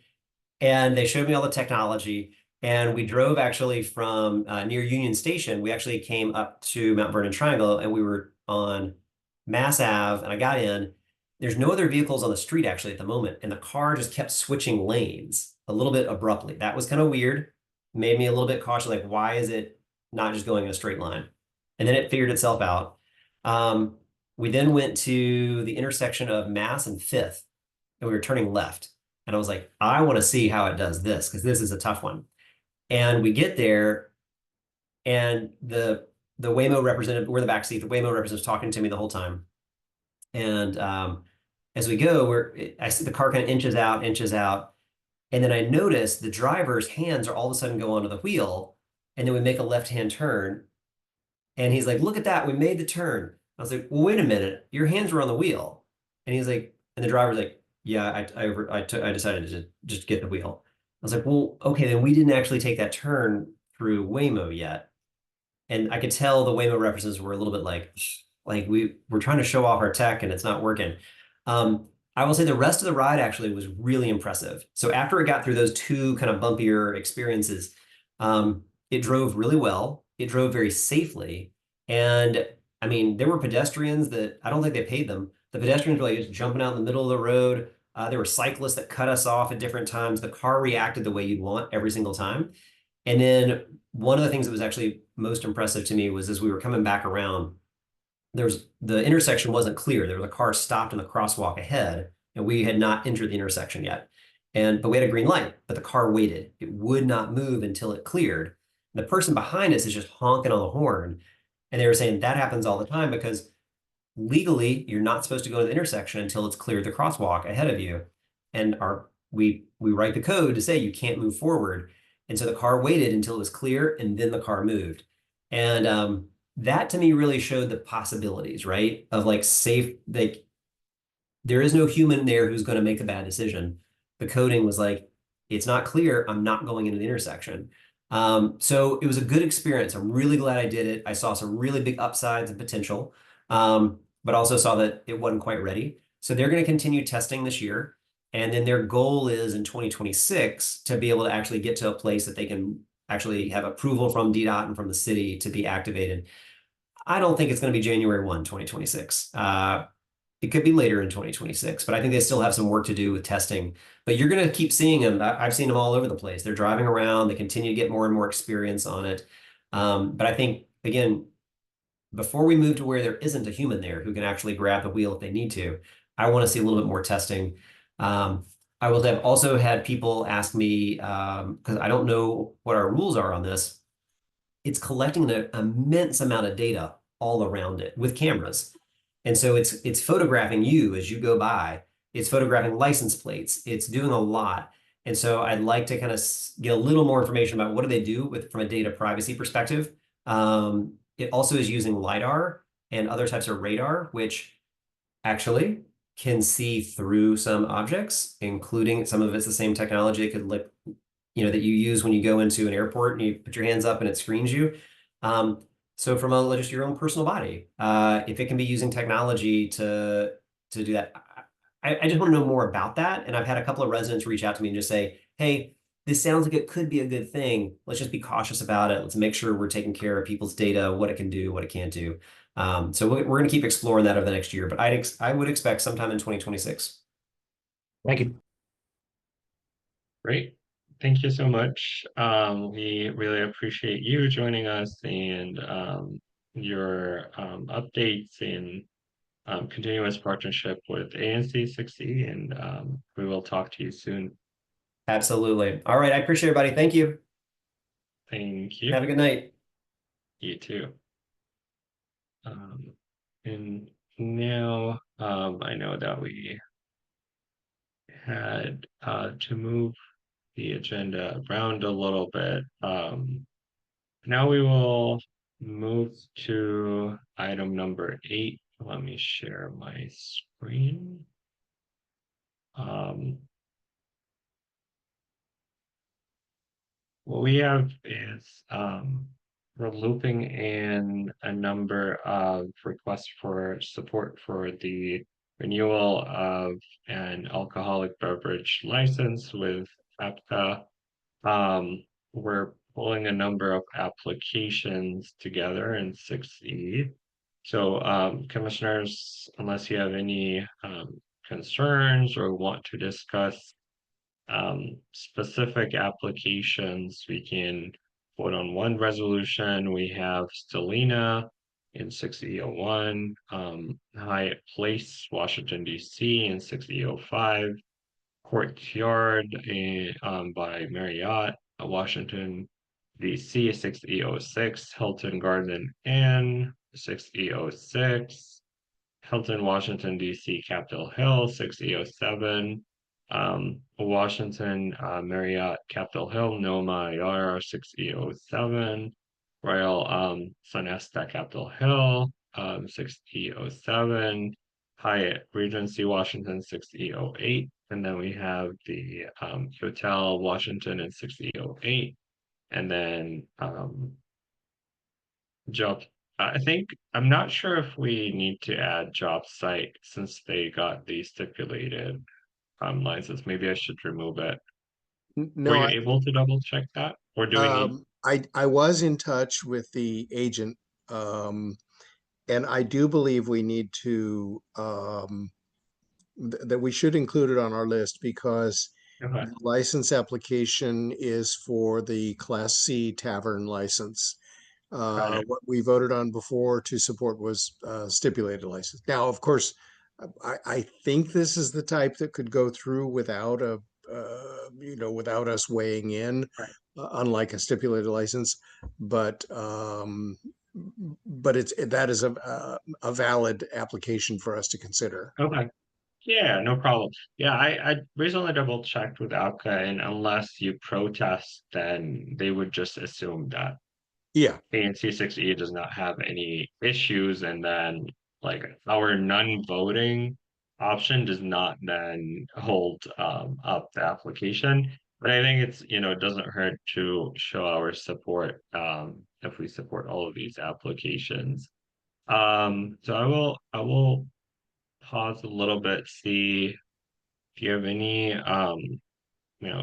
and they showed me all the technology. And we drove actually from near Union Station. We actually came up to Mount Vernon Triangle, and we were on Mass Ave, and I got in. There's no other vehicles on the street actually at the moment, and the car just kept switching lanes a little bit abruptly. That was kind of weird. Made me a little bit cautious, like, why is it not just going in a straight line? And then it figured itself out. We then went to the intersection of Mass and 5th, and we were turning left. And I was like, I want to see how it does this, because this is a tough one. And we get there, and the Waymo representative, we're in the back seat, the Waymo representative's talking to me the whole time. And as we go, I see the car kind of inches out. And then I notice the driver's hands are all of a sudden go onto the wheel, and then we make a left-hand turn. And he's like, look at that, we made the turn. I was like, well, wait a minute, your hands were on the wheel. And he's like, and the driver's like, yeah, I decided to just get the wheel. I was like, well, okay, then we didn't actually take that turn through Waymo yet. And I could tell the Waymo representatives were a little bit like we're trying to show off our tech and it's not working. I will say the rest of the ride actually was really impressive. So after it got through those two kind of bumpier experiences, it drove really well. It drove very safely. And I mean, there were pedestrians that I don't think they paid them. The pedestrians were like just jumping out in the middle of the road. There were cyclists that cut us off at different times. The car reacted the way you'd want every single time. And then one of the things that was actually most impressive to me was as we were coming back around, the intersection wasn't clear. There was a car stopped in the crosswalk ahead, and we had not entered the intersection yet. But we had a green light, but the car waited. It would not move until it cleared. The person behind us is just honking on the horn. And they were saying that happens all the time because legally you're not supposed to go to the intersection until it's cleared the crosswalk ahead of you. And we write the code to say you can't move forward. And so the car waited until it was clear and then the car moved. And that to me really showed the possibilities, right? Of like safe, like there is no human there who's going to make a bad decision. The coding was like, it's not clear, I'm not going into the intersection. So it was a good experience. I'm really glad I did it. I saw some really big upsides and potential, but also saw that it wasn't quite ready. So they're going to continue testing this year. And then their goal is in 2026 to be able to actually get to a place that they can actually have approval from DDOT and from the city to be activated. I don't think it's going to be January 1, 2026. It could be later in 2026, but I think they still have some work to do with testing. But you're going to keep seeing them. I've seen them all over the place. They're driving around. They continue to get more and more experience on it. But I think, again, before we move to where there isn't a human there who can actually grab the wheel if they need to, I want to see a little bit more testing. I will have also had people ask me, because I don't know what our rules are on this. It's collecting an immense amount of data all around it with cameras. And so it's photographing you as you go by. It's photographing license plates. It's doing a lot. And so I'd like to kind of get a little more information about what do they do with from a data privacy perspective. It also is using LiDAR and other types of radar, which actually can see through some objects, including some of it's the same technology it could look, that you use when you go into an airport and you put your hands up and it screens you. So from just your own personal body, if it can be using technology to do that, I just want to know more about that. And I've had a couple of residents reach out to me and just say, hey, this sounds like it could be a good thing. Let's just be cautious about it. Let's make sure we're taking care of people's data, what it can do, what it can't do. So we're going to keep exploring that over the next year, but I would expect sometime in 2026. Thank you. Great. Thank you so much. We really appreciate you joining us and your updates and continuous partnership with ANC 6E, and we will talk to you soon. Absolutely. All right. I appreciate everybody. Thank you. Thank you. Have a good night. You too. And now I know that we had to move the agenda around a little bit. Now we will move to item number 8. Let me share my screen. What we have is we're looping in a number of requests for support for the renewal of an alcoholic beverage license with APTA. We're pulling a number of applications together in 6E. So, commissioners, unless you have any concerns or want to discuss specific applications, we can vote on one resolution. We have Stellina in 6E01, Hyatt Place, Washington, D.C. in 6E05, Courtyard by Marriott, Washington, D.C. 6E06, Hilton Garden Inn 6E06, Hilton, Washington, D.C. Capitol Hill 6E07, Washington Marriott Capitol Hill Noma Yara 6E07, Royal Sonesta Capitol Hill 6E07, Hyatt Regency Washington 6E08, and then we have the Hotel Washington in 6E08, and then I think I'm not sure if we need to add job site since they got the stipulated license. Maybe I should remove it. Were No, you able to double check that? Or do we need? I was in touch with the agent, and I do believe we need to, that we should include it on our list because Okay, the license application is for the Class C tavern license. got it. What we voted on before to support was stipulated license. Now, of course, I think this is the type that could go through without without us weighing in, Right. unlike a stipulated license. But that is a valid application for us to consider. Okay. Yeah, no problem. Yeah, I recently double checked with Alka, and unless you protest, then they would just assume that Yeah, ANC 6E does not have any issues, and then like our non-voting option does not then hold up the application. But I think it's, it doesn't hurt to show our support if we support all of these applications. So I will pause a little bit, see if you have any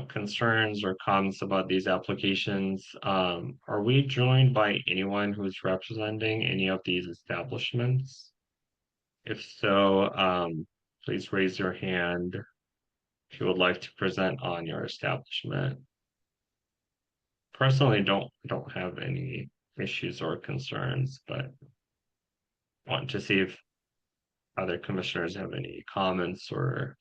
concerns or comments about these applications. Are we joined by anyone who's representing any of these establishments? If so, please raise your hand if you would like to present on your establishment. Personally, don't have any issues or concerns, but want to see if other commissioners have any comments or.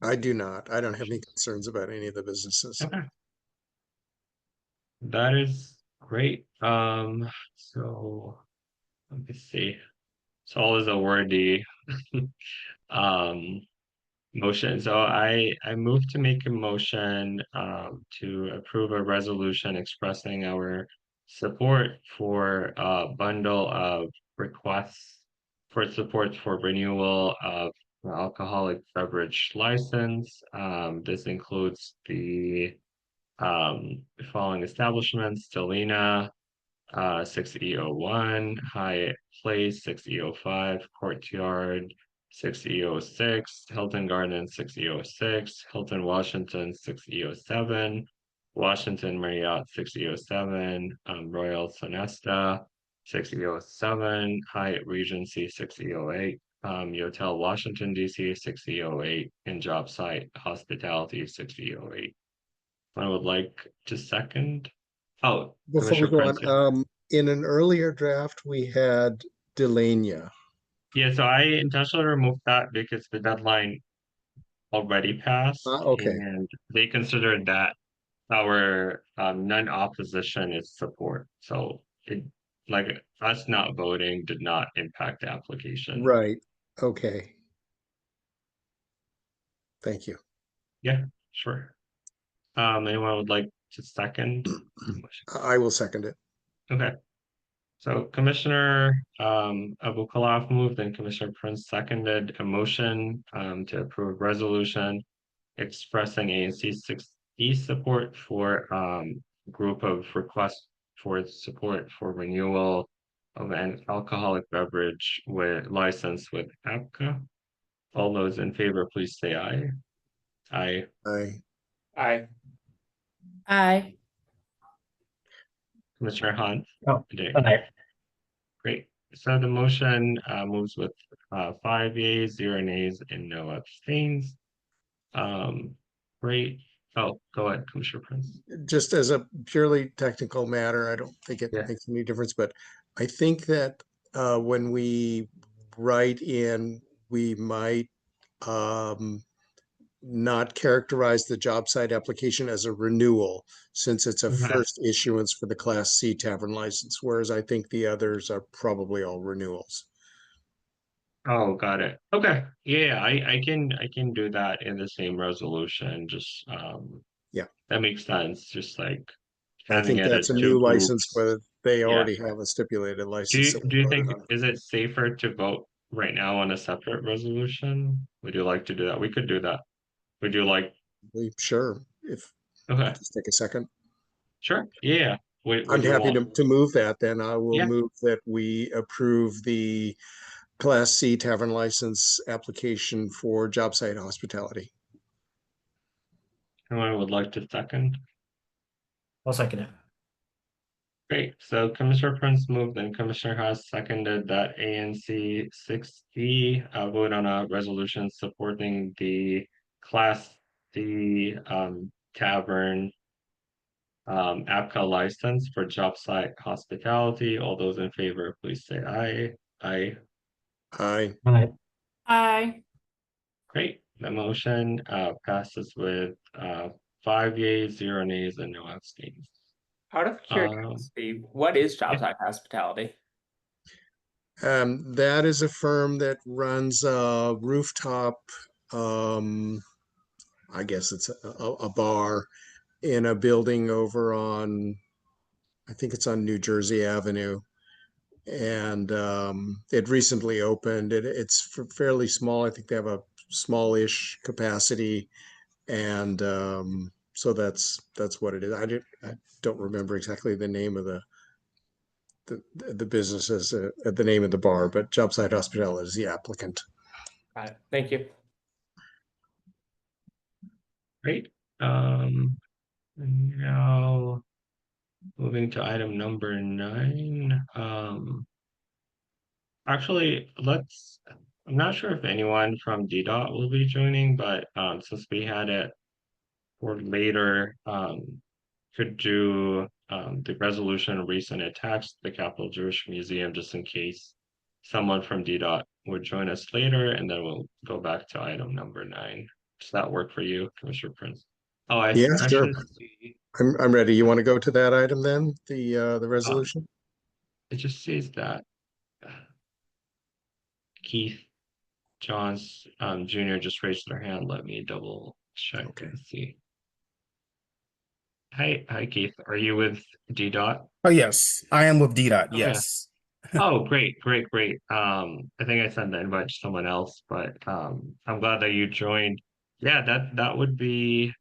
I do not. I don't have any concerns about any of the businesses. Okay. That is great. So let me see. It's always a wordy um motion. So I move to make a motion to approve a resolution expressing our support for a bundle of requests for support for renewal of the alcoholic beverage license. This includes the following establishments: Delina, 6E01, Hyatt Place, 6E05, Courtyard, 6E06, Hilton Gardens, 6E06, Hilton Washington, 6E07, Washington Marriott, 6E07, Royal Sonesta, 6E07, Hyatt Regency, 6E08, Yotel Washington, DC, 6E08, and Job Site Hospitality, 6E08. I would like to second. Oh, Before we Commissioner go Prince. Yeah. on, in an earlier draft, we had Delania. Yeah, so I intentionally removed that because the deadline already passed, Okay, and they considered that our non-opposition is support. So it, like us not voting did not impact the application. right. Okay. Thank you. Yeah, sure. Anyone would like to second? I will second it. Okay. So Commissioner Abu Khalaf moved and Commissioner Prince seconded a motion to approve resolution expressing ANC 6E support for group of requests for support for renewal of an alcoholic beverage with license with APCA. All those in favor, please say aye. Aye. I Aye. Aye. Commissioner Hunt. Oh, Today. aye. Great. So the motion moves with 5 yeas, 0 nays, and no abstains. Great. Oh, go ahead, Commissioner Prince. just as a purely technical matter, I don't think it Yeah. makes any difference, but I think that when we write in, we might not characterize the job site application as a renewal, since it's a Okay. first issuance for the Class C tavern license, whereas I think the others are probably all renewals. Oh, got it. Okay. Yeah, I can do that in the same resolution. Just Yeah. that makes sense. Just like I having think it that's as a two new license, groups. whether they Yeah. already have a stipulated Do license. you that we do you voted think on. is it safer to vote right now on a separate resolution? Would you like to do that? We could do that. Would you like? Sure, if Okay. just take a second. Sure. Yeah. What I'm do you happy want? to move that then. I will Yeah. move that we approve the Class C tavern license application for job site hospitality. Anyone would like to second? I'll second it. Great. So Commissioner Prince moved and Commissioner Haas seconded that ANC 6D vote on a resolution supporting the Class C tavern APCA license for job site hospitality. All those in favor, please say aye. Aye. Aye. All right. Aye. Great. The motion passes with 5 yeas, 0 nays, and no abstains. Out of curiosity, what is job site hospitality? That is a firm that runs a rooftop, I guess it's a bar in a building over on, I think it's on New Jersey Avenue. And it recently opened. It's fairly small. I think they have a smallish capacity, and so that's what it is. I don't remember exactly the name of the business as the name of the bar, but Jobsite Hospitality is the applicant. Got it. Thank you. Great. Now moving to item number 9. Actually, I'm not sure if anyone from DDOT will be joining, but since we had it for later, could do the resolution of recent attacks to the Capitol Jewish Museum just in case someone from DDOT would join us later, and then we'll go back to item number 9. Does that work for you, Commissioner Prince? Oh, I Yeah, sure. actually see I'm ready. You want to go to that item then, the resolution? it just says that Keith Johns Jr. just raised their hand. Let me double check Okay. and see. Hi Keith. Are you with DDOT? Oh, yes, I am with DDOT. Okay. Yes. Oh, great. I think I sent the invite to someone else, but I'm glad that you joined. Yeah, that would be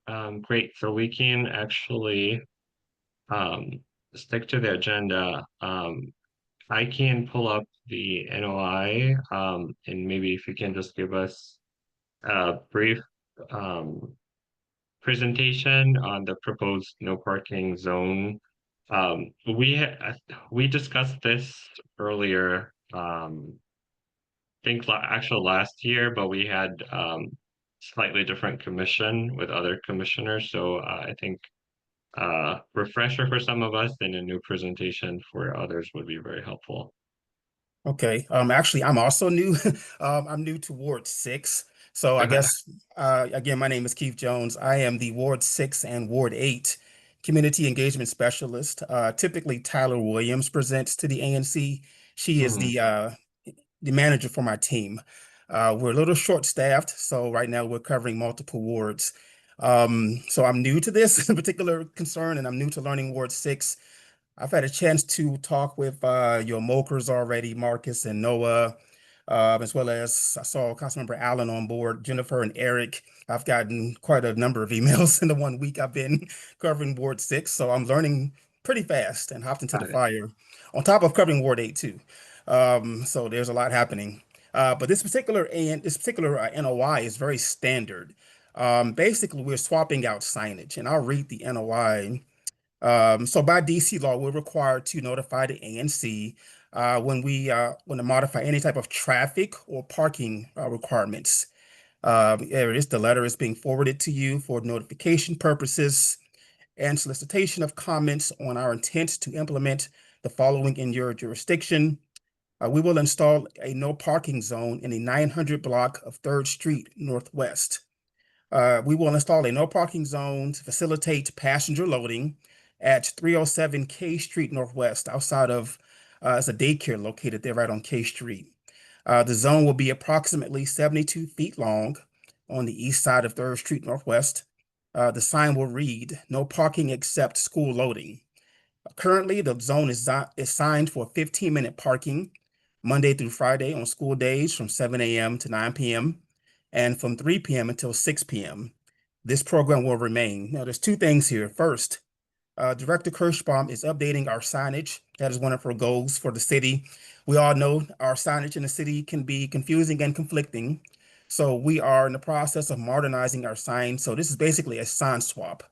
great. So we can actually um stick to the agenda. I can pull up the NOI and maybe if you can just give us a brief um presentation on the proposed no parking zone. We discussed this earlier, think actual last year, but we had slightly different commission with other commissioners. So I think refresher for some of us and a new presentation for others would be very helpful. Okay. Actually, I'm also new. I'm new to Ward 6. So I guess, again, my name is Keith Jones. I am the Ward 6 and Ward 8 Community Engagement Specialist. Typically, Tyler Williams presents to the ANC. She is the manager for my team. We're a little short-staffed, so right now we're covering multiple wards. So I'm new to this particular concern, and I'm new to learning Ward 6. I've had a chance to talk with your Mokers already, Marcus and Noah, as well as I saw Councilmember Allen on board, Jennifer and Eric. I've gotten quite a number of emails in the 1 week I've been covering Ward 6, so I'm learning pretty fast and hopped into the fire, on top of covering Ward 8 too. So there's a lot happening. But this particular NOI is very standard. Basically, we're swapping out signage, and I'll read the NOI. So by DC law, we're required to notify the ANC when we want to modify any type of traffic or parking requirements. There it is. The letter is being forwarded to you for notification purposes and solicitation of comments on our intent to implement the following in your jurisdiction. We will install a no parking zone in the 900 block of 3rd Street Northwest. We will install a no parking zone to facilitate passenger loading at 307 K Street Northwest, outside of, it's a daycare located there right on K Street. The zone will be approximately 72 feet long on the east side of 3rd Street Northwest. The sign will read, "No parking except school loading." Currently, the zone is signed for 15-minute parking Monday through Friday on school days from 7 a.m. to 9 p.m. and from 3 p.m. until 6 p.m. This program will remain. Now, there's two things here. First, Director Kirschbaum is updating our signage. That is one of her goals for the city. We all know our signage in the city can be confusing and conflicting. So we are in the process of modernizing our sign. So this is basically a sign swap.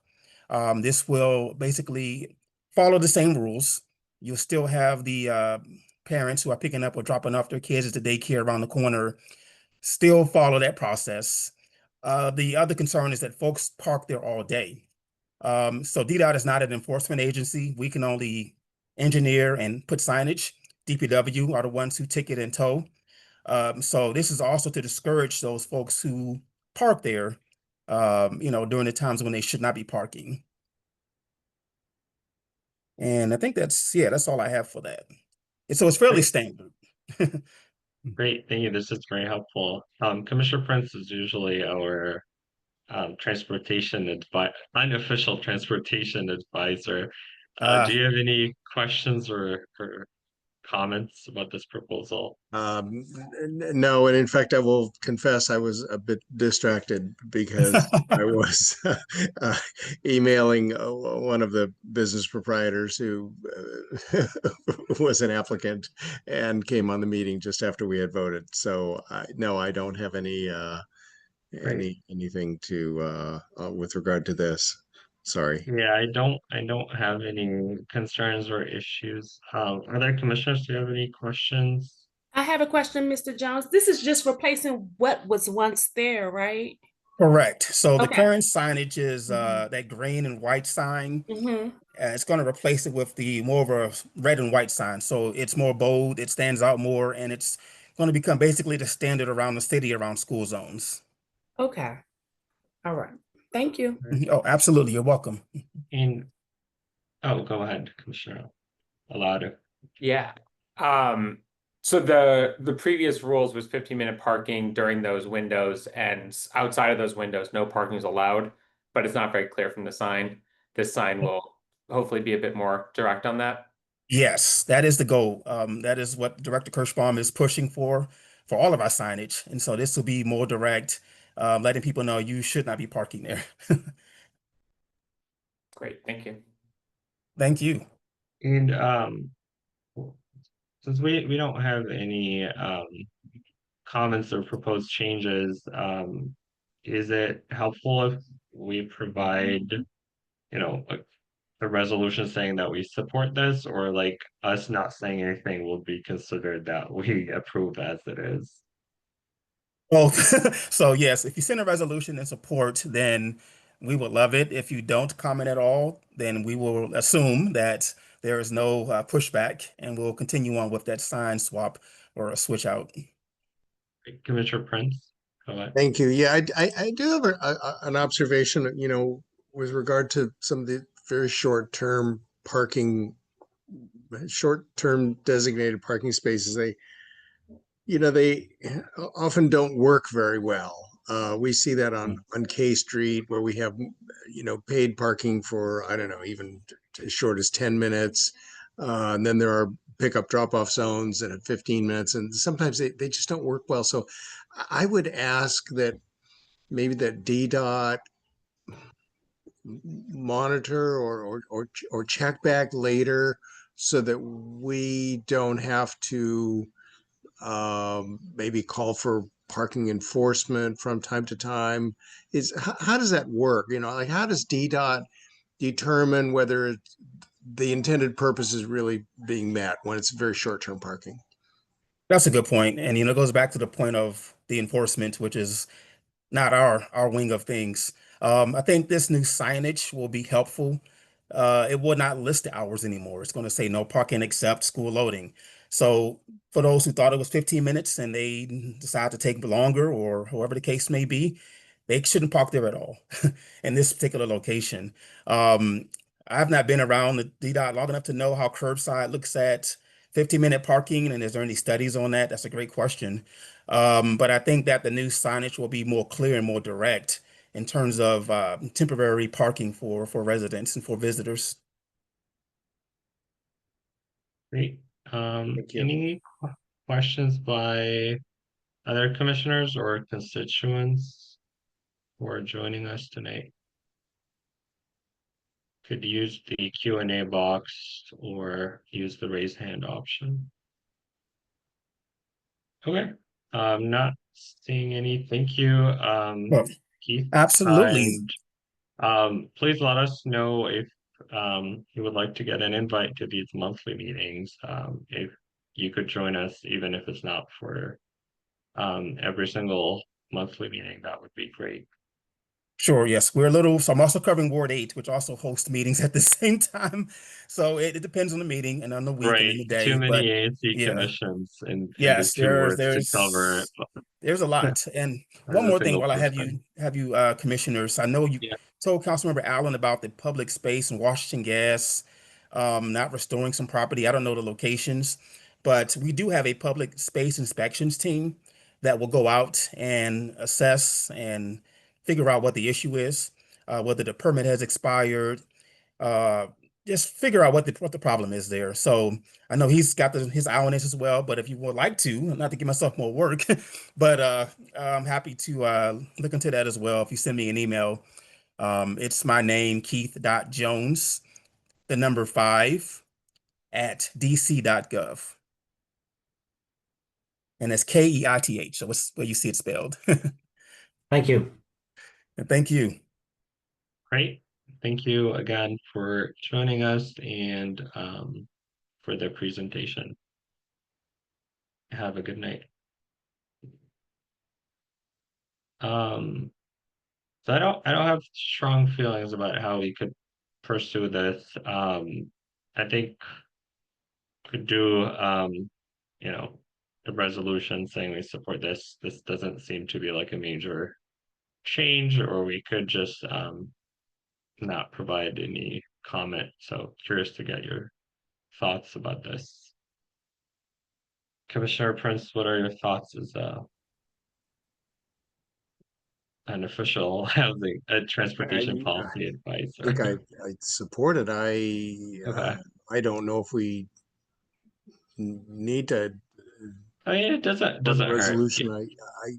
This will basically follow the same rules. You'll still have the parents who are picking up or dropping off their kids at the daycare around the corner, still follow that process. The other concern is that folks park there all day. So DDOT is not an enforcement agency. We can only engineer and put signage. DPW are the ones who ticket and tow. So this is also to discourage those folks who park there, during the times when they should not be parking. And I think that's all I have for that. And so it's fairly Great. standard. Great, thank you. This is very helpful. Commissioner Prince is usually our unofficial transportation advisor. Do you have any questions or comments about this proposal? No, and in fact, I will confess I was a bit distracted because I was emailing one of the business proprietors who was an applicant and came on the meeting just after we had voted. So no, I don't have anything to with regard to this. Sorry. Yeah, I don't have any concerns or issues. Other commissioners, do you have any questions? I have a question, Mr. Jones. This is just replacing what was once there, right? Correct. So the Okay. current signage is that green and white sign. Mm-hmm. It's going to replace it with the more of a red and white sign. So it's more bold, it stands out more, and it's going to become basically the standard around the city around school zones. Okay. All right. Thank you. Oh, absolutely. You're welcome. And oh, go ahead, Commissioner Alado. Yeah. So the previous rules was 15-minute parking during those windows, and outside of those windows, no parking is allowed, but it's not very clear from the sign. This sign will hopefully be a bit more direct on that. Yes, that is the goal. That is what Director Kirschbaum is pushing for all of our signage. And so this will be more direct, letting people know you should not be parking there. Great, thank you. Thank you. And since we don't have any comments or proposed changes, is it helpful if we provide, a resolution saying that we support this, or like us not saying anything will be considered that we approve as it is? Well, so yes, if you send a resolution in support, then we would love it. If you don't comment at all, then we will assume that there is no pushback, and we'll continue on with that sign swap or a switch out. Commissioner Prince, go ahead. Thank you. Yeah, I do have an observation, with regard to some of the very short-term designated parking spaces. They often don't work very well. We see that on K Street, where we have, paid parking for, I don't know, even as short as 10 minutes. And then there are pickup drop-off zones at 15 minutes, and sometimes they just don't work well. So I would ask that maybe that DDOT monitor or check back later so that we don't have to maybe call for parking enforcement from time to time. How does that work? Like, how does DDOT determine whether the intended purpose is really being met when it's very short-term parking? That's a good point. And, it goes back to the point of the enforcement, which is not our wing of things. I think this new signage will be helpful. It will not list the hours anymore. It's going to say no parking except school loading. So for those who thought it was 15 minutes and they decide to take longer, or however the case may be, they shouldn't park there at all in this particular location. I've not been around the DDOT long enough to know how curbside looks at 15-minute parking, and is there any studies on that? That's a great question. But I think that the new signage will be more clear and more direct in terms of temporary parking for residents and for visitors. Great. Thank you. Any questions by other commissioners or constituents who are joining us tonight? could use the Q&A box or use the raise hand option. Okay, not seeing any. Thank you, Well, Keith. absolutely. And please let us know if you would like to get an invite to these monthly meetings. If you could join us, even if it's not for every single monthly meeting, that would be great. Sure, yes. So I'm also covering Ward 8, which also hosts meetings at the same time. So it depends on the meeting and on the week and Right, in the too day. But many ANC yeah, commissions in the yes, two words to cover. there's a lot. And one A more thing single while I person. have you commissioners, I know you Yeah. told Councilmember Allen about the public space in Washington Gas, not restoring some property. I don't know the locations, but we do have a public space inspections team that will go out and assess and figure out what the issue is, whether the permit has expired, uh, just figure out what the problem is there. So I know he's got his eye on this as well. But if you would like to, not to give myself more work, but I'm happy to look into that as well. If you send me an email, it's my name, Keith.Jones, the number 5 at dc.gov. And it's KEITH. So it's where you see it spelled. Thank you. And thank you. Great. Thank you again for joining us and for the presentation. Have a good night. So I don't have strong feelings about how we could pursue this. I think could do you know, a resolution saying we support this. This doesn't seem to be like a major change, or we could just not provide any comment. So curious to get your thoughts about this. Commissioner Prince, what are your thoughts as an official housing transportation policy advisor? think I support it. I don't know if we need to I mean, it doesn't hurt. resolution.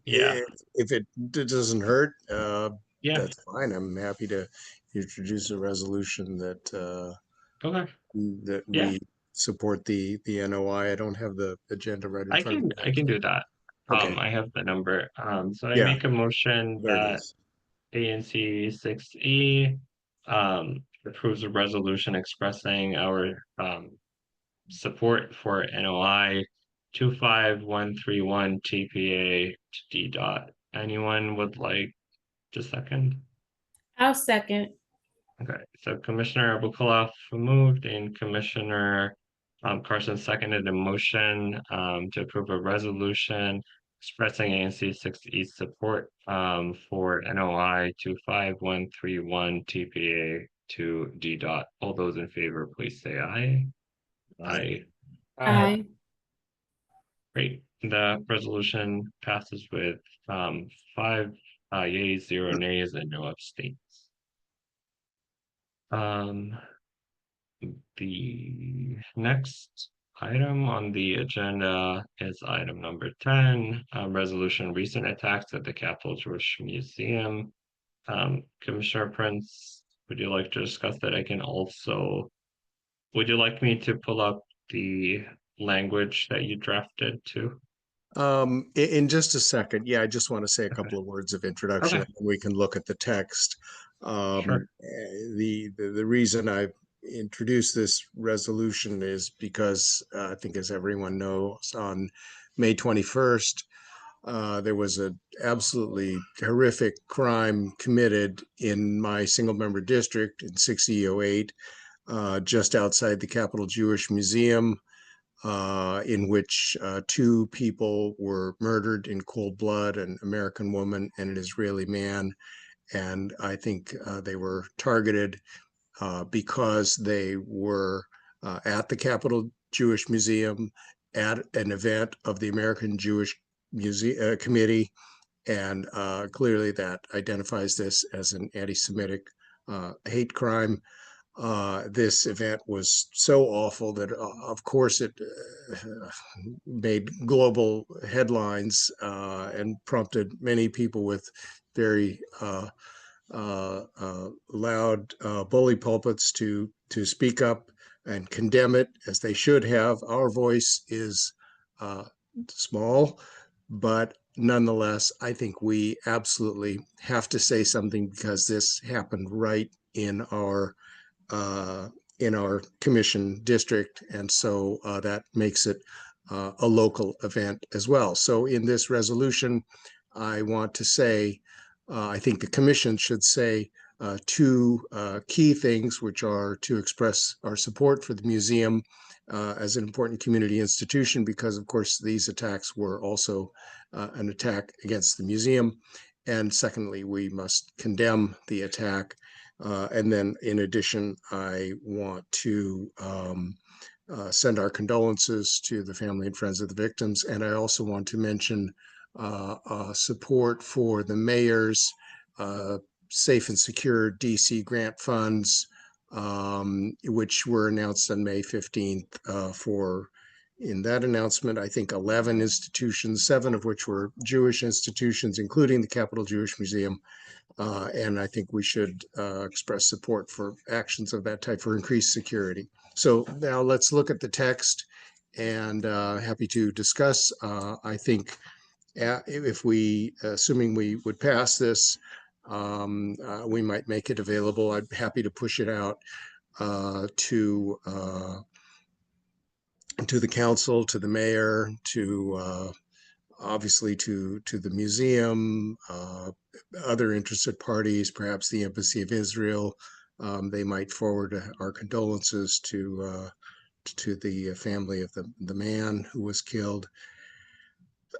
Yeah, If it doesn't hurt, yeah, that's fine. I'm happy to introduce a resolution that okay, that yeah. we support the NOI. I don't have the agenda right in front of me. I can do that. Okay, I have the number. So I yeah, make a motion there it that is. ANC 6E approves a resolution expressing our support for NOI 25131 TPA to D dot. Anyone would like to second? I'll second. Okay, so Commissioner Abukalov moved and Commissioner Carson seconded a motion to approve a resolution expressing ANC 6E support for NOI 25131 TPA to D dot. All those in favor, please say aye. Aye. Aye. Great. The resolution passes with 5 yeas, 0 nays, and no abstains. The next item on the agenda is item number 10, resolution recent attacks at the Capitol Jewish Museum. Commissioner Prince, would you like to discuss that? Would you like me to pull up the language that you drafted too? In just a second, yeah, I just want to say a Okay. couple of words of introduction, Okay, and we can look at the text. sure. The reason I introduced this resolution is because I think, as everyone knows, on May 21st, there was an absolutely horrific crime committed in my single-member district in 6008, just outside the Capitol Jewish Museum, in which 2 people were murdered in cold blood, an American woman and an Israeli man. And I think they were targeted because they were at the Capitol Jewish Museum at an event of the American Jewish Museum Committee. And clearly that identifies this as an anti-Semitic hate crime. This event was so awful that, of course, it made global headlines and prompted many people with very loud bully pulpits to speak up and condemn it as they should have. Our voice is small, but nonetheless, I think we absolutely have to say something because this happened right in our commission district, and so that makes it a local event as well. So in this resolution, I want to say, I think the commission should say two key things, which are to express our support for the museum as an important community institution, because of course these attacks were also an attack against the museum. And secondly, we must condemn the attack. And then in addition, I want to send our condolences to the family and friends of the victims. And I also want to mention support for the mayor's safe and secure DC grant funds, which were announced on May 15th for, in that announcement, I think 11 institutions, 7 of which were Jewish institutions, including the Capitol Jewish Museum. And I think we should express support for actions of that type for increased security. So now let's look at the text, and happy to discuss. I think if we, assuming we would pass this, we might make it available. I'd be happy to push it out to the council, to the mayor, to obviously to the museum, other interested parties, perhaps the Embassy of Israel. They might forward our condolences to the family of the man who was killed,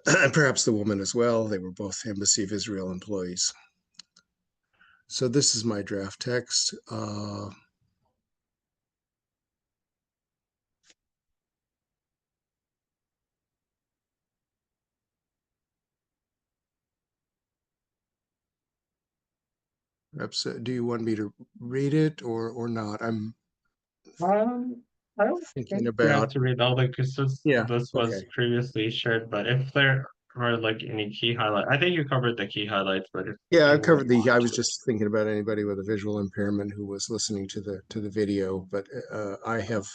and perhaps the woman as well. They were both Embassy of Israel employees. So this is my draft text. Perhaps, do you want me to read it or not? I'm I don't thinking think we have about, to read all the because yeah, this was okay. previously shared, but if there are like any key highlights, I think you covered the key highlights, but if Yeah, I you would covered want I was to. just thinking about anybody with a visual impairment who was listening to the video, but I have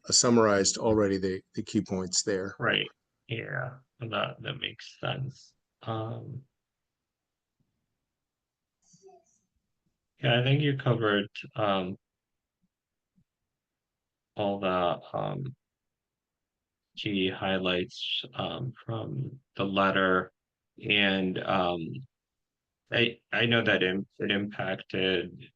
summarized already the key points there. Right. Yeah, that makes sense. Um, yeah, I think you covered all the key highlights from the letter, and I know that it impacted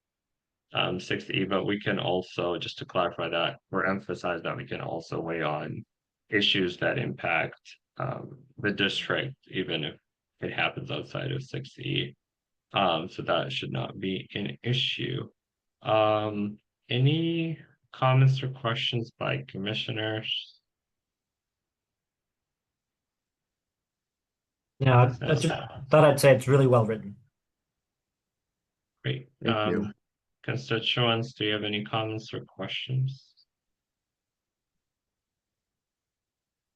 6E, but we can also, just to clarify that or emphasize that, we can also weigh on issues that impact the district, even if it happens outside of 6E. So that should not be an issue. Any comments or questions by commissioners? Yeah, I just thought I'd say it's really well written. Great. Thank you. Constituents, do you have any comments or questions?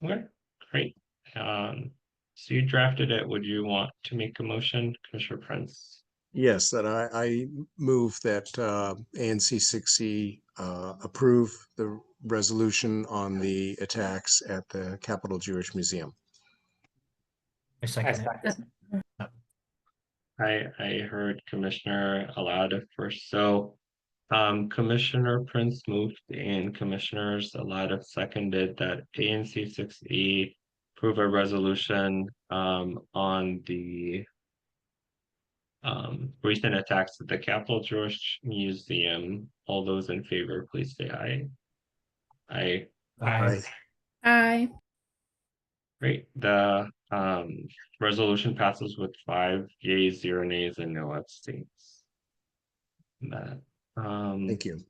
Okay, great. So you drafted it. Would you want to make a motion, Commissioner Prince? Yes, that I move that ANC 6E approve the resolution on the attacks at the Capitol Jewish Museum. I second it. I heard Commissioner Alada first. So Commissioner Prince moved and Commissioners Alada seconded that ANC 6E approve a resolution on the recent attacks at the Capitol Jewish Museum. All those in favor, please say aye. Aye. Aye. Aye. Great. The resolution passes with 5 yeas, 0 nays, and no abstains. That Thank you. of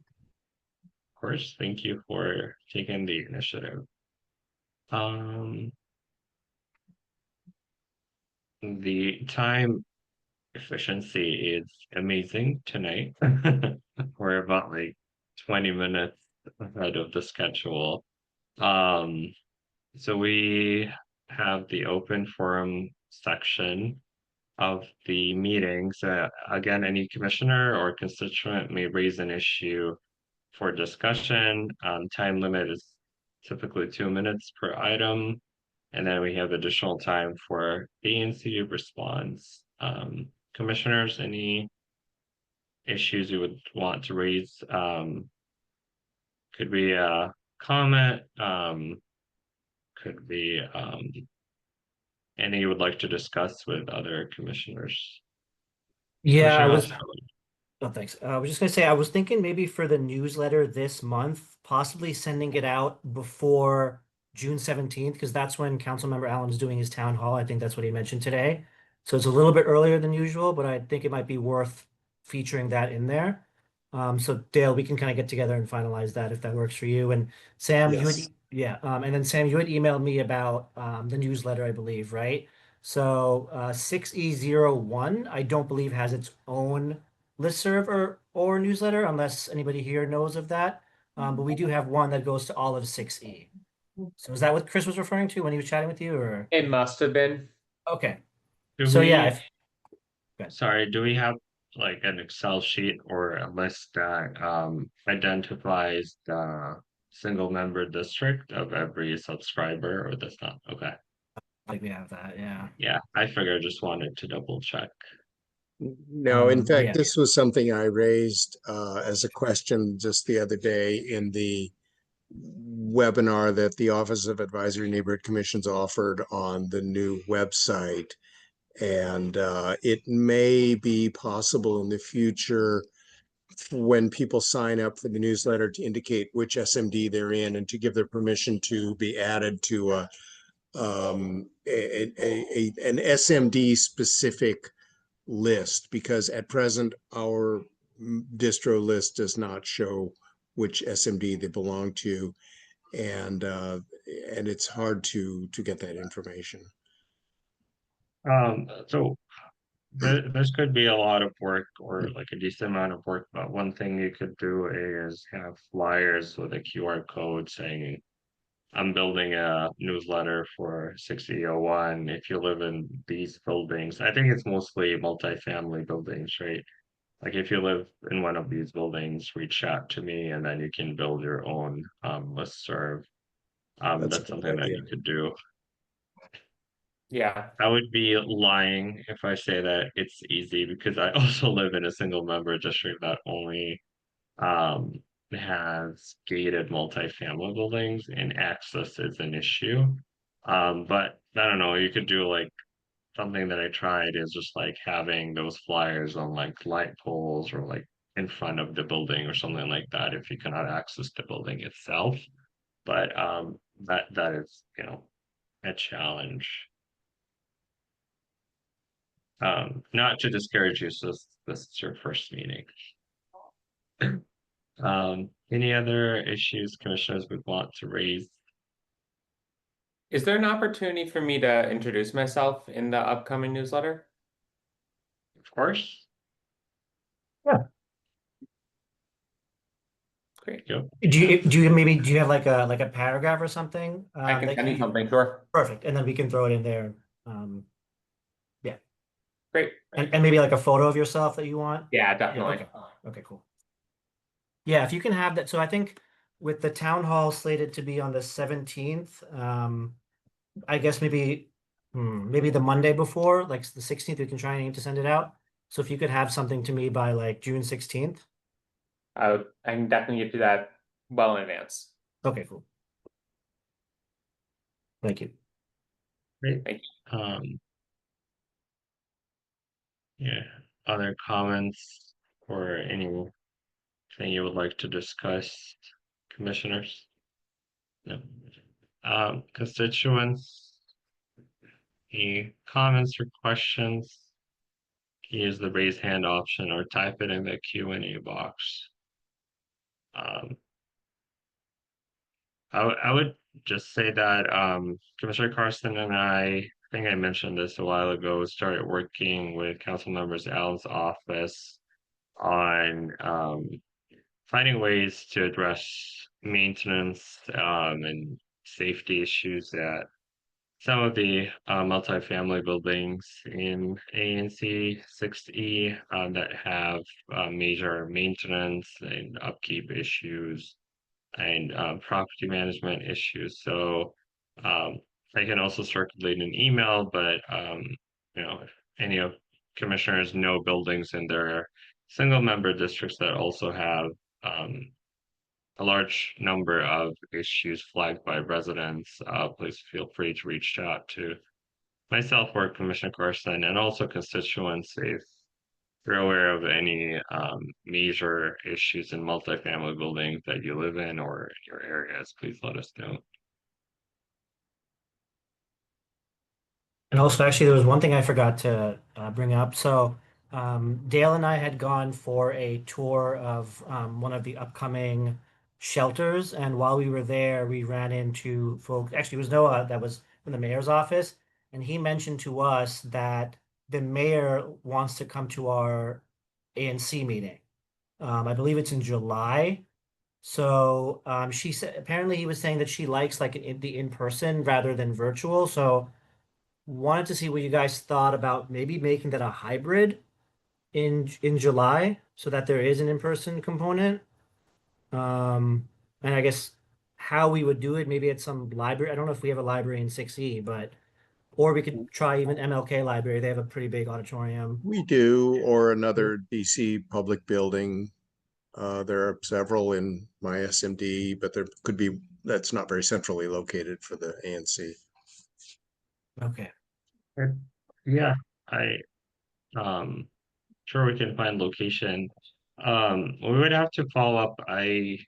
course, thank you for taking the initiative. The time efficiency is amazing tonight. We're about like 20 minutes ahead of the schedule. So we have the open forum section. of the meetings. Again, any commissioner or constituent may raise an issue for discussion. Time limit is typically 2 minutes per item. And then we have additional time for ANC response. Commissioners, any issues you would want to raise? Could be a comment, could be any you would like to discuss with other commissioners. Yeah, I Commissioner was. Ostrowski. Oh, thanks. I was just gonna say, I was thinking maybe for the newsletter this month, possibly sending it out before June 17th, because that's when Councilmember Allen's doing his town hall. I think that's what he mentioned today. So it's a little bit earlier than usual, but I think it might be worth featuring that in there. So Dale, we can kind of get together and finalize that if that works for you. And Sam, you had, Yes. yeah, and then Sam, you had emailed me about the newsletter, I believe, right? So 6E01, I don't believe has its own listserv or newsletter, unless anybody here knows of that. But we do have one that goes to all of 6E. So is that what Chris was referring to when he was chatting with you, or? It must have been. Okay. Do So yeah, we, Good. sorry, do we have like an Excel sheet or a list that identifies the single member district of every subscriber, or that's not? Okay. Like we have that, yeah. Yeah, I figured, just wanted to double check. No, in But fact, yeah. this was something I raised as a question just the other day in the webinar that the Office of Advisory Neighborhood Commissions offered on the new website. And it may be possible in the future when people sign up for the newsletter to indicate which SMD they're in and to give their permission to be added to an SMD specific list, because at present our distro list does not show which SMD they belong to, and it's hard to get that information. So this could be a lot of work, or like a decent amount of work, but one thing you could do is have flyers with a QR code saying, I'm building a newsletter for 6001. If you live in these buildings, I think it's mostly multifamily buildings, right? Like if you live in one of these buildings, reach out to me and then you can build your own listserv. That's a That's good something that idea. you could do. Yeah. I would be lying if I say that it's easy, because I also live in a single member district that only um has gated multifamily buildings, and access is an issue. But I don't know, you could do like something that I tried is just like having those flyers on like light poles or like in front of the building or something like that if you cannot access the building itself. But that is, a challenge. Not to discourage you, so this is your first meeting. Any other issues commissioners would want to raise? Is there an opportunity for me to introduce myself in the upcoming newsletter? Of course. Great. Yep. Do you have like a paragraph or something? I can that send you you- something, sure. Perfect, and then we can throw it in there. Yeah, Great. and maybe like a photo of yourself that you want. Yeah, Yeah, definitely. okay. Okay, cool. Yeah, if you can have that. So I think with the town hall slated to be on the 17th, I guess maybe the Monday before, like the 16th, we can try and aim to send it out. So if you could have something to me by like June 16th. I can definitely get to that well in advance. Okay, cool. Thank you. Great. Thank Yeah. Other comments or anything you would like to discuss, commissioners? No. Constituents, any comments or questions? Use the raise hand option or type it in the Q&A box. I would just say that Commissioner Carson and I think I mentioned this a while ago, started working with council members Allen's office on finding ways to address maintenance and safety issues at some of the multifamily buildings in ANC 6E that have major maintenance and upkeep issues and property management issues. So I can also circulate an email, but if any of commissioners know buildings in their single member districts that also have a large number of issues flagged by residents, please feel free to reach out to myself or Commissioner Carson and also constituents if you're aware of any major issues in multifamily buildings that you live in or in your areas, please let us know. And also, actually, there was one thing I forgot to bring up. So, Dale and I had gone for a tour of one of the upcoming shelters, and while we were there, we ran into folks. Actually, it was Noah that was in the mayor's office, and he mentioned to us that the mayor wants to come to our ANC meeting. I believe it's in July. So, she said apparently he was saying that she likes like the in person rather than virtual. So wanted to see what you guys thought about maybe making that a hybrid in July so that there is an in-person component. And I guess how we would do it, maybe at some library. I don't know if we have a library in 6E, but or we could try even MLK Library. They have a pretty big auditorium. We do, or another DC public building. There are several in my SMD, but there could be, that's not very centrally located for the ANC. Okay. Yeah, I sure we can find location. We would have to follow up. I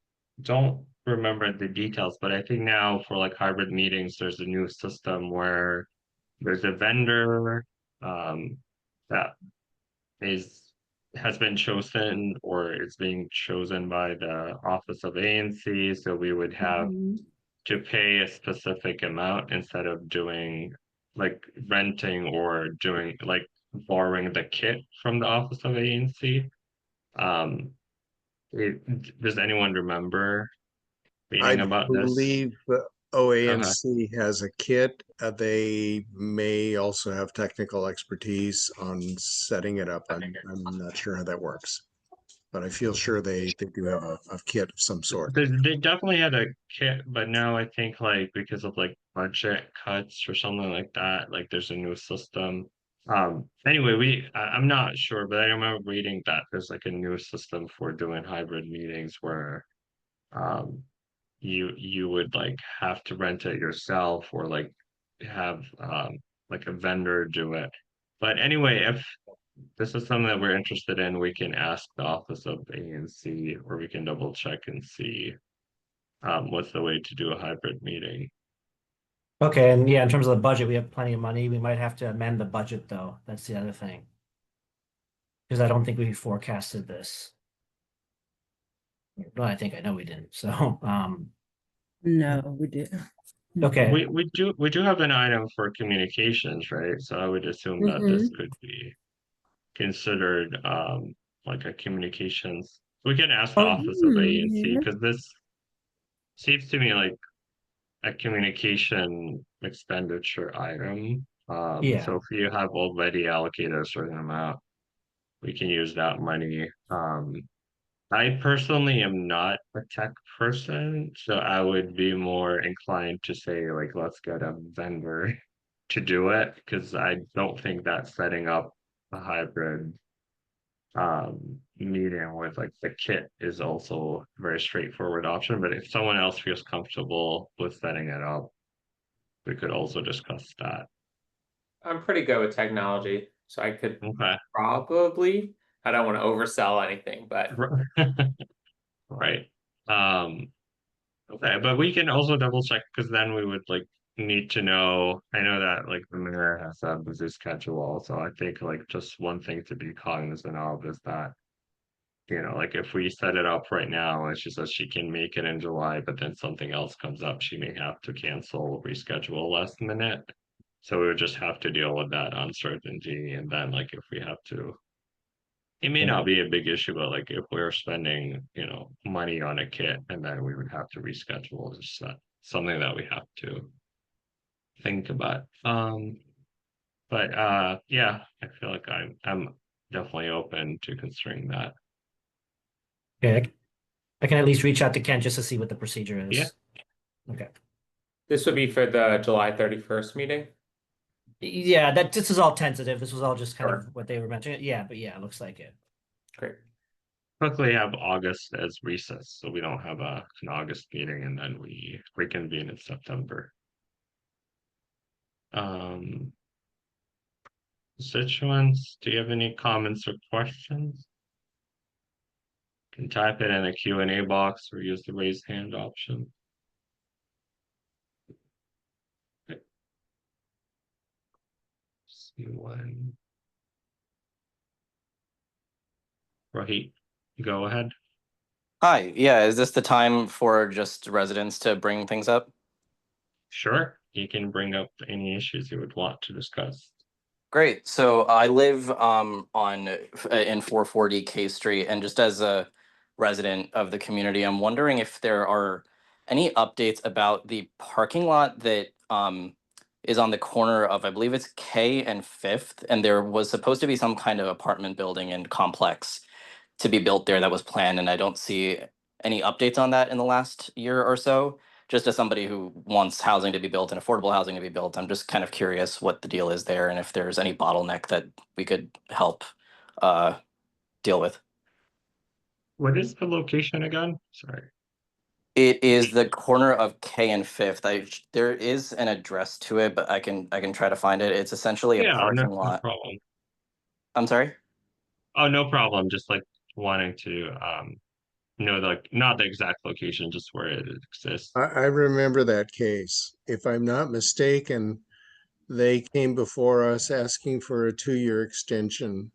don't remember the details, but I think now for like hybrid meetings, there's a new system where there's a vendor that has been chosen or is being chosen by the Office of ANC. So we would have to pay a specific amount instead of doing like renting or doing like borrowing the kit from the Office of ANC. Um, does anyone remember reading I about this? believe OANC has a kit. They may also have technical expertise on setting it up. I'm not sure how that works, but I feel sure they do have a kit of some sort. They definitely had a kit, but now I think like because of like budget cuts or something like that, like there's a new system. Anyway, I'm not sure, but I remember reading that there's like a new system for doing hybrid meetings where um you would like have to rent it yourself or have like a vendor do it. But anyway, if this is something that we're interested in, we can ask the Office of ANC or we can double check and see what's the way to do a hybrid meeting. Okay, and yeah, in terms of the budget, we have plenty of money. We might have to amend the budget though. That's the other thing. Because I don't think we forecasted this. Well, I know we didn't. So, No, we didn't. okay. We do have an item for communications, right? So I would assume that this could be considered like a communications. We can ask the Office of ANC because this seems to me like a communication expenditure item. Yeah. So if you have already allocated a certain amount, we can use that money. I personally am not a tech person, so I would be more inclined to say like let's get a vendor to do it because I don't think that setting up a hybrid meeting with like the kit is also a very straightforward option. But if someone else feels comfortable with setting it up, we could also discuss that. I'm pretty good with technology, so I could Okay. probably. I don't want to oversell anything, but Right. Okay, but we can also double check because then we would like need to know. I know that like the mayor has a busy schedule, so I think like just one thing to be cognizant of is that like if we set it up right now and she says she can make it in July, but then something else comes up, she may have to cancel, reschedule last minute. So we would just have to deal with that uncertainty. And then like if we have to, it may not be a big issue, but like if we're spending, money on a kit and then we would have to reschedule, it's something that we have to think about. But yeah, I feel like I'm definitely open to considering that. Okay, I can at least reach out to Kent just to see what the procedure Yeah. is. Okay. This would be for the July 31st meeting. Yeah, that this is all tentative. This was all just kind Sure. of what they were mentioning. Yeah, but yeah, it looks like it. Great. Quickly have August as recess, so we don't have an August meeting, and then we reconvene in September. Constituents, do you have any comments or questions? Can type it in the Q&A box or use the raise hand option. See one. Rohit, go ahead. Hi, yeah, is this the time for just residents to bring things up? Sure, you can bring up any issues you would want to discuss. Great. So I live in 440 K Street, and just as a resident of the community, I'm wondering if there are any updates about the parking lot that is on the corner of, I believe it's K and Fifth, and there was supposed to be some kind of apartment building and complex to be built there that was planned, and I don't see any updates on that in the last year or so. Just as somebody who wants housing to be built and affordable housing to be built, I'm just kind of curious what the deal is there and if there's any bottleneck that we could help uh, deal with. What is the location again? Sorry. It is the corner of K and Fifth. There is an address to it, but I can try to find it. It's essentially a Yeah, parking no lot. problem. I'm sorry? Oh, no problem. Just like wanting to know like not the exact location, just where it exists. I remember that case. If I'm not mistaken, they came before us asking for a 2-year extension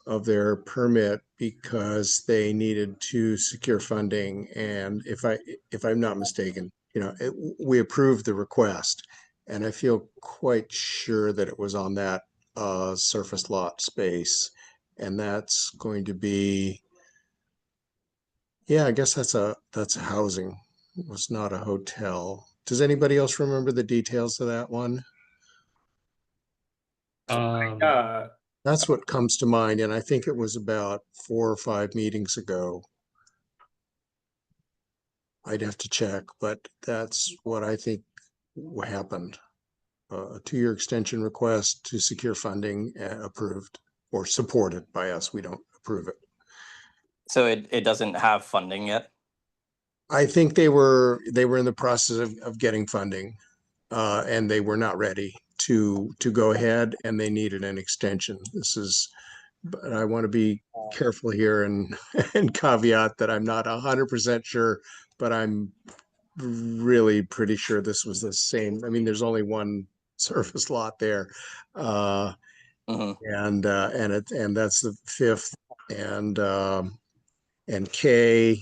of their permit because they needed to secure funding. And if I'm not mistaken, we approved the request, and I feel quite sure that it was on that surface lot space, and that's going to be, yeah, I guess that's housing. It was not a hotel. Does anybody else remember the details of that one? Uh, That's what comes to mind, and I think it was about 4 or 5 meetings ago. I'd have to check, but that's what I think happened. A 2-year extension request to secure funding approved or supported by us. We don't approve it. So it doesn't have funding yet? I think they were in the process of getting funding, and they were not ready to go ahead, and they needed an extension. But I want to be careful here and and caveat that I'm not 100% sure, but I'm really pretty sure this was the same. I mean, there's only one surface lot there, hmm and that's the Fifth and K.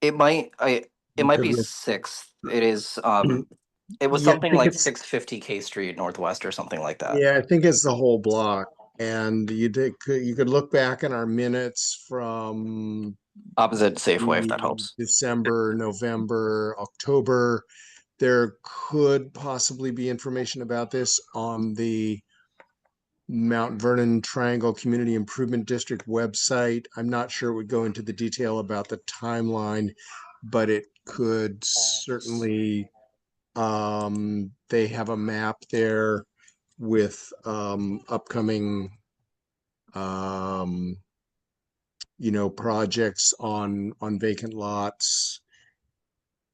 It might it You might could be look. Sixth. It is it was Yeah, I something think like it's 650 K Street Northwest or something like that. yeah, I think it's the whole block. And you could look back in our minutes from Opposite Safeway, if that the helps. December, November, October. There could possibly be information about this on the Mount Vernon Triangle Community Improvement District website. I'm not sure it would go into the detail about the timeline, but it could certainly, they have a map there with upcoming projects on vacant lots.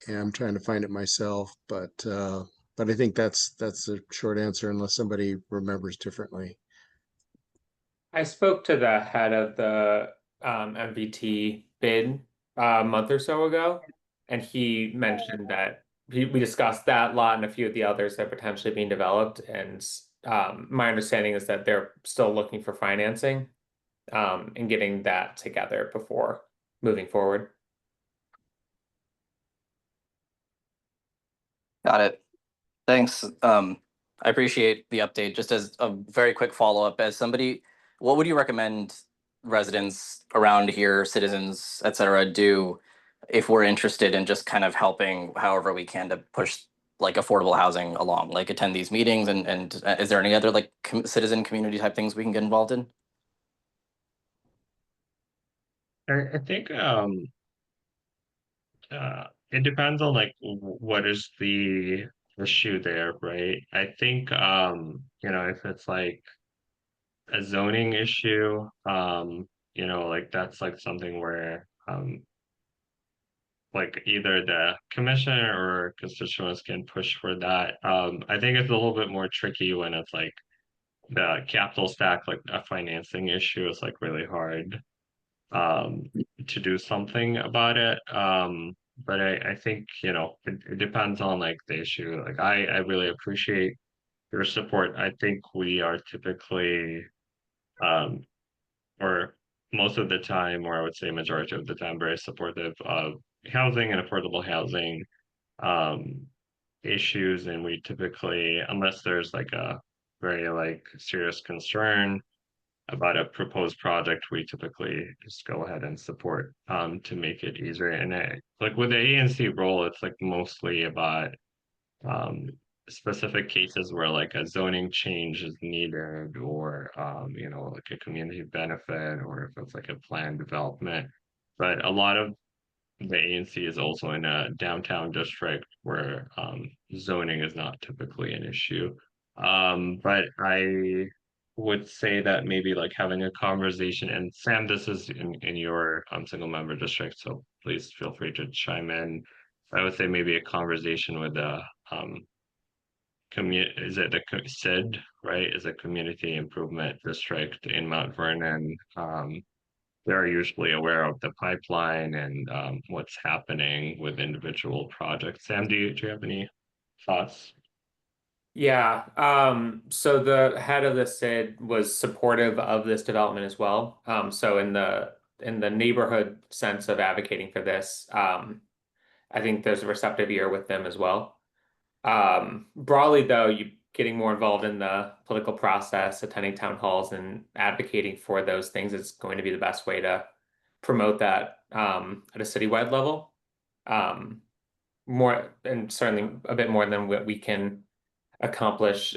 And I'm trying to find it myself, but I think that's a short answer unless somebody remembers differently. I spoke to the head of the MVT bid a month or so ago, and he mentioned that we discussed that lot and a few of the others that are potentially being developed. And my understanding is that they're still looking for financing and getting that together before moving forward. Got it. Thanks. I appreciate the update. Just as a very quick follow-up, as somebody, what would you recommend residents around here, citizens, et cetera, do if we're interested in just kind of helping however we can to push like affordable housing along, like attend these meetings, and is there any other like citizen community type things we can get involved in? I think it depends on like what is the issue there, right? I think you know, if it's like a zoning issue, you know, like that's like something where like either the commission or constituents can push for that. I think it's a little bit more tricky when it's like the capital stack, like a financing issue is like really hard um to do something about it. But I think, you know, it depends on like the issue. Like I really appreciate your support. I think we are typically um or most of the time, or I would say majority of the time, very supportive of housing and affordable housing um issues. And we typically, unless there's like a very like serious concern about a proposed project, we typically just go ahead and support to make it easier. And like with the ANC role, it's like mostly about um specific cases where like a zoning change is needed, or you know, like a community benefit, or if it's like a planned development. But a lot of the ANC is also in a downtown district where zoning is not typically an issue. But I would say that maybe like having a conversation, and Sam, this is in your single member district, so please feel free to chime in. I would say maybe a conversation with the community, is it the SID, right? Is a community improvement district in Mount Vernon. They're usually aware of the pipeline and what's happening with individual projects. Sam, do you have any thoughts? Yeah, so the head of the SID was supportive of this development as well. So in the neighborhood sense of advocating for this, I think there's a receptive ear with them as well. Broadly though, you getting more involved in the political process, attending town halls and advocating for those things is going to be the best way to promote that at a citywide level. More, and certainly a bit more than what we can accomplish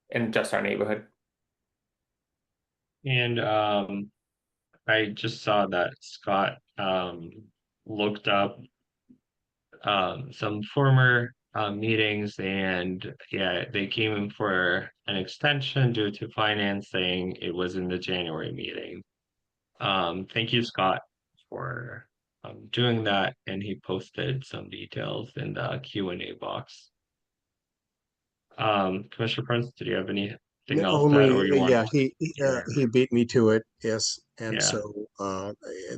in just our neighborhood. And I just saw that Scott looked up some former meetings, and yeah, they came in for an extension due to financing. It was in the January meeting. Thank you, Scott, for doing that, and he posted some details in the Q&A box. Commissioner Prince, did you have anything else that, or you want? Yeah, he beat me to it. Yes, and Yeah. so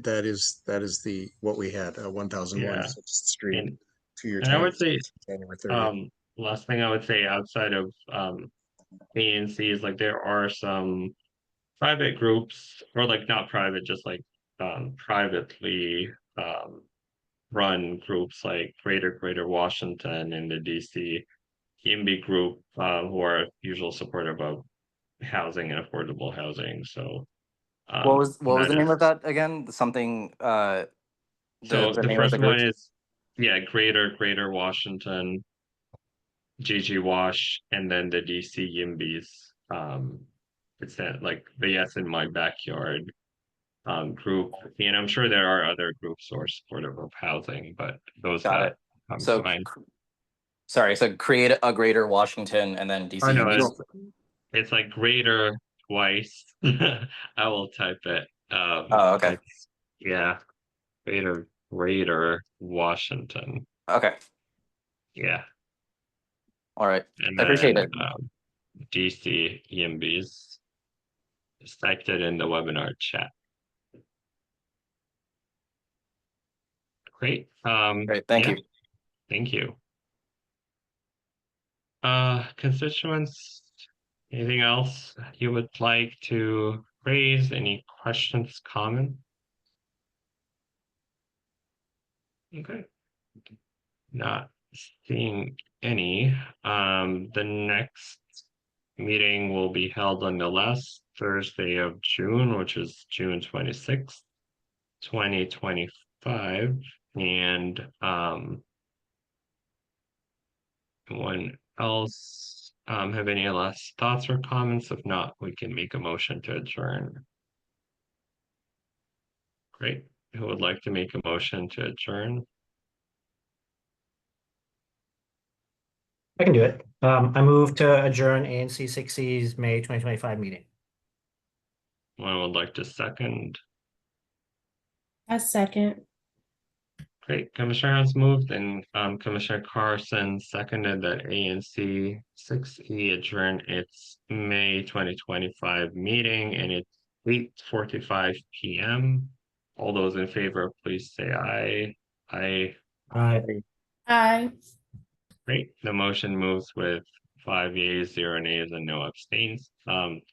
that is the what we had 1001 Yeah. 6th Street, And 2-year I would say January 30th. last thing I would say outside of ANC is like there are some private groups, or like not private, just like privately run groups like Greater Washington and the DC YIMBY group, who are usual supportive of housing and affordable housing. So What was the name is, of that again? Something so the the name of the first one group? is, yeah, Greater Washington, GG Wash, and then the DC YIMBYs. It's that like the Yes in My Backyard group, and I'm sure there are other groups who are supportive of housing, but those Got that it. come to So mind. sorry, so create a Greater Washington and then DC Oh no, UBs. it's like Greater twice. I will type it. Oh, okay. It's, yeah, Greater Washington. Okay. Yeah, All right. and I appreciate then it. DC YIMBYs. Just typed it in the webinar chat. Great. Great. Thank yeah, you. thank you. Constituents, anything else you would like to raise? Any questions, comments? Okay. Not seeing any. The next meeting will be held on the last Thursday of June, which is June 26th, 2024. 2025. And anyone else have any last thoughts or comments? If not, we can make a motion to adjourn. Great. Who would like to make a motion to adjourn? I can do it. I move to adjourn ANC 6E's May 2025 meeting. One would like to second. I second. Great. Commissioner has moved and Commissioner Carson seconded that ANC 6E adjourn its May 2025 meeting, and it's 8:45 p.m. All those in favor, please say aye. Aye. Aye. Great. The motion moves with 5 yeas, 0 nays, and no abstains.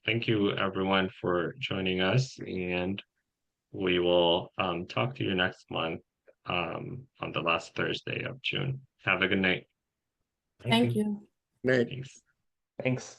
Thank you everyone for joining us, and we will talk to you next month on the last Thursday of June. Have a good night. Thank you. Nate. Thanks. Thanks.